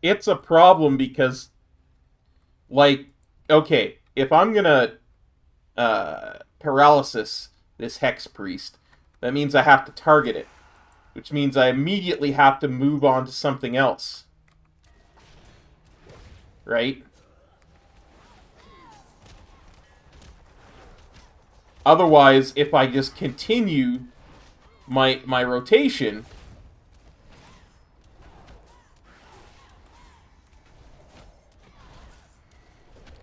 It's a problem because, like, okay, if I'm gonna paralysis this Hex Priest, that means I have to target it, which means I immediately have to move on to something else. Right? Otherwise, if I just continue my rotation,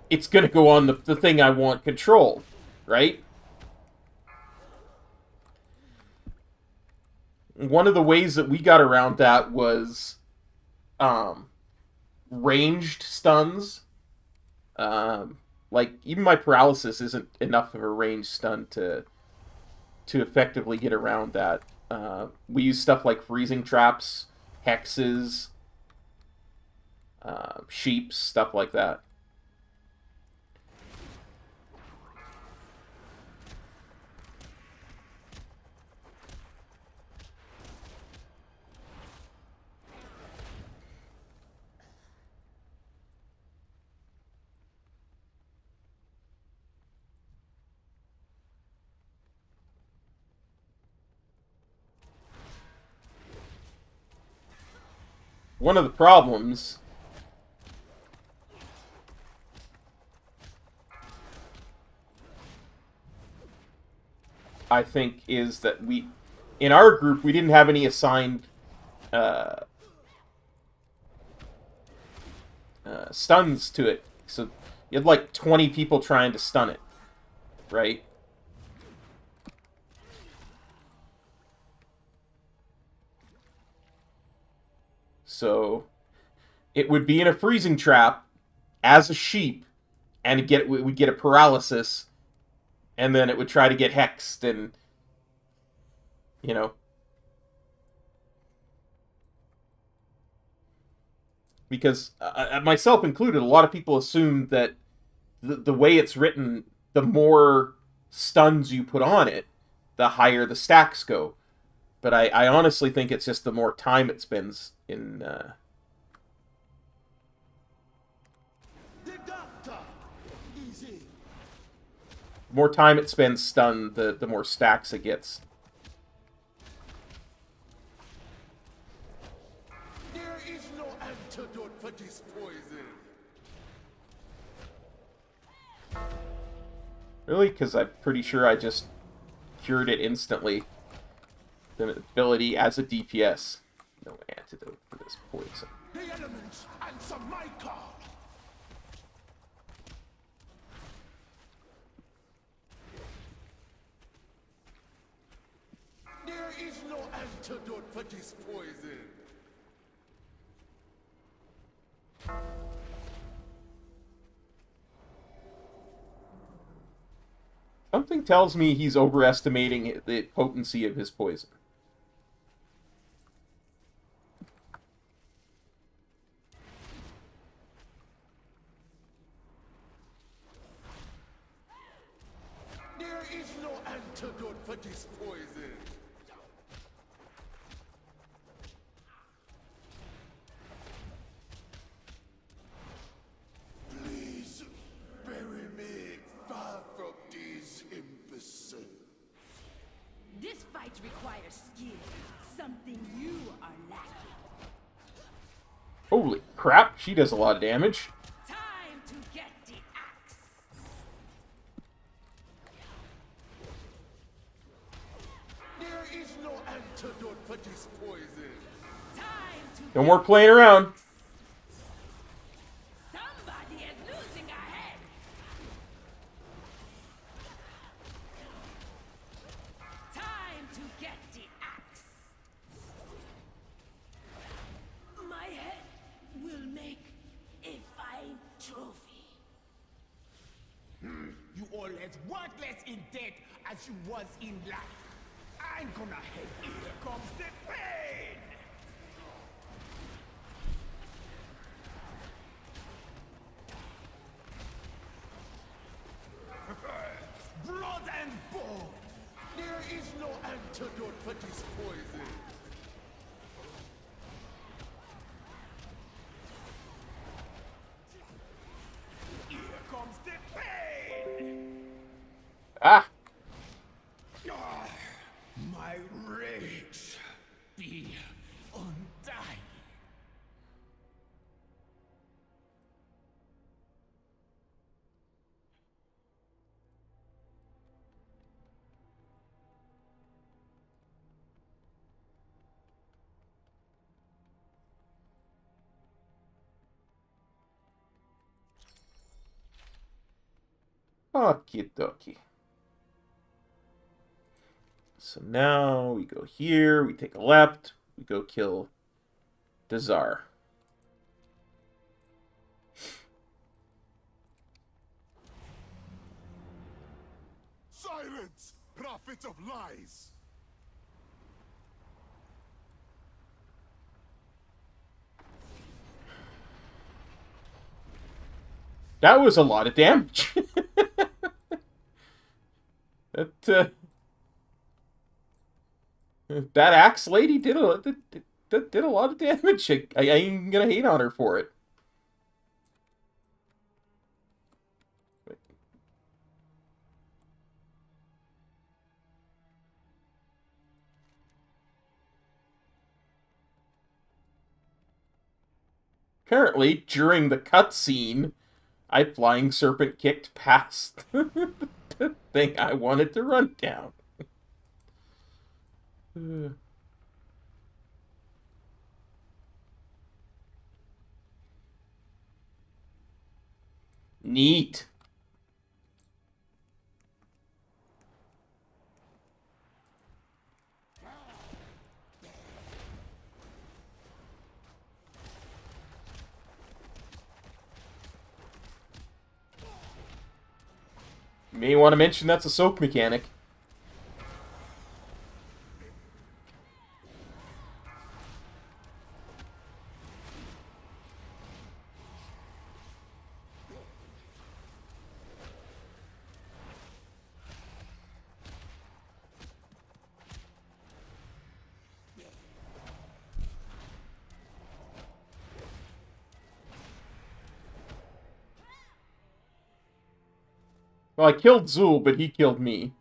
it's going to go on the thing I want controlled, right? One of the ways that we got around that was ranged stuns. Like, even my paralysis isn't enough of a ranged stun to effectively get around that. We use stuff like freezing traps, hexes, sheeps, stuff like that. One of the problems I think is that in our group, we didn't have any assigned stuns to it. So you had like 20 people trying to stun it, right? So it would be in a freezing trap as a sheep, and we'd get a paralysis, and then it would try to get hexed, and you know, because myself included, a lot of people assume that the way it's written, the more stuns you put on it, the higher the stacks go. But I honestly think it's just the more time it spends in... more time it spends stunned, the more stacks it gets. There is no antidote for this poison. Really? Because I'm pretty sure I just cured it instantly. The ability as a DPS. No antidote for this poison. The elements answer my call. There is no antidote for this poison. Something tells me he's overestimating the potency of his poison. There is no antidote for this poison. Please bury me far from these imbeciles. This fight requires skill, something you are lacking. Holy crap, she does a lot of damage. Time to get the axe. There is no antidote for this poison. Time to No more playing around. Somebody is losing a head. Time to get the axe. My head will make a fine trophy. You all as worthless in death as you was in life. I'm gonna head. Here comes the pain! Blood and bone. There is no antidote for this poison. Here comes the pain! Ah! Ah, my rage be undying. Okie dokie. So now we go here, we take a left, we go kill Dazar. Silence, prophet of lies. That was a lot of damage. That axe lady did a lot of damage. I ain't gonna hate on her for it. Apparently, during the cutscene, I flying serpent kicked past the thing I wanted to run down. Neat. You may want to mention that's a soak mechanic. Well, I killed Zul, but he killed me.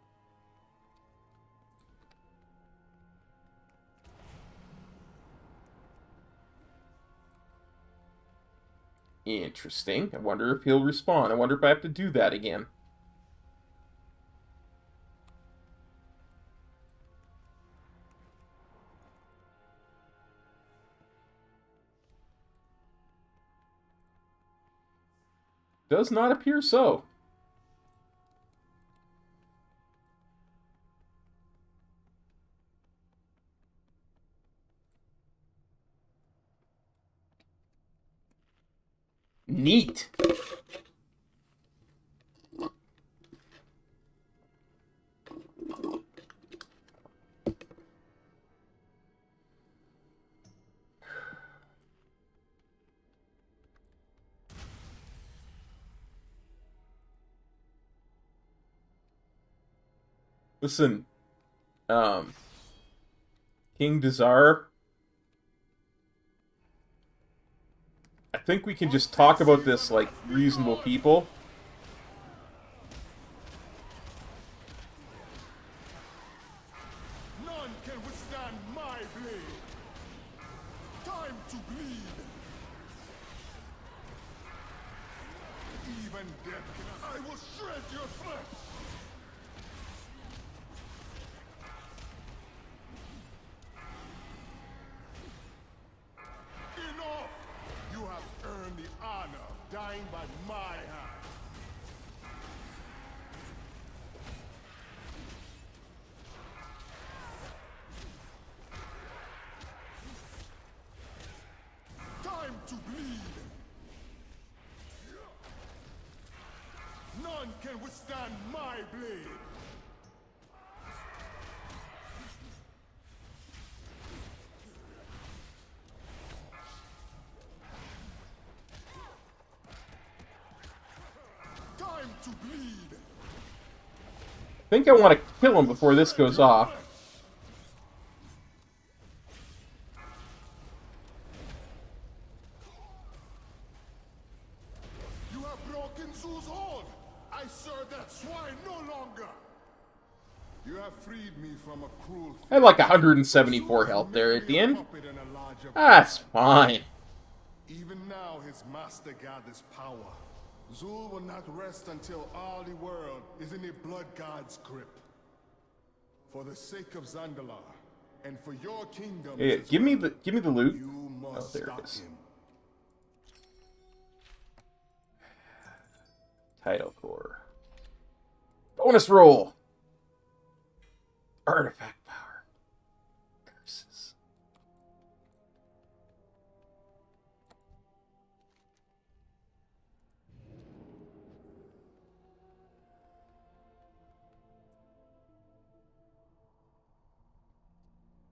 Interesting. I wonder if he'll respawn. I wonder if I have to do that again. Does not appear so. Neat. Listen, King Desire, I think we can just talk about this like reasonable people. None can withstand my blade. Time to bleed. Even death cannot. I will shred your flesh. Enough! You have earned the honor of dying by my hand. Time to bleed! None can withstand my blade! Time to bleed! I think I want to kill him before this goes off. You have broken Zul's hold! I serve that swine no longer! You have freed me from a cruel I had like 174 health there at the end. puppet in a larger That's fine. Even now his master gathers power. Zul will not rest until all the world is in the blood god's grip. For the sake of Zandalar, and for your kingdom, Yeah, give me the loot. you must there it stop is. him. Title core. Bonus roll. Artifact power. Curses.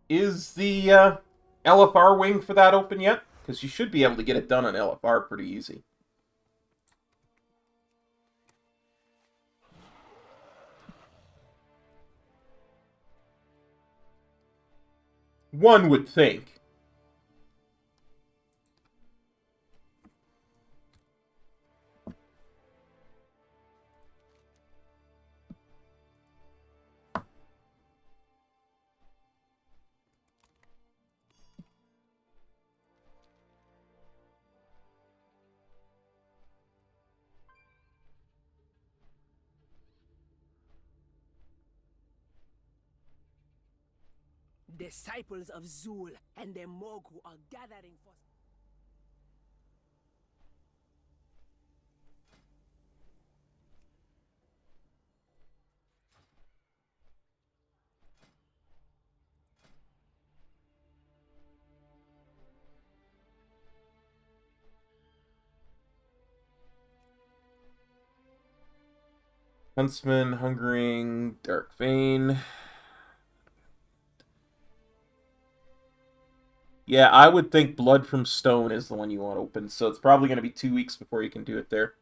Is the LFR wing for that open yet? Because you should be able to get it done on LFR pretty easy. One would think. Disciples of Zul and their Mogu are gathering for... Huntsman, Hungering, Dark Vein. Yeah, I would think Blood from Stone is the one you want open, so it's probably going to be 2 weeks before you can do it there.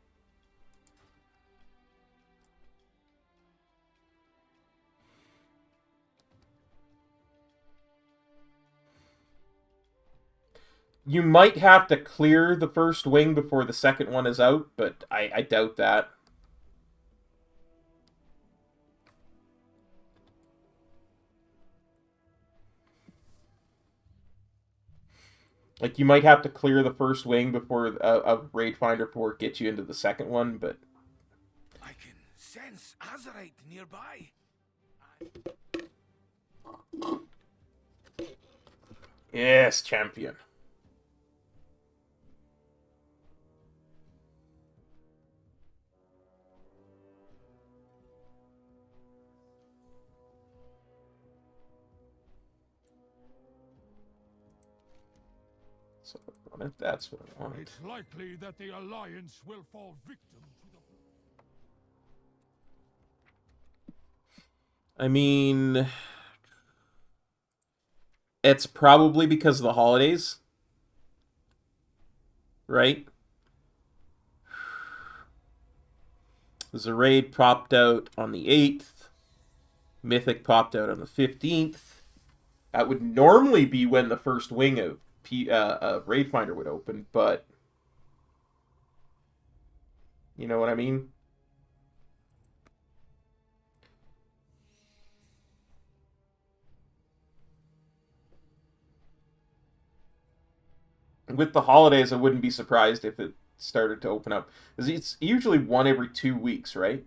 You might have to clear the first wing before the second one is out, but I doubt that. Like, you might have to clear the first wing before a raid finder port gets you into the second one, but... I can sense Azerite nearby. Yes, champion. So I wanted, that's what I wanted. It's likely that the Alliance will fall victim to the... I mean, it's probably because of the holidays, right? There's a raid popped out on the 8th. Mythic popped out on the 15th. That would normally be when the first wing of Raid Finder would open, but you know what I mean? With the holidays, I wouldn't be surprised if it started to open up. It's usually one every 2 weeks, right?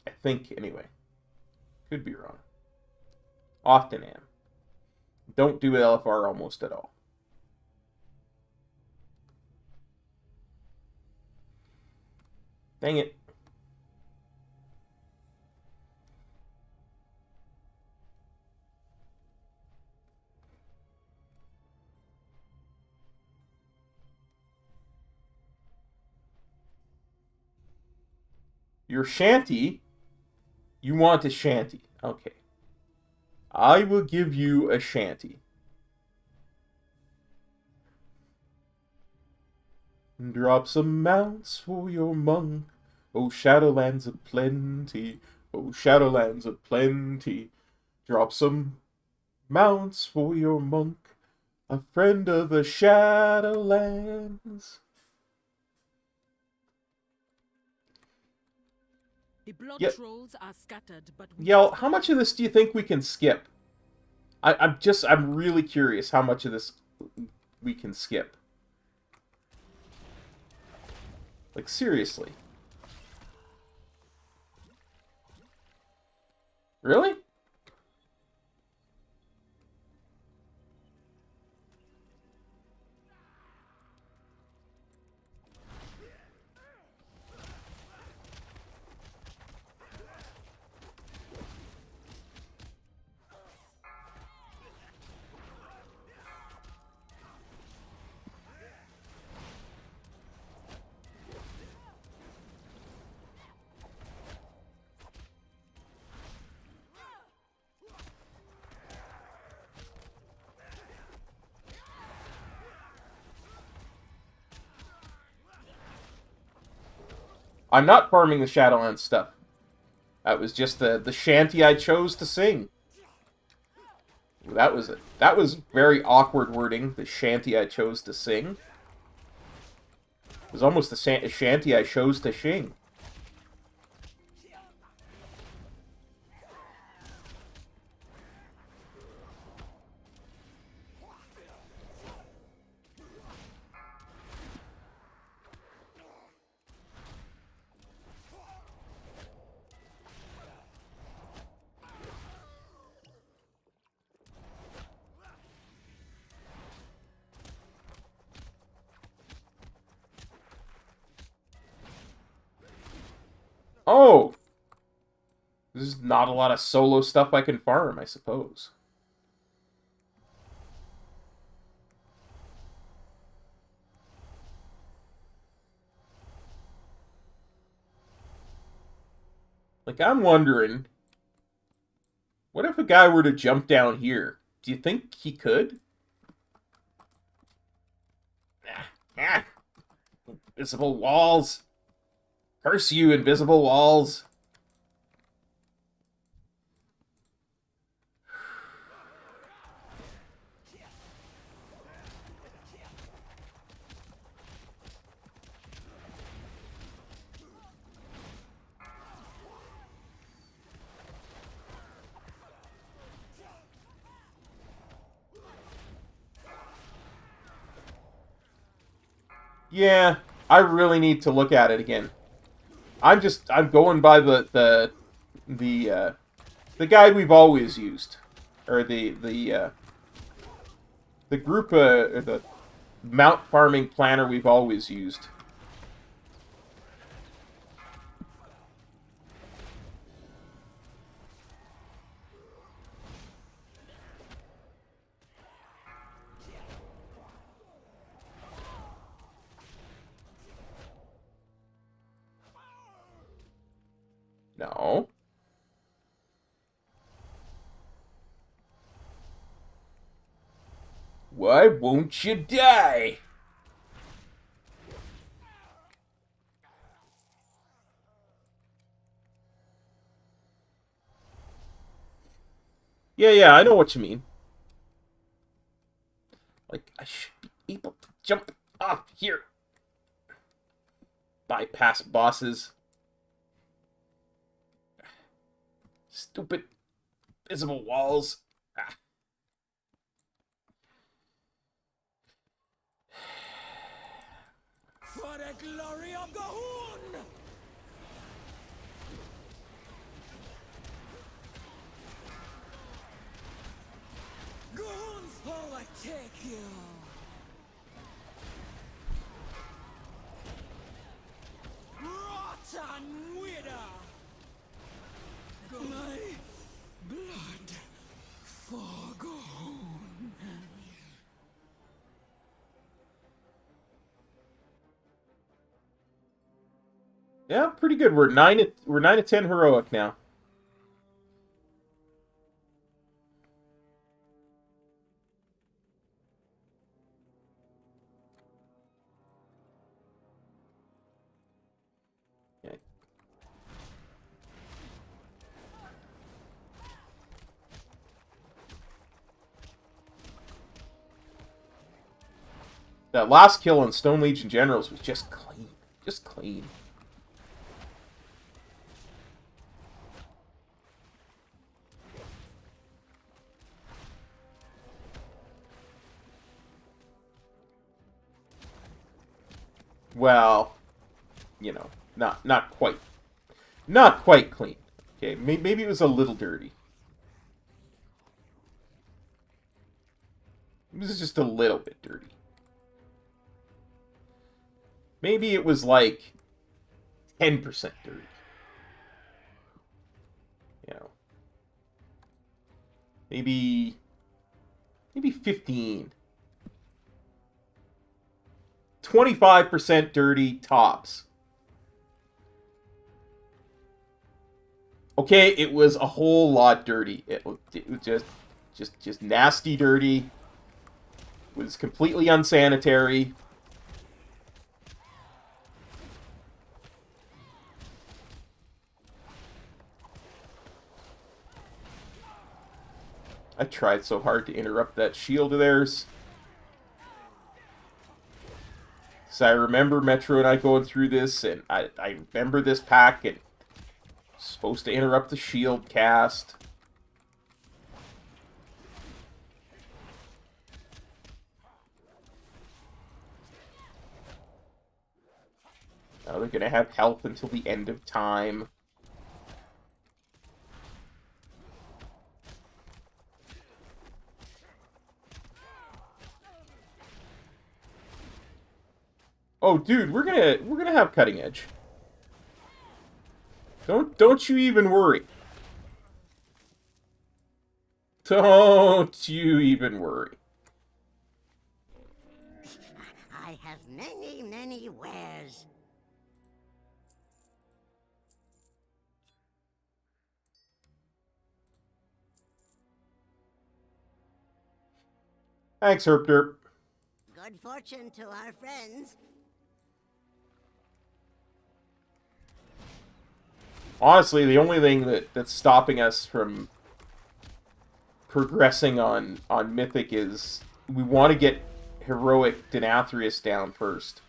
I think, anyway. Could be wrong. Often am. Don't do LFR almost at all. Dang it. Your shanty? You want a shanty. Okay. I will give you a shanty. Drop some mounts for your monk. Oh, Shadowlands of plenty. Oh, Shadowlands of plenty. Drop some mounts for your monk. A friend of the Shadowlands. The blood trolls are scattered, but Yell, how much of this do you think we can skip? I'm really curious how much of this we can skip. Like, seriously. Really? I'm not farming the Shadowlands stuff. That was just the shanty I chose to sing. That was very awkward wording. The shanty I chose to sing. It was almost the shanty I chose to sing. Oh! There's not a lot of solo stuff I can farm, I suppose. Like, I'm wondering, what if a guy were to jump down here? Do you think he could? Invisible walls! Curse you, invisible walls! Yeah, I really need to look at it again. I'm going by the guide we've always used, or the group or the mount farming planner we've always used. Why won't you die? Yeah, I know what you mean. Like, I should be able to jump off here. Bypass bosses. Stupid visible walls. Ah. For the glory of Gahun! Gahun's overtake you! Rotten wither! My blood for Gahun. Yeah, pretty good. We're 9 to 10 heroic now. Okay. That last kill on Stone Legion Generals was just clean. Just clean. Well, you know, not quite clean. Okay, maybe it was a little dirty. It was just a little bit dirty. Maybe it was like 10% dirty. You know, maybe 15. 25% dirty tops. Okay, it was a whole lot dirty. It was just nasty dirty. It was completely unsanitary. I tried so hard to interrupt that shield of theirs. So I remember Metro and I going through this, and I remember this pack, and supposed to interrupt the shield cast. Now they're gonna have health until the end of time. Oh, dude, we're gonna have cutting edge. Don't you even worry. Don't you even worry. I have many, many wares. Thanks, Herpderp. Good fortune to our friends. Honestly, the only thing that's stopping us from progressing on Mythic is we want to get Heroic Denathrius down first.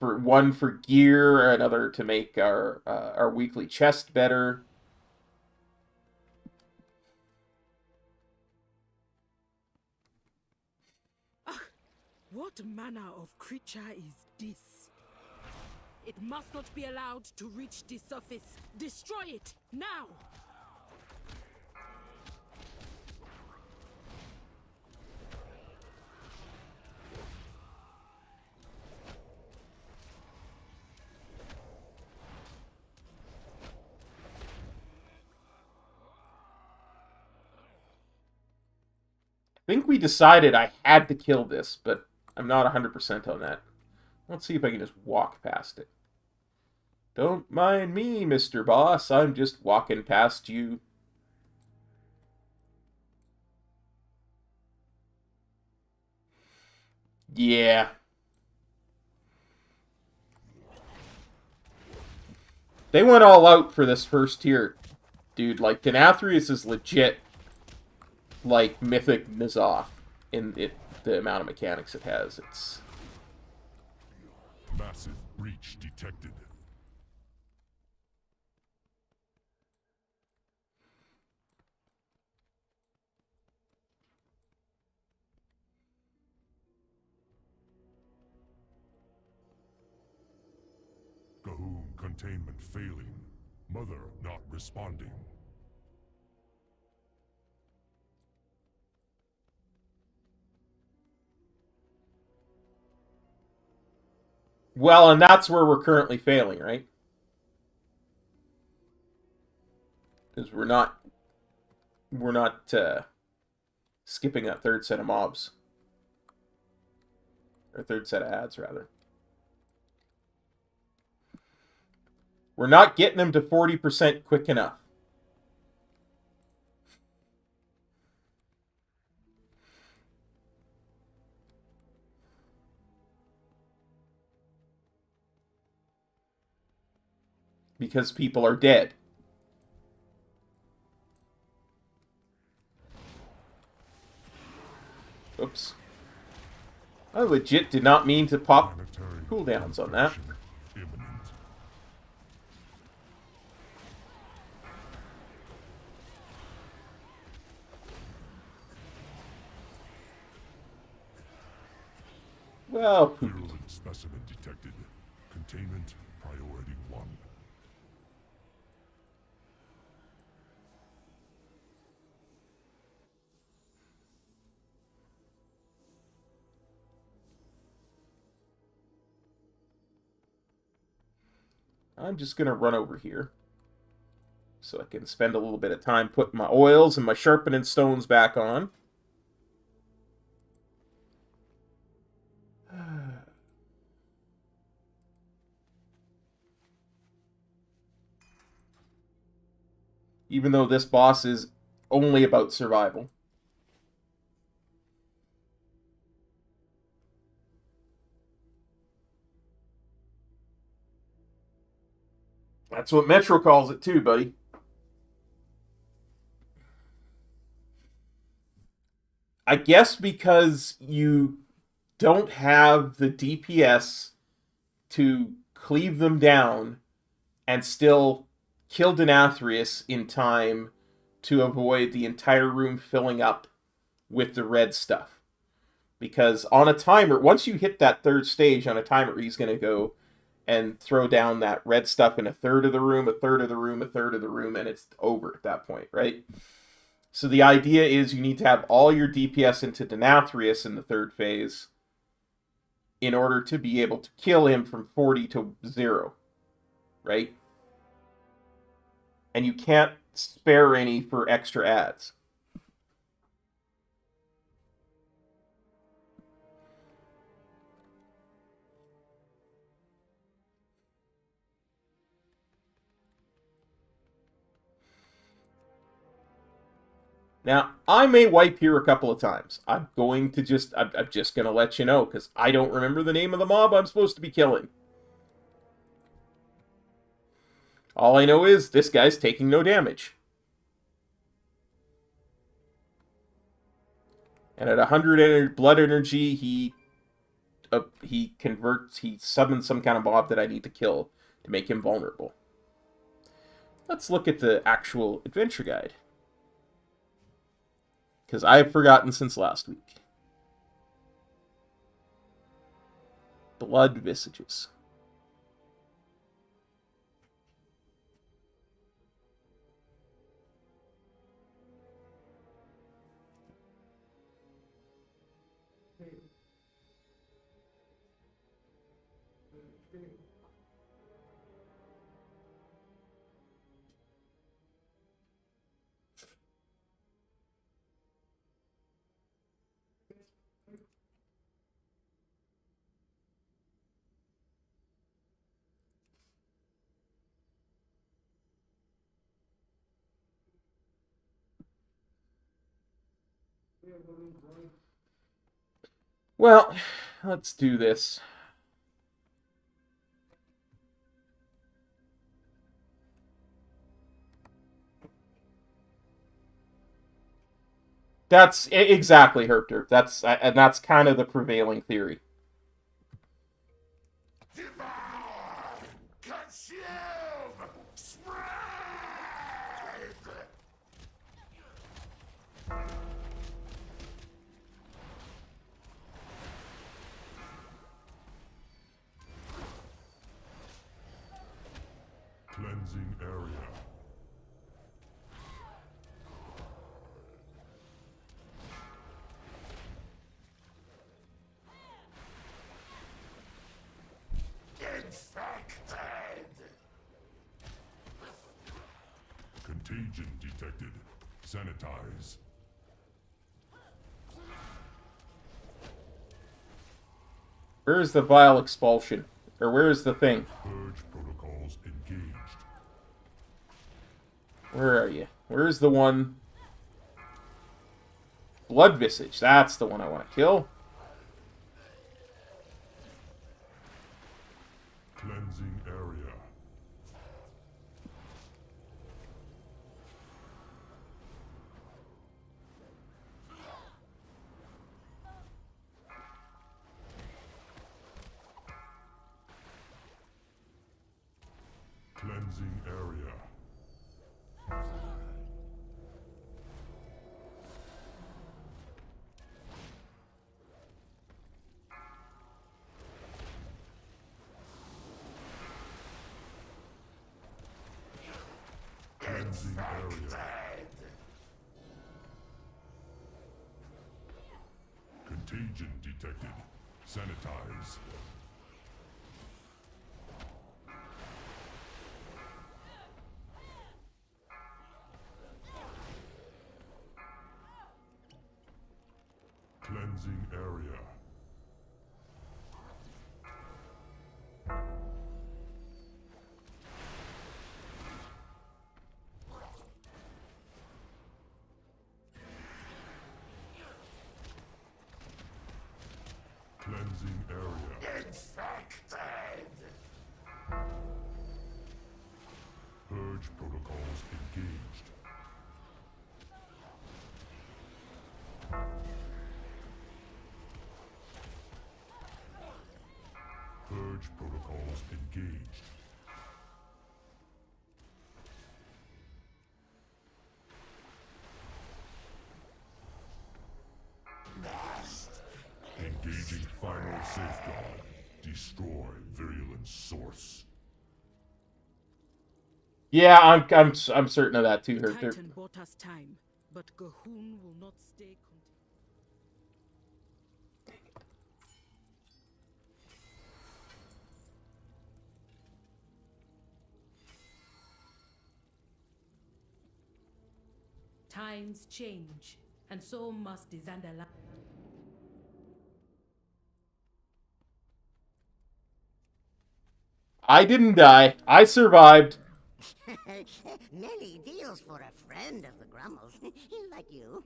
One for gear, another to make our weekly chest better. What manner of creature is this? It must not be allowed to reach the surface. Destroy it, now! I think we decided I had to kill this, but I'm not 100% on that. Let's see if I can just walk past it. Don't mind me, Mr. Boss. I'm just walking past you. Yeah. They went all out for this first tier. Dude, like, Denathrius is legit, like, Mythic N'Zoth in the amount of mechanics it has. It's... Massive breach detected. Gahoon containment failing. Mother not responding. Well, and that's where we're currently failing, right? Because we're not skipping that third set of mobs. Or third set of ads, rather. We're not getting them to 40% quick enough. Because people are dead. Oops. I legit did not mean to pop cooldowns on that. Well, Virulent specimen detected. Containment priority 1. I'm just going to run over here so I can spend a little bit of time putting my oils and my sharpening stones back on. Even though this boss is only about survival. That's what Metro calls it too, buddy. I guess because you don't have the DPS to cleave them down and still kill Denathrius in time to avoid the entire room filling up with the red stuff. Because on a timer, once you hit that third stage on a timer, he's going to go and throw down that red stuff in a third of the room, a third of the room, a third of the room, and it's over at that point, right? So the idea is you need to have all your DPS into Denathrius in the third phase in order to be able to kill him from 40 to 0, right? And you can't spare any for extra ads. Now, I may wipe here a couple of times. I'm just going to let you know, because I don't remember the name of the mob I'm supposed to be killing. All I know is this guy's taking no damage. And at 100 blood energy, he summons some kind of mob that I need to kill to make him vulnerable. Let's look at the actual adventure guide, because I've forgotten since last week. Blood Visages. Well, let's do this. That's exactly, Herpter. And that's kind of the prevailing theory. Cleansing area. Infected. Contagion detected. Sanitize. Where is the vial expulsion? Or where is the thing? Purge protocols engaged. Where are you? Where is the one? Blood Visage. That's the one I want to kill. Cleansing area. Cleansing area. Cleansing area. Contagion detected. Sanitize. Cleansing area. Cleansing area. Infected. Purge protocols engaged. Purge protocols engaged. Engaging final safeguard. Destroy virulent source. Yeah, I'm certain of that too, The Herpter. Titan bought us time, but Gahun will not stay content. Times change, and so must the Zandala. I didn't die. I survived. Many deals for a friend of the Grummles, like you.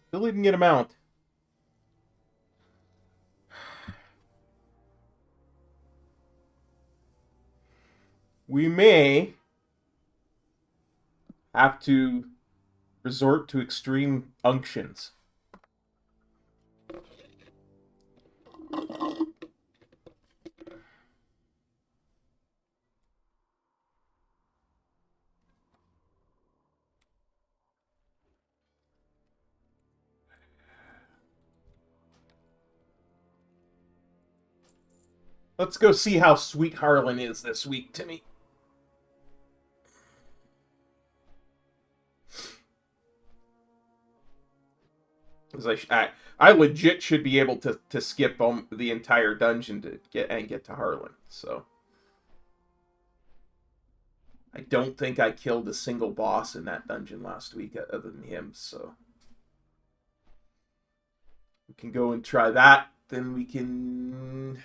Still didn't get a mount. We may have to resort to extreme unctions. Let's go see how sweet Harlan is this week, Timmy. I legit should be able to skip the entire dungeon to get to Harlan. So I don't think I killed a single boss in that dungeon last week other than him. So we can go and try that. Then we can.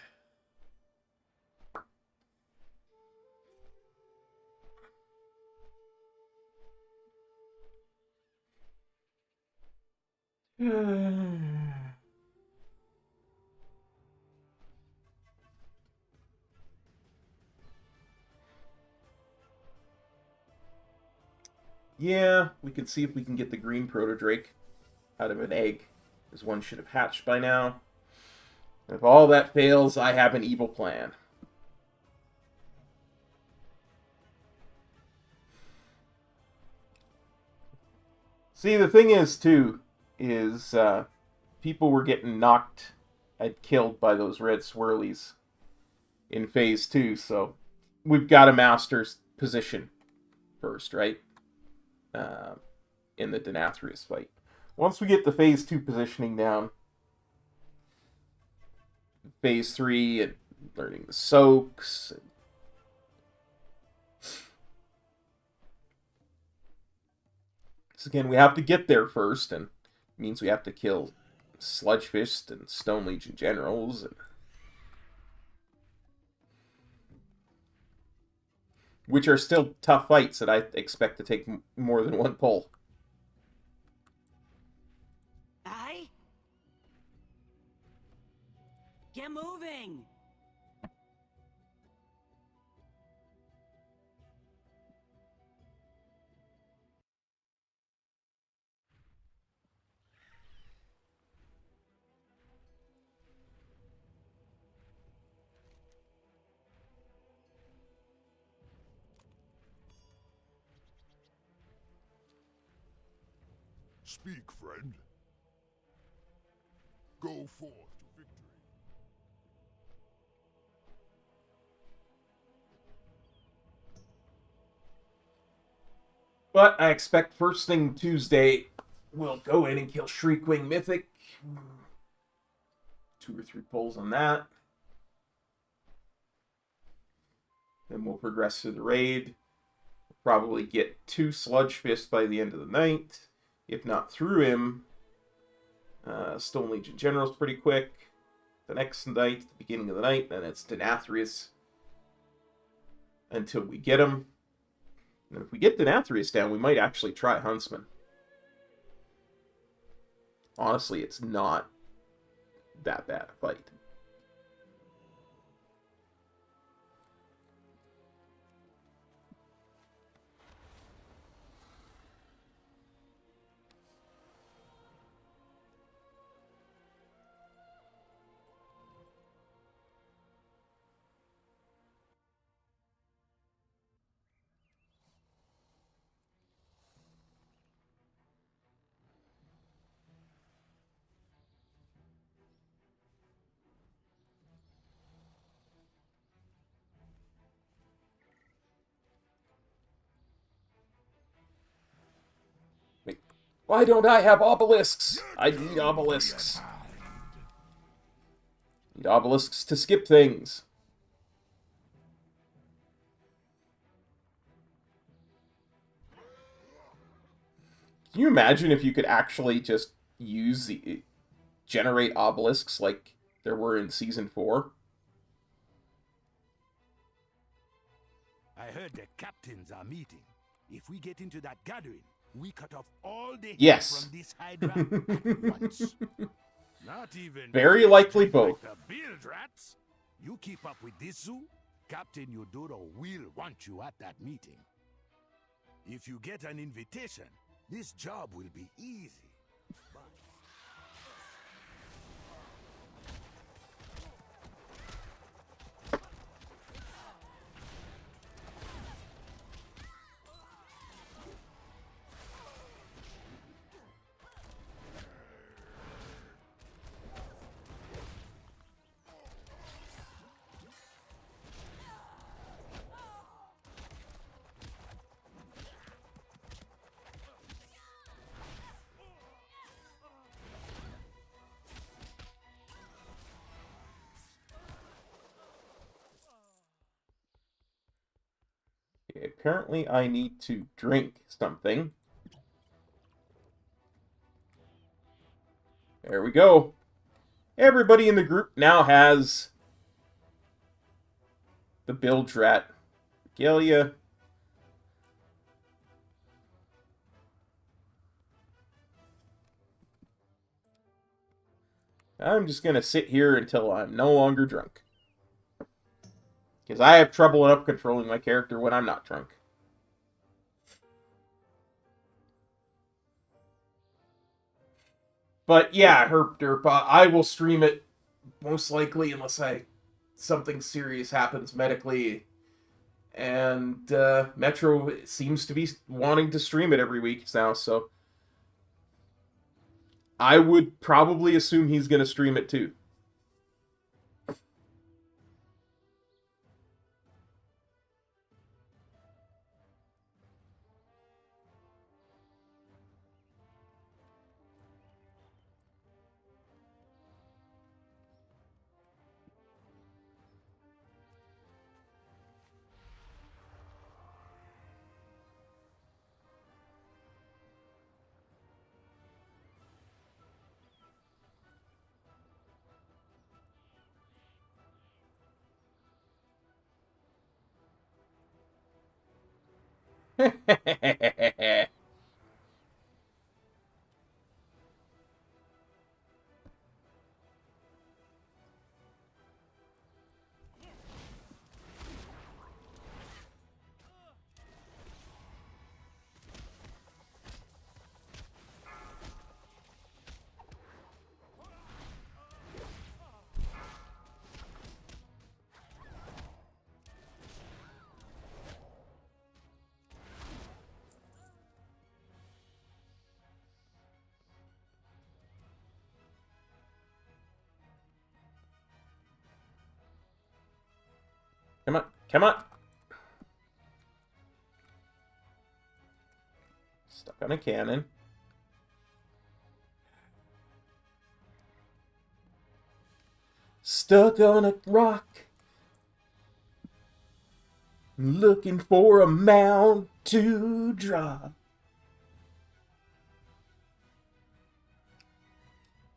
Yeah, we can see if we can get the green proto-drake out of an egg, because one should have hatched by now. If all that fails, I have an evil plan. See, the thing is, too, is people were getting killed by those red swirlies in Phase 2, so we've got to master position first, right? In the Denathrius fight. Once we get the Phase 2 positioning down, Phase 3 and learning the soaks. So again, we have to get there first, and it means we have to kill Sludge Fist and Stone Legion generals. Which are still tough fights that I expect to take more than one pull. Aye? Get moving! Speak, friend. Go forth to victory. But I expect first thing Tuesday, we'll go in and kill Shriekwing Mythic. 2 or 3 pulls on that. Then we'll progress through the raid. Probably get 2 Sludge Fist by the end of the night. If not through him, Stone Legion General's pretty quick. The next night, the beginning of the night, then it's Denathrius until we get him. And if we get Denathrius down, we might actually try Huntsman. Honestly, it's not that bad a fight. Why don't I have obelisks? I need obelisks. Need obelisks to skip things. Can you imagine if you could actually just use generate obelisks like there were in Season 4? I heard the captains are meeting. If we get into that gathering, we cut off all the heat from this hydra at once. Not even very likely both. Like the bilge rats. You keep up with this zoo, Captain Yodoro will want you at that meeting. If you get an invitation, this job will be easy. Okay, apparently I need to drink something. There we go. Everybody in the group now has the bilge rat regalia. I'm just going to sit here until I'm no longer drunk. Because I have trouble enough controlling my character when I'm not drunk. But yeah, Herp Derp, I will stream it most likely unless something serious happens medically. And Metro seems to be wanting to stream it every week now, so I would probably assume he's going to stream it too. Come on, come on. Stuck on a cannon. Stuck on a rock. Looking for a mount to drop.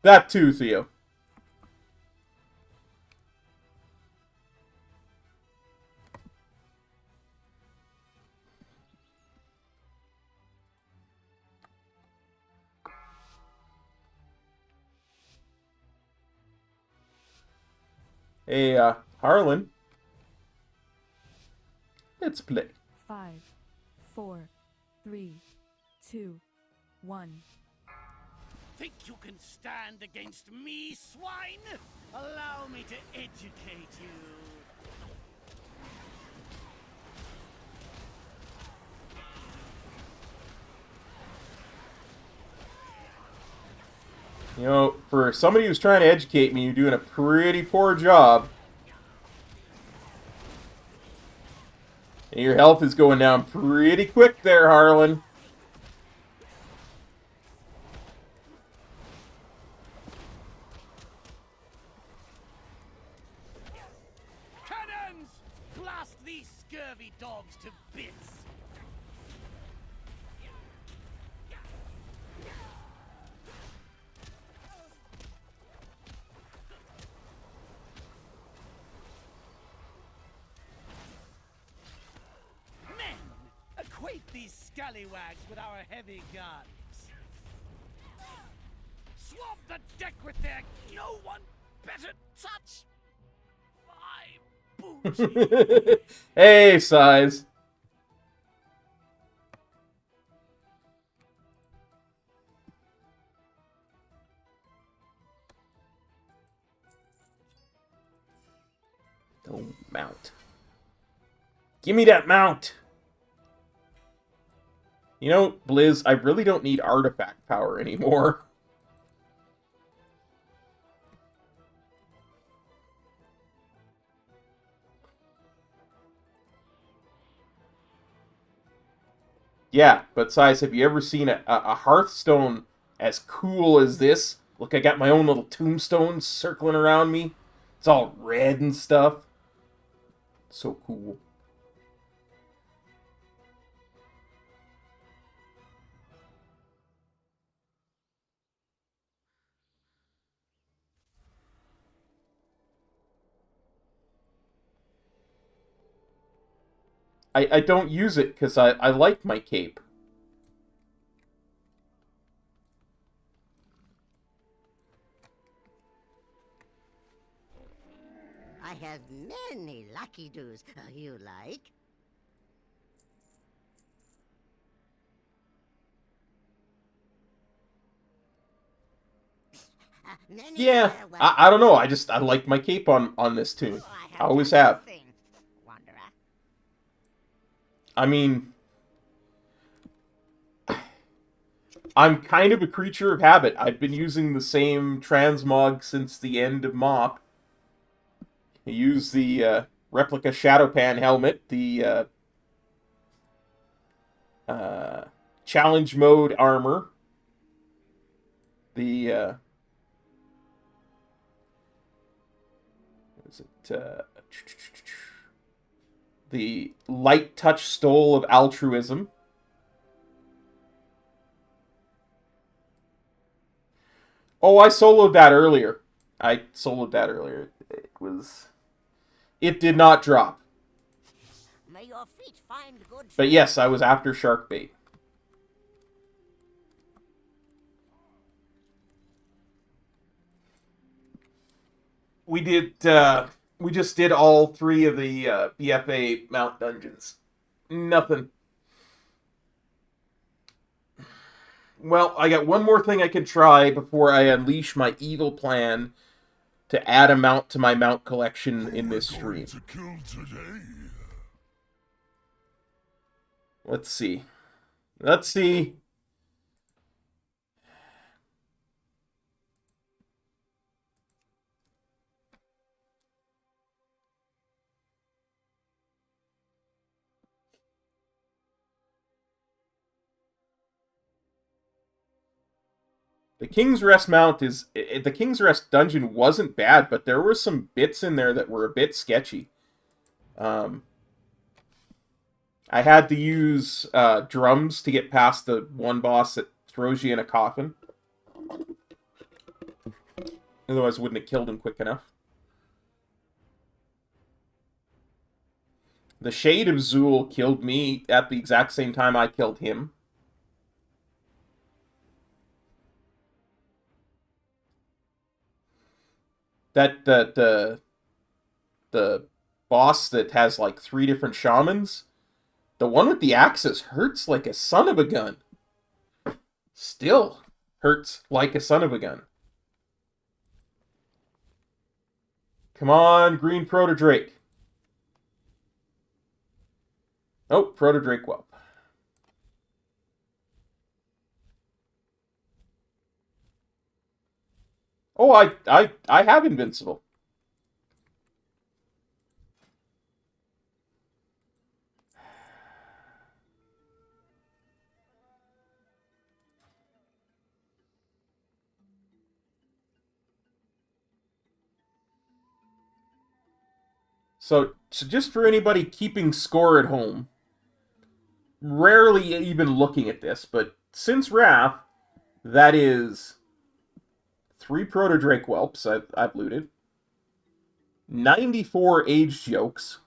That too, Theo. Hey, Harlan. Let's play. 5, 4, 3, 2, 1. Think you can stand against me, swine? Allow me to educate you. You know, for somebody who's trying to educate me, you're doing a pretty poor job. And your health is going down pretty quick there, Harlan. Cannons! Blast these scurvy dogs to bits! Equate these scallywags with our heavy guns. Swamp the deck with their no one better touch my booty. Hey, size. Don't mount. Give me that mount. You know, Blizz, I really don't need artifact power anymore. Yeah, but Size, have you ever seen a Hearthstone as cool as this? Look, I got my own little tombstones circling around me. It's all red and stuff. So cool. I don't use it because I like my cape. I have many lucky doos. You like? Yeah, I don't know. I like my cape on this tune. I always have. I mean, I'm kind of a creature of habit. I've been using the same transmog since the end of MoP. I use the replica Shadowpan helmet, the challenge mode armor, the what is it? The light touch stole of altruism. Oh, I soloed that earlier. It did not drop. May your feet find good. But yes, I was after shark bait. We just did all 3 of the BFA mount dungeons. Nothing. Well, I got one more thing I can try before I unleash my evil plan to add a mount to my mount collection in this stream. Let's see. The King's Rest mount is... The King's Rest dungeon wasn't bad, but there were some bits in there that were a bit sketchy. I had to use drums to get past the one boss that throws you in a coffin. Otherwise, wouldn't have killed him quick enough. The Shade of Zool killed me at the exact same time I killed him. The boss that has like 3 different shamans, the one with the axes hurts like a son of a gun. Still hurts like a son of a gun. Come on, green Proto-Drake. Oh, Proto-Drake Whelp. Oh, I have Invincible. So just for anybody keeping score at home, rarely even looking at this, but since Wrath, that is 3 Proto-Drake Whelps I've looted, 94 aged yolks,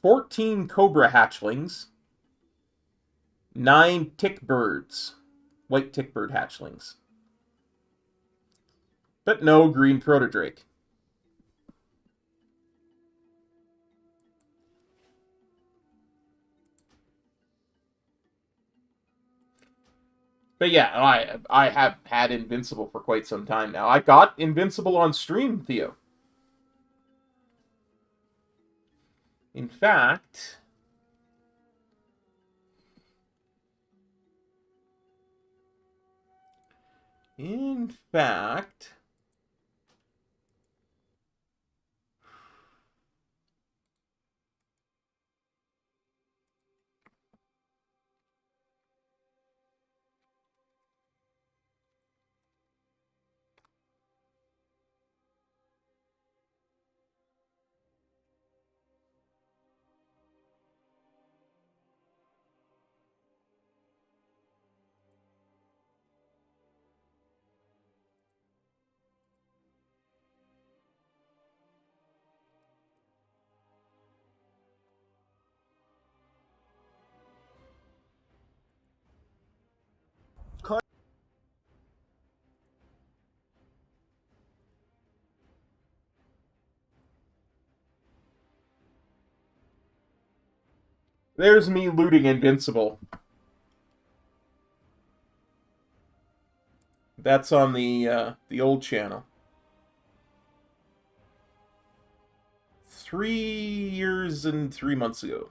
14 Cobra hatchlings, 9 tick birds, white tick bird hatchlings. But no green Proto-Drake. But yeah, I have had Invincible for quite some time now. I got Invincible on stream, Theo. In fact... There's me looting Invincible. That's on the old channel. 3 years and 3 months ago.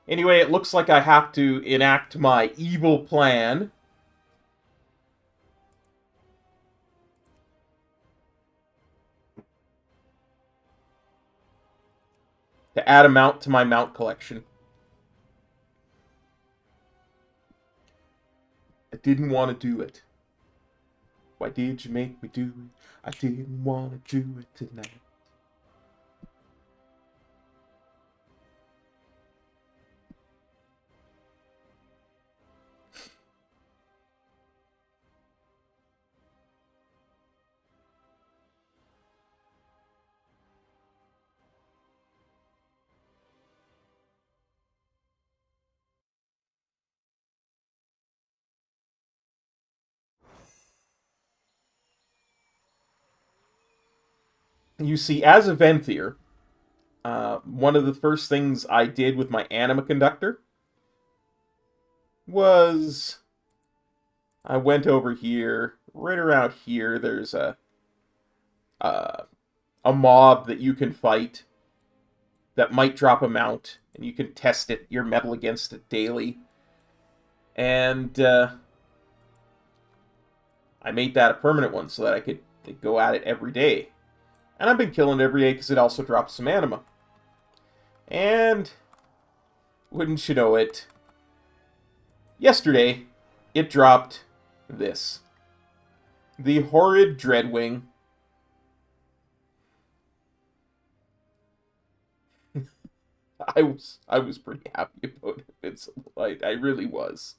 Anyway, it looks like I have to enact my evil plan. To add a mount to my mount collection. I didn't want to do it. Why did you make me do it? I didn't want to do it tonight. You see, as a Venthyr, one of the first things I did with my anima conductor was I went over here, right around here, there's a mob that you can fight that might drop a mount, and you can test it, your metal against it daily. And I made that a permanent one so that I could go at it every day. And I've been killing it every day because it also drops some anima. And wouldn't you know it, yesterday it dropped this. The horrid Dreadwing. I was pretty happy about it. I really was.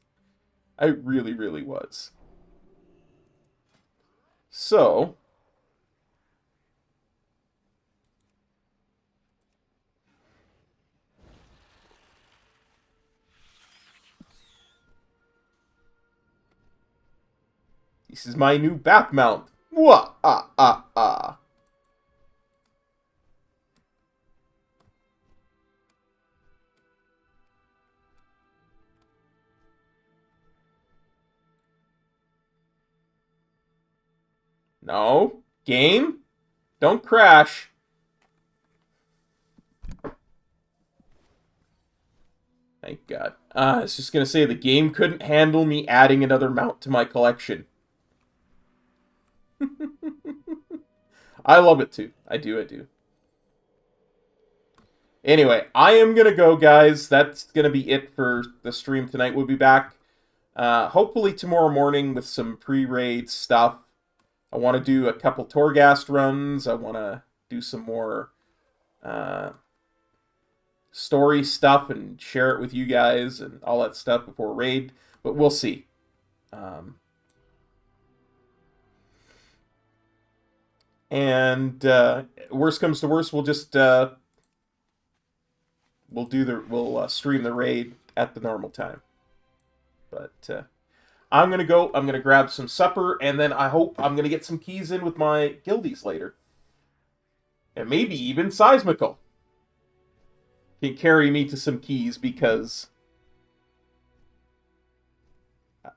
I really, really was. So this is my new back mount. Wah ah ah ah. No. Game? Don't crash. Thank God. I was just going to say, the game couldn't handle me adding another mount to my collection. I love it too. I do. Anyway, I am going to go, guys. That's going to be it for the stream tonight. We'll be back hopefully tomorrow morning with some pre-raid stuff. I want to do a couple Torghast runs. I want to do some more story stuff and share it with you guys and all that stuff before raid. But we'll see. And worst comes to worst, we'll just we'll stream the raid at the normal time. But I'm gonna go. I'm gonna grab some supper, and then I hope I'm gonna get some keys in with my guildies later, and maybe even Seismical can carry me to some keys, because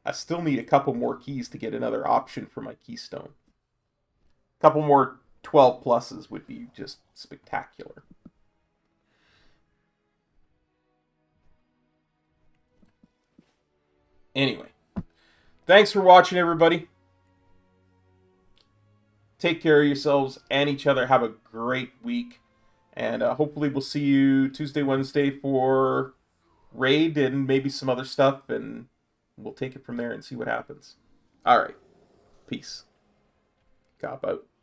I still need a couple more keys to get another option for my keystone. A couple more 12 pluses would be just spectacular. Anyway, thanks for watching, everybody. Take care of yourselves and each other. Have a great week. And hopefully we'll see you Tuesday, Wednesday for raid and maybe some other stuff. And we'll take it from there and see what happens. All right. Peace. Cop out.